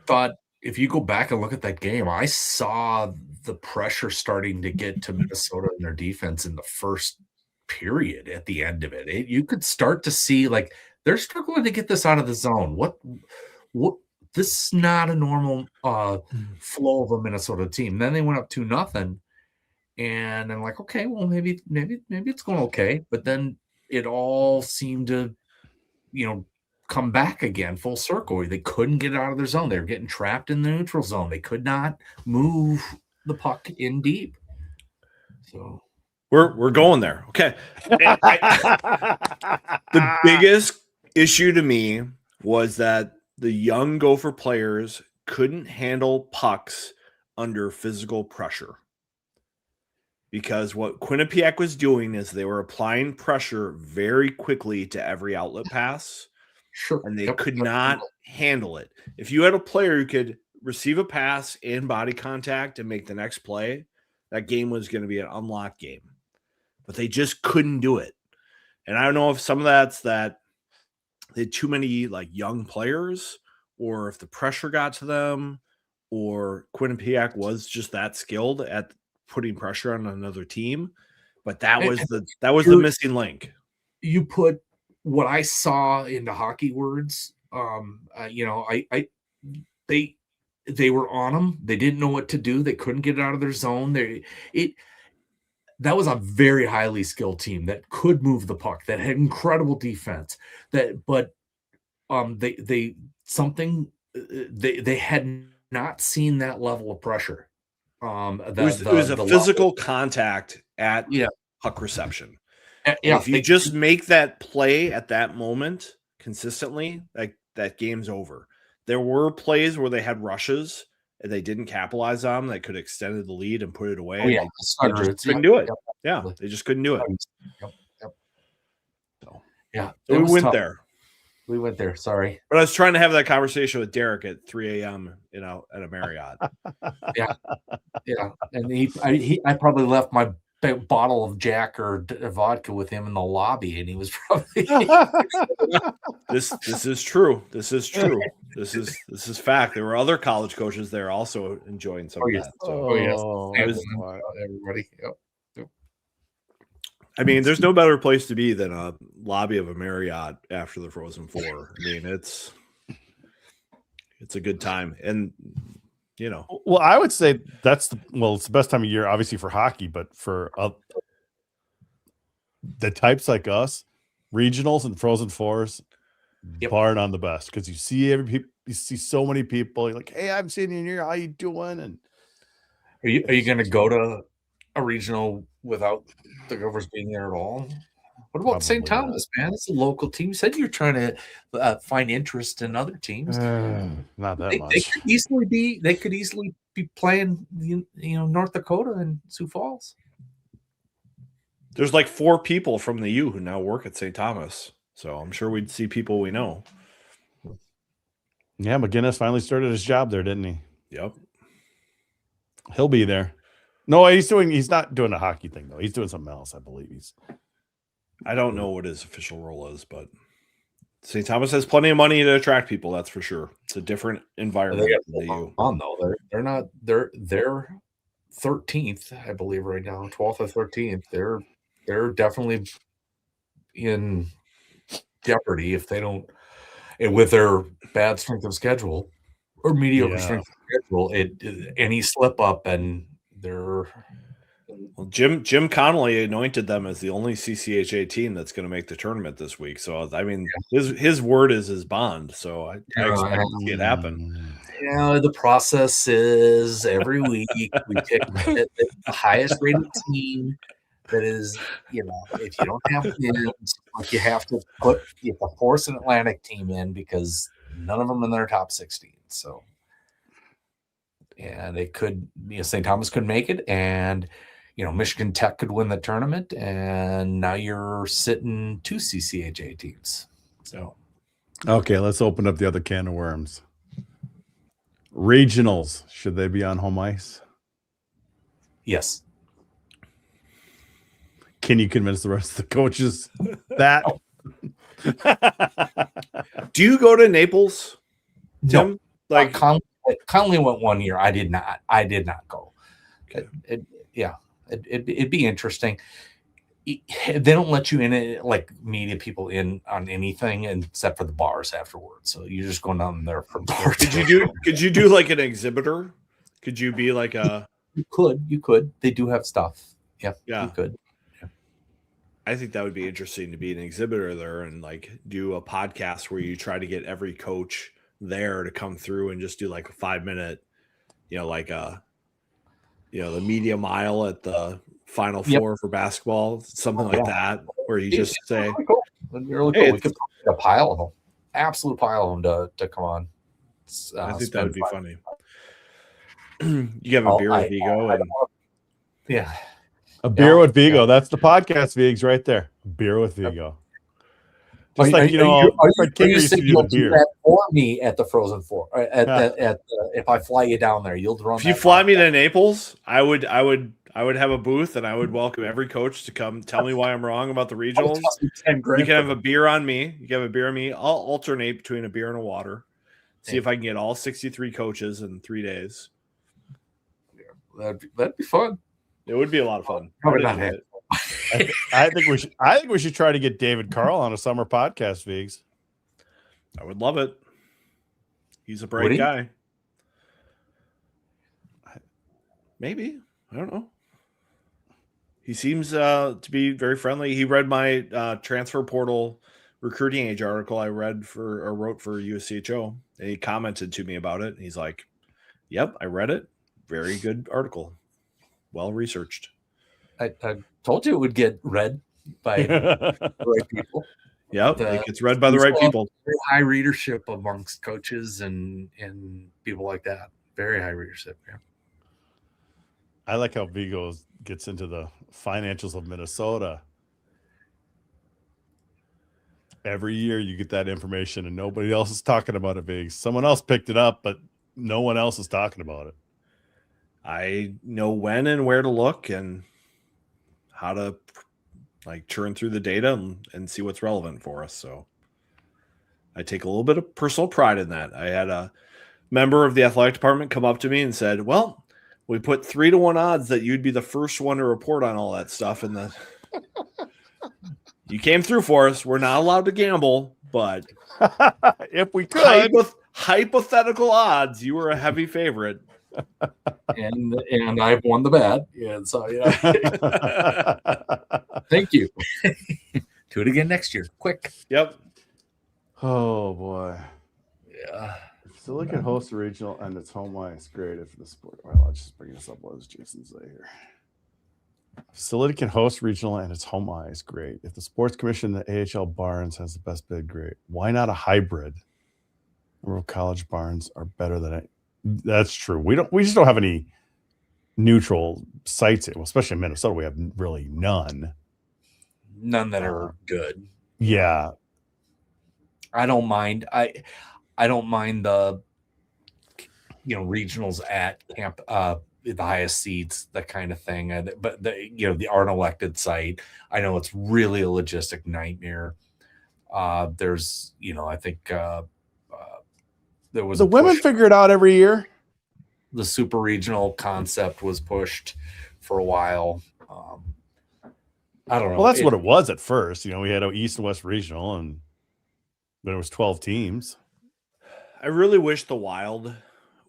thought if you go back and look at that game, I saw the pressure starting to get to Minnesota and their defense in the first period at the end of it. You could start to see like they're struggling to get this out of the zone. What this is not a normal flow of a Minnesota team. Then they went up 2-0 and I'm like, okay, well maybe it's going okay. But then it all seemed to, come back again full circle. They couldn't get out of their zone. They were getting trapped in the neutral zone. They could not move the puck in deep. So we're going there. Okay. The biggest issue to me was that the young Gopher players couldn't handle pucks under physical pressure. Because what Quinnipiac was doing is they were applying pressure very quickly to every outlet pass. Sure. And they could not handle it. If you had a player who could receive a pass in body contact and make the next play, that game was going to be an unlocked game. But they just couldn't do it. And I don't know if some of that's that they had too many like young players, or if the pressure got to them, or Quinnipiac was just that skilled at putting pressure on another team. But that was the missing link. You put what I saw in the hockey words, they were on them. They didn't know what to do. They couldn't get it out of their zone. That was a very highly skilled team that could move the puck, that had incredible defense. They had not seen that level of pressure. It was a physical contact at puck reception. If you just make that play at that moment consistently, like that game's over. There were plays where they had rushes and they didn't capitalize on them that could have extended the lead and put it away. They just couldn't do it. Yeah, they just couldn't do it. So we went there. We went there. Sorry, but I was trying to have that conversation with Derek at 3 a.m. At a Marriott. yeah, and I probably left my bottle of Jack or vodka with him in the lobby, and he was probably this is true. This is true. This is fact. There were other college coaches there also enjoying some of that. So everybody. Yep. I mean, there's no better place to be than a lobby of a Marriott after the Frozen Four. I mean, it's a good time, and Well, I would say it's the best time of year, obviously for hockey, but for the types like us, regionals and Frozen Fours, bar none the best, because you see so many people. You're like, hey, I'm sitting in here. How you doing? And are you going to go to a regional without the Gophers being there at all? What about St. Thomas, man? It's a local team. You said you're trying to find interest in other teams. Not that much. They could easily be playing, North Dakota and Sioux Falls. There's like 4 people from the U who now work at St. Thomas, so I'm sure we'd see people we know. Yeah, McGinnis finally started his job there, didn't he? Yep. He'll be there. No, he's not doing a hockey thing though. He's doing something else, I believe. I don't know what his official role is, but St. Thomas has plenty of money to attract people. That's for sure. It's a different environment. They're 13th, I believe, right now, 12th or 13th. They're definitely in jeopardy if they don't, and with their bad strength of schedule or mediocre strength of schedule, any slip up and they're. Well, Jim Connolly anointed them as the only CCHA team that's going to make the tournament this week. So I mean, his word is his bond. So I expect to see it happen. The process is every week we pick the highest rated team. That is, if you don't have wins, you have to force an Atlantic team in because none of them in their top 16. So, and it could, St. Thomas could make it, and Michigan Tech could win the tournament, and now you're sitting 2 CCHA teams. So, okay, let's open up the other can of worms. Regionals, should they be on home ice? Yes. Can you convince the rest of the coaches that? Do you go to Naples, Tim? No. Conley went one year. I did not go. Okay. It'd be interesting. They don't let you in, like media people in on anything except for the bars afterwards. So you're just going down there from. Could you do like an exhibitor? Could you be like a? You could. They do have stuff. Yeah. You could. I think that would be interesting to be an exhibitor there and like do a podcast where you try to get every coach there to come through and just do like a 5-minute, the media mile at the Final Four for basketball, something like that, where you just say, really cool. We could put a pile of them, absolute pile of them to come on. I think that would be funny. You have a beer with Vigo and a beer with Vigo. That's the podcast, Vigs, right there. Beer with Vigo. Just are you saying you'll do that for me at the Frozen Four? If I fly you down there, you'll run. If you fly me to Naples, I would have a booth and I would welcome every coach to come tell me why I'm wrong about the regionals. You can have a beer on me. You can have a beer on me. I'll alternate between a beer and a water. See if I can get all 63 coaches in 3 days. That'd be fun. It would be a lot of fun. Probably not happening. I think we should. I think we should try to get David Carl on a summer podcast, Vigs. I would love it. He's a bright guy. Maybe. I don't know. He seems to be very friendly. He read my transfer portal recruiting age article I wrote for USCHO, and he commented to me about it. He's like, "Yep, I read it. Very good article. Well researched." I told you it would get read by the right people. Yep, it gets read by the right people. Very high readership amongst coaches and people like that. Very high readership. Yeah. I like how Vigo gets into the financials of Minnesota. Every year you get that information and nobody else is talking about it, Vigs. Someone else picked it up, but no one else is talking about it. I know when and where to look and how to churn through the data and see what's relevant for us. So I take a little bit of personal pride in that. I had a member of the athletic department come up to me and said, "Well, we put 3-1 odds that you'd be the first one to report on all that stuff. And you came through for us. We're not allowed to gamble, but if we could, hypothetical odds, you were a heavy favorite." And I've won the bet. Yeah, so thank you. Do it again next year. Quick. Yep. Oh boy. Yeah. So look at host regional and its home ice. Great if the sport. Well, I'll just bring this up. What does Jason say here? Facility can host regional and its home ice. Great. If the sports commission, the AHL Barns has the best bid, great. Why not a hybrid? Rural college barns are better than it. That's true. We just don't have any neutral sites, especially in Minnesota. We have really none. None that are good. Yeah. I don't mind. I don't mind the regionals at camp, the highest seats, that kind of thing. But the unelected site, I know it's really a logistic nightmare. There's I think there was the women figure it out every year. The super regional concept was pushed for a while. I don't know. Well, that's what it was at first. We had an East and West regional, and there was 12 teams. I really wish the Wild,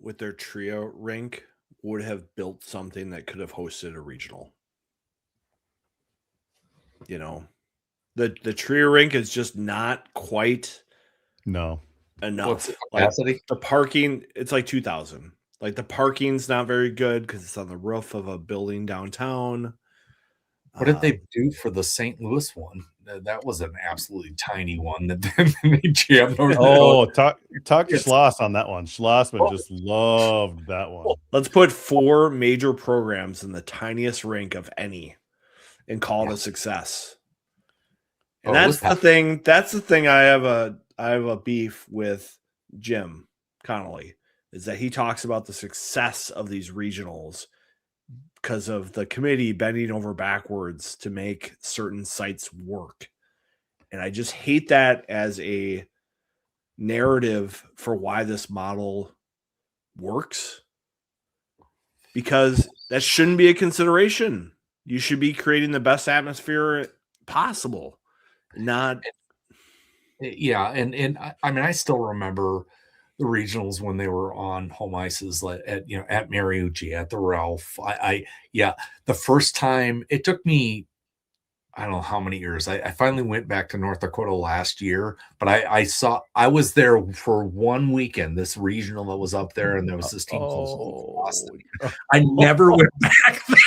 with their trio rink, would have built something that could have hosted a regional. The trio rink is just not quite enough. What's the capacity? The parking, it's like 2,000. The parking's not very good because it's on the roof of a building downtown. What did they do for the St. Louis one? That was an absolutely tiny one that they jammed over. Oh, talk to Schloss on that one. Schlossman just loved that one. Let's put 4 major programs in the tiniest rink of any and call it a success. And that's the thing. That's the thing. I have a beef with Jim Connolly, is that he talks about the success of these regionals because of the committee bending over backwards to make certain sites work. And I just hate that as a narrative for why this model works, because that shouldn't be a consideration. You should be creating the best atmosphere possible. And I mean, I still remember the regionals when they were on home ices at Mariucci, at the Ralph. The first time, it took me, I don't know how many years. I finally went back to North Dakota last year, but I was there for one weekend, this regional that was up there, and there was this team called Boston. I never went back there.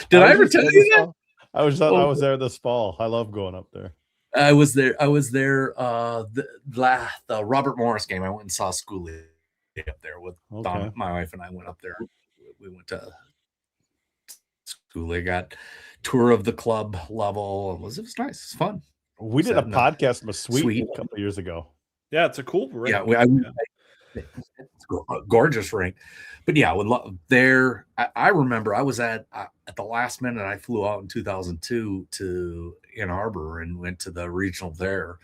Did I ever tell you that? I was there this fall. I love going up there. I was there. The Robert Morris game. I went and saw Schooley up there with Don. My wife and I went up there. We went to Schooley, got tour of the club level. It was nice. It was fun. We did a podcast with Sweet a couple of years ago. Yeah, it's a cool rink. Yeah, it's a gorgeous rink. But yeah, I remember I was at the last minute. I flew out in 2002 to Ann Arbor and went to the regional there.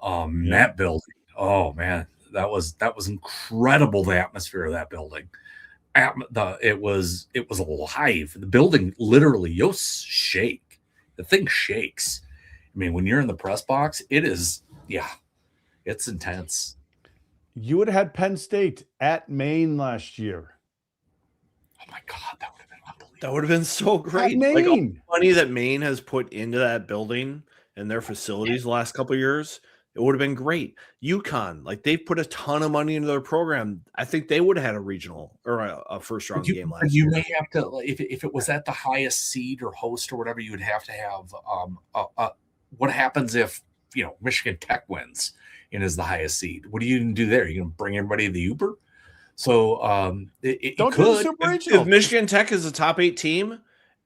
That building, oh man, that was incredible. The atmosphere of that building, it was alive. The building literally, you'll shake. The thing shakes. I mean, when you're in the press box, it is, it's intense. You would have had Penn State at Maine last year. Oh my God, that would have been unbelievable. That would have been so great. Like all the money that Maine has put into that building and their facilities the last couple of years, it would have been great. UConn, like they've put a ton of money into their program. I think they would have had a regional or a first round game last year. You may have to, if it was at the highest seed or host or whatever, you would have to have what happens if Michigan Tech wins and is the highest seed? What do you do there? You're going to bring everybody to the Uber? So don't do the Super Regional. If Michigan Tech is a top 8 team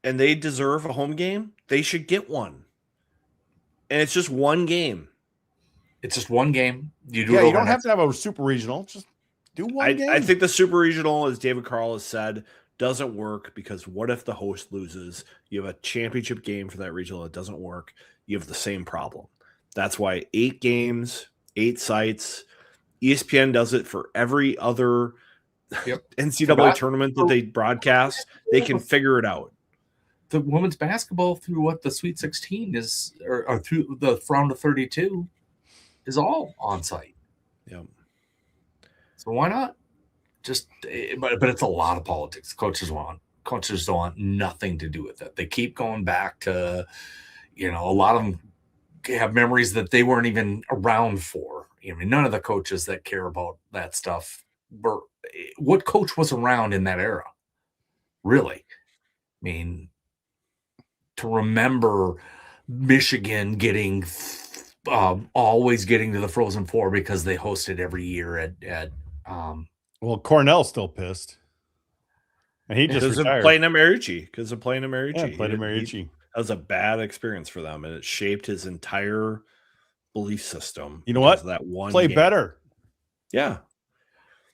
and they deserve a home game, they should get one. And it's just one game. It's just one game. You don't have to have a Super Regional. Just do one game. I think the Super Regional, as David Carl has said, doesn't work because what if the host loses? You have a championship game for that regional. It doesn't work. You have the same problem. That's why 8 games, 8 sites. ESPN does it for every other NCAA tournament that they broadcast. They can figure it out. The women's basketball through the Sweet 16 is, or through the round of 32 is all on site. Yeah. So why not? But it's a lot of politics. Coaches don't want nothing to do with it. They keep going back to, a lot of them have memories that they weren't even around for. None of the coaches that care about that stuff what coach was around in that era? Really? I mean, to remember Michigan getting always getting to the Frozen Four because they hosted every year at well, Cornell's still pissed. And he just retired. Playing Americi. Because of playing Americi. Yeah, playing Americi. That was a bad experience for them, and it shaped his entire belief system. You know what? That one play game. Better. Yeah.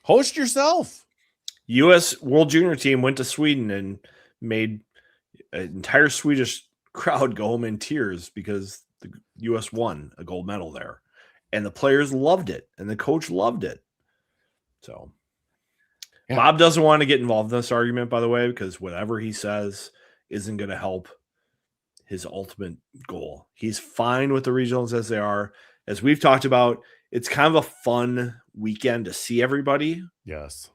Host yourself. U.S. World Junior team went to Sweden and made an entire Swedish crowd go home in tears because the U.S. won a gold medal there. And the players loved it, and the coach loved it. So yeah. Bob doesn't want to get involved in this argument, by the way, because whatever he says isn't going to help his ultimate goal. He's fine with the regionals as they are. As we've talked about, it's kind of a fun weekend to see everybody. Yes.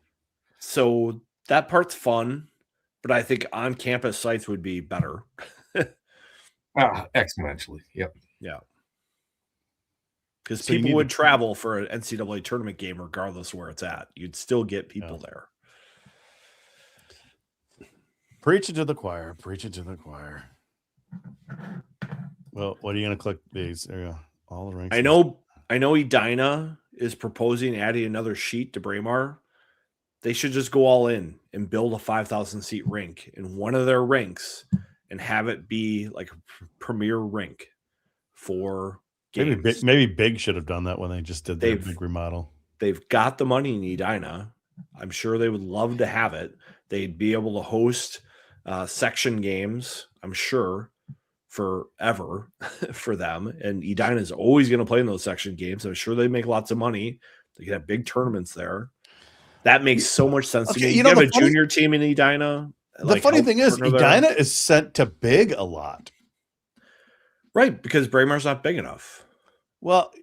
So that part's fun, but I think on-campus sites would be better. Exponentially. Yep. Yeah. Because people would travel for an NCAA tournament game regardless of where it's at. You'd still get people there. Preach it to the choir. Preach it to the choir. Well, what are you going to click these? There you go. All the ranks. I know Edina is proposing adding another sheet to Braemar. They should just go all in and build a 5,000 seat rink in one of their rinks and have it be like a premier rink for games. Maybe Big should have done that when they just did their big remodel. They've got the money in Edina. I'm sure they would love to have it. They'd be able to host section games, I'm sure, forever for them. And Edina is always going to play in those section games. I'm sure they make lots of money. They can have big tournaments there. That makes so much sense to me. You have a junior team in Edina. The funny thing is, Edina is sent to Big a lot. Right, because Braemar's not big enough. Well,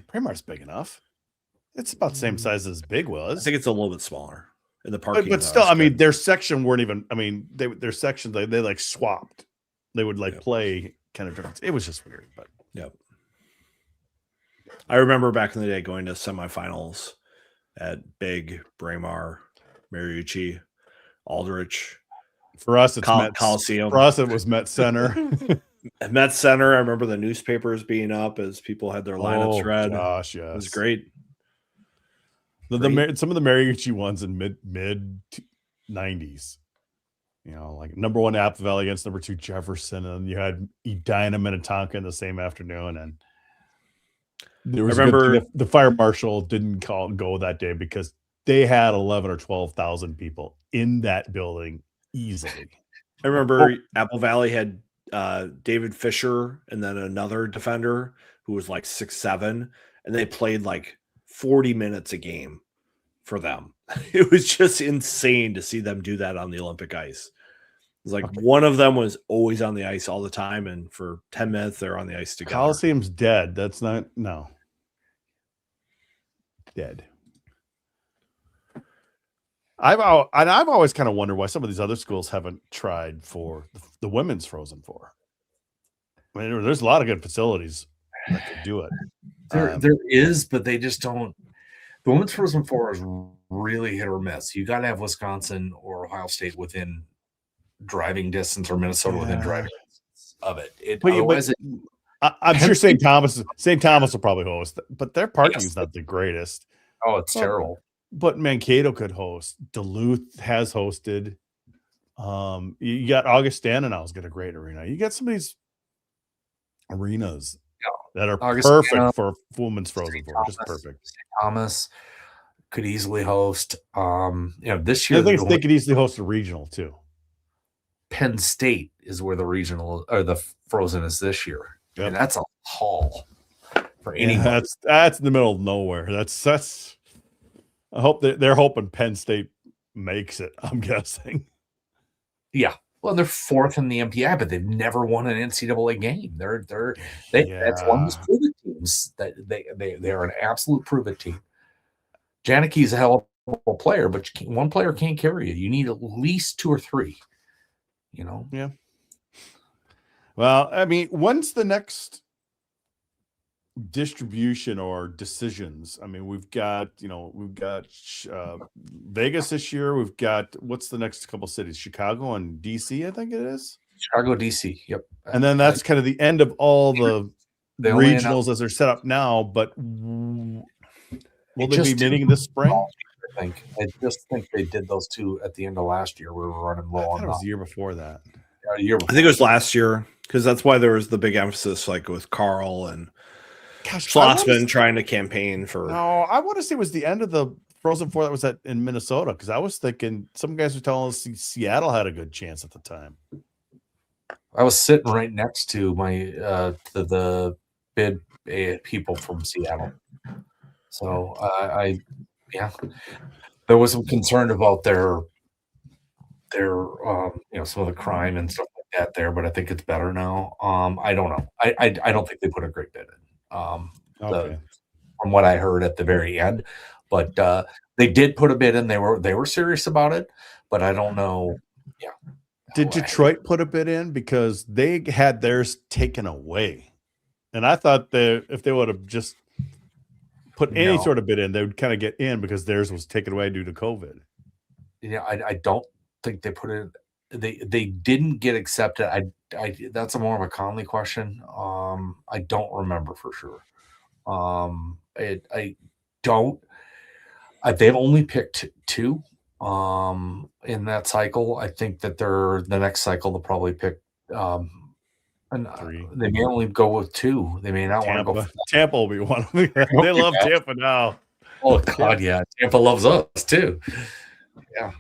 Braemar's big enough. It's about the same size as Big was. I think it's a little bit smaller in the parking. But still, I mean, their section weren't even. I mean, their section they like swapped. They would play kind of different. It was just weird, but yep. I remember back in the day going to semifinals at Big, Braemar, Mariucci, Aldrich. For us, it's Coliseum. For us, it was Met Center. At Met Center, I remember the newspapers being up as people had their lineups read. Gosh, yes. It was great. Some of the Mariucci ones in mid 90s. Like number 1 Apple Valley against number 2 Jefferson, and you had Edina Minnetonka in the same afternoon. And there was the fire marshal didn't go that day because they had 11 or 12,000 people in that building easily. I remember Apple Valley had David Fisher and then another defender who was like 6'7", and they played like 40 minutes a game for them. It was just insane to see them do that on the Olympic ice. It's like one of them was always on the ice all the time, and for 10 minutes they're on the ice together. Coliseum's dead. That's not dead. I've always kind of wondered why some of these other schools haven't tried for the women's Frozen Four. I mean, there's a lot of good facilities that could do it. There is, but they just don't. The women's Frozen Four is really hit or miss. You got to have Wisconsin or Ohio State within driving distance, or Minnesota within driving distance of it. I'm sure St. Thomas will probably host, but their parking is not the greatest. Oh, it's terrible. But Mankato could host. Duluth has hosted. You got Augustana now has got a great arena. You got some of these arenas that are perfect for women's Frozen Four. Just perfect. St. Thomas could easily host. This year they could easily host a regional too. Penn State is where the regional or the Frozen is this year, and that's a haul for anyone. That's in the middle of nowhere. That's. I hope they're hoping Penn State makes it. I'm guessing. Yeah. Well, they're fourth in the NPI, but they've never won an NCAA game. That's one of those prove-it teams. That they're an absolute prove-it team. Janicki's a hell of a player, but one player can't carry you. You need at least two or three. Yeah. Well, I mean, when's the next distribution or decisions? I mean, we've got Vegas this year. We've got what's the next couple cities? Chicago and DC, I think it is. Chicago, DC. Yep. And then that's kind of the end of all the regionals as they're set up now. But will they be meeting this spring? I just think they did those two at the end of last year. We were running low on. It was the year before that. I think it was last year, because that's why there was the big emphasis, like with Carl and Schlossman trying to campaign for. No, I want to say it was the end of the Frozen Four that was in Minnesota, because I was thinking some guys were telling us Seattle had a good chance at the time. I was sitting right next to my the bid people from Seattle, so there was some concern about their some of the crime and stuff like that there, but I think it's better now. I don't know. I don't think they put a great bid in. From what I heard at the very end, but they did put a bid in. They were serious about it, but I don't know. Yeah. Did Detroit put a bid in, because they had theirs taken away? And I thought that if they would have just put any sort of bid in, they would kind of get in, because theirs was taken away due to COVID. Yeah, I don't think they put it. They didn't get accepted. I that's more of a Conley question. I don't remember for sure. I don't. They've only picked two in that cycle. I think that the next cycle they'll probably pick three. They may only go with two. They may not want to go. Tampa will be one of them. They love Tampa now. Oh God, yeah. Tampa loves us too. Yeah.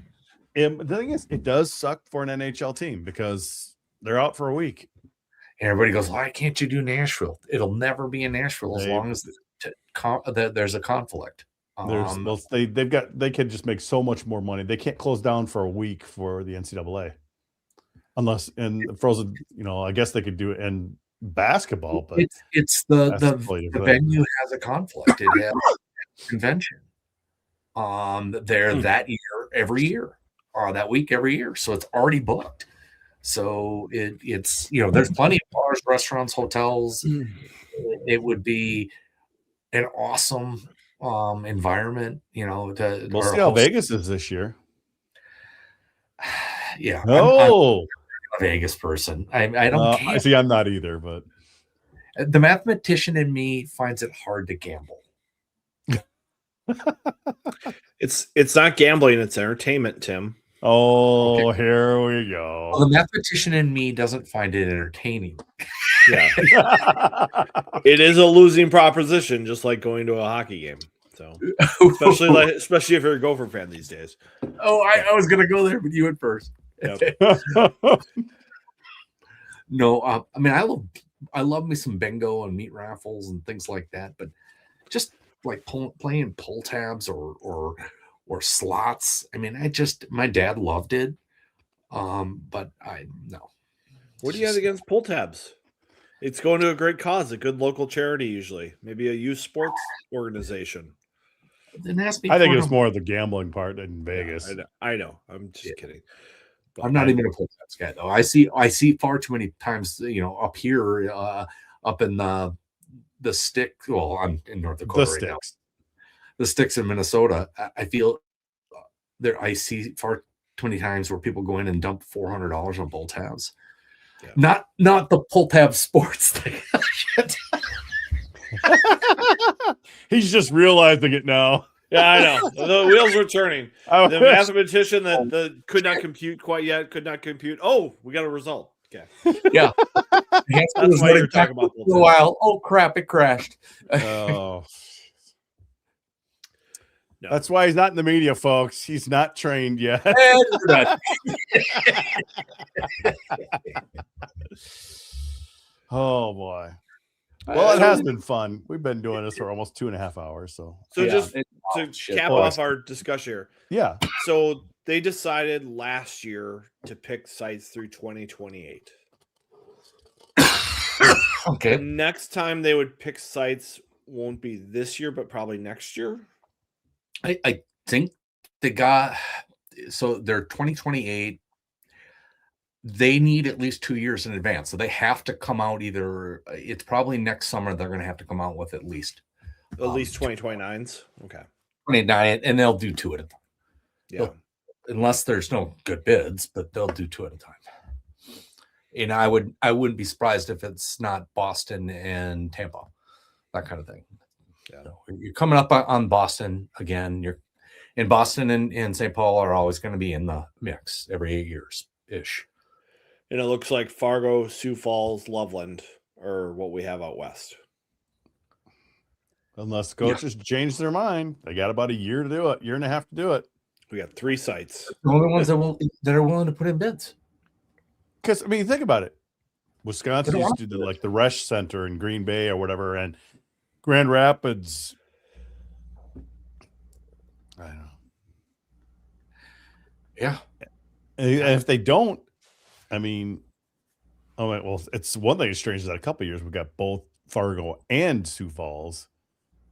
And the thing is, it does suck for an NHL team, because they're out for a week. And everybody goes, why can't you do Nashville? It'll never be in Nashville as long as there's a conflict. They can just make so much more money. They can't close down for a week for the NCAA, unless in Frozen. I guess they could do it in basketball, but it's the venue has a conflict. It has a convention there that year every year, or that week every year, so it's already booked. So it's there's plenty of bars, restaurants, hotels. It would be an awesome environment, we'll see how Vegas is this year. Yeah. I'm a Vegas person. I don't see. I'm not either, but the mathematician in me finds it hard to gamble. It's not gambling, it's entertainment, Tim. Oh, okay. Here we go. Well, the mathematician in me doesn't find it entertaining. Yeah. It is a losing proposition, just like going to a hockey game. So especially if you're a Gopher fan these days. Oh, I was gonna go there, but you went first. Yep. No, I mean I love me some bingo and meat raffles and things like that, but just like playing pull tabs or or slots. I mean, my dad loved it. But no. What do you have against pull tabs? It's going to a great cause, a good local charity, usually. Maybe a youth sports organization. I think it's more the gambling part in Vegas. Yeah, I know. I'm just kidding. But I'm not even a pull tabs guy, though. I see far too many times, up here, up in the stick. Well, I'm in North Dakota right now. The sticks in Minnesota. I feel there. I see far too many times where people go in and dump $400 on pull tabs. Yeah. Not the pull tab sports thing. He's just realizing it now. Yeah, I know. The wheels were turning. The mathematician that could not compute quite yet, could not compute. Oh, we got a result. Okay. Yeah. That's why you're talking about for a while. Oh crap, it crashed. Oh. No. That's why he's not in the media, folks. He's not trained yet. Oh boy. Well, it has been fun. We've been doing this for almost 2.5 hours. So just to cap off our discussion here. Yeah. So they decided last year to pick sites through 2028. Okay. The next time they would pick sites won't be this year, but probably next year. I think they got, so they're 2028. They need at least 2 years in advance. So they have to come out it's probably next summer. They're going to have to come out with at least 2029s. Okay. 29, and they'll do 2 at a time. Yeah. Unless there's no good bids, but they'll do 2 at a time. And I wouldn't be surprised if it's not Boston and Tampa, that kind of thing. Yeah. So you're coming up on Boston again. You're in Boston and St. Paul are always going to be in the mix every 8 years ish. And it looks like Fargo, Sioux Falls, Loveland are what we have out west. Unless coaches change their mind, they got about a year to do it, 1.5 years to do it. We got 3 sites. The only ones that are willing to put in bids. Because think about it. Wisconsin used to do the Resch Center in Green Bay or whatever, and Grand Rapids. I don't know. Yeah. And if they don't, it's one thing that's strange is that a couple of years we got both Fargo and Sioux Falls,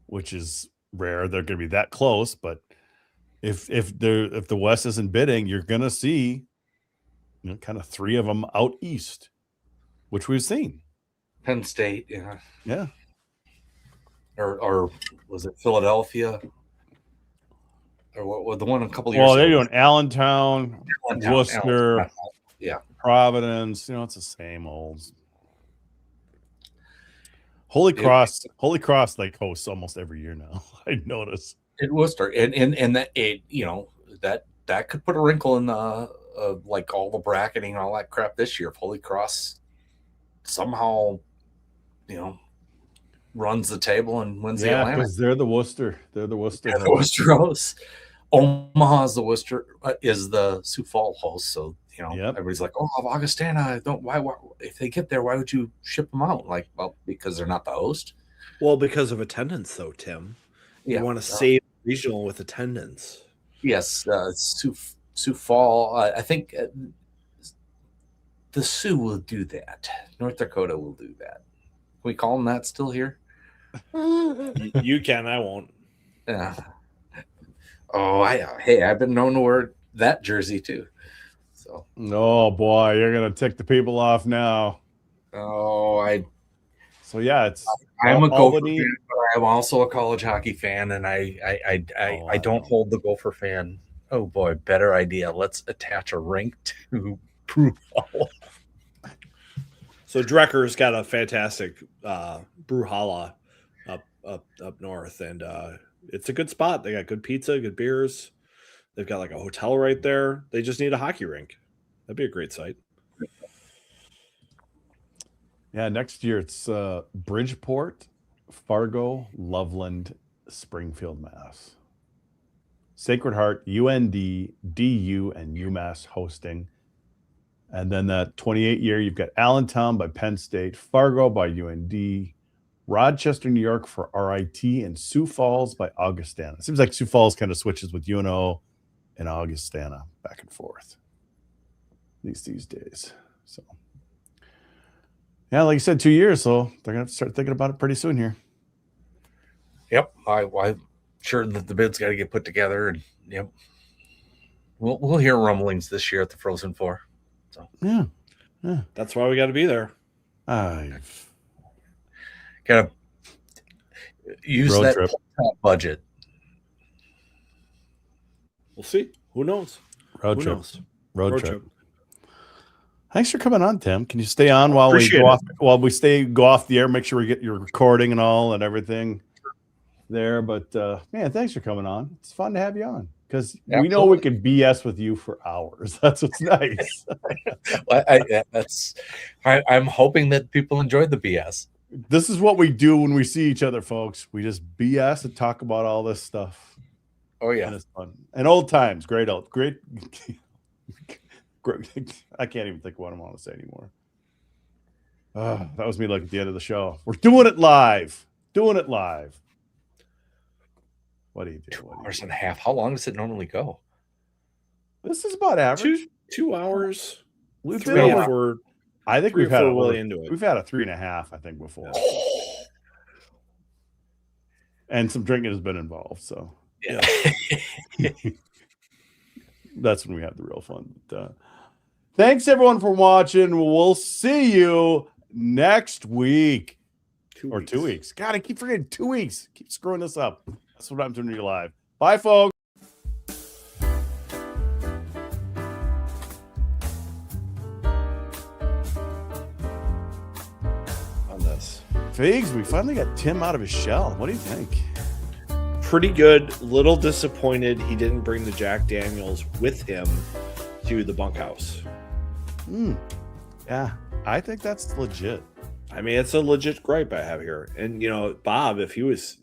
which is rare. They're going to be that close, but if the West isn't bidding, you're going to see kind of 3 of them out east, which we've seen. Penn State, yeah. Yeah. Or was it Philadelphia? Or what was the one a couple of years ago? Well, they're doing Allentown, Worcester, yeah, Providence. It's the same old. Holy Cross hosts almost every year now. I notice. It Worcester, and that that could put a wrinkle in the like all the bracketing and all that crap this year. If Holy Cross somehow, runs the table and wins the Atlantic. Because they're the Worcester. They're the Worcester. The Worcester hosts. Omaha's the Worcester is the Sioux Falls host. So everybody's like, "Oh, Augustana, why? If they get there, why would you ship them out?" Like, well, because they're not the host. Well, because of attendance, though, Tim. You want to save regional with attendance. Yes, Sioux Falls. I think the Sioux will do that. North Dakota will do that. Can we call them that still here? You can. I won't. Yeah. Oh, I've been known to wear that jersey too. So. Oh boy, you're gonna tick the people off now. Oh, So yeah, it's. I'm a Gopher fan, but I'm also a college hockey fan, and I don't hold the Gopher fan. Oh boy, better idea. Let's attach a rink to Brule. So Drecker's got a fantastic Brewhalla up north, and it's a good spot. They got good pizza, good beers. They've got like a hotel right there. They just need a hockey rink. That'd be a great site. Yeah, next year it's Bridgeport, Fargo, Loveland, Springfield, Mass. Sacred Heart, UND, DU, and UMass hosting. And then that 28 year, you've got Allentown by Penn State, Fargo by UND, Rochester, New York for RIT, and Sioux Falls by Augustana. It seems like Sioux Falls kind of switches with UNO and Augustana back and forth these days. So, yeah, like you said, 2 years, so they're going to have to start thinking about it pretty soon here. Yep. I'm sure that the bid's got to get put together, and yep. We'll hear rumblings this year at the Frozen Four. So yeah. That's why we got to be there. Gotta use Road that trip. budget. We'll see. Who knows? Road Who trip. knows? Road trip. Thanks for coming on, Tim. Can you stay on while we go off the air? Make sure we get your recording and all and everything there. But man, thanks for coming on. It's fun to have you on because we know we can BS with you for hours. That's what's nice. I'm hoping that people enjoyed the BS. This is what we do when we see each other, folks. We just BS and talk about all this stuff. Oh yeah, and it's fun. And old times, great. I can't even think of what I want to say anymore. That was me like at the end of the show. We're doing it live. What do you do? 2 hours and a half. How long does it normally go? This is about average. 2 hours. I think we've had we've had a 3.5, I think, before. And some drinking has been involved, so yeah. That's when we have the real fun. But, thanks everyone for watching. We'll see you next week. 2 weeks. God, I keep forgetting 2 weeks. Keep screwing this up. That's what I'm doing to you live. Bye, folks. On this. Figs, we finally got Tim out of his shell. What do you think? Pretty good. Little disappointed he didn't bring the Jack Daniels with him to the bunkhouse. Yeah, I think that's legit. I mean, it's a legit gripe I have here. And, Bob, if he was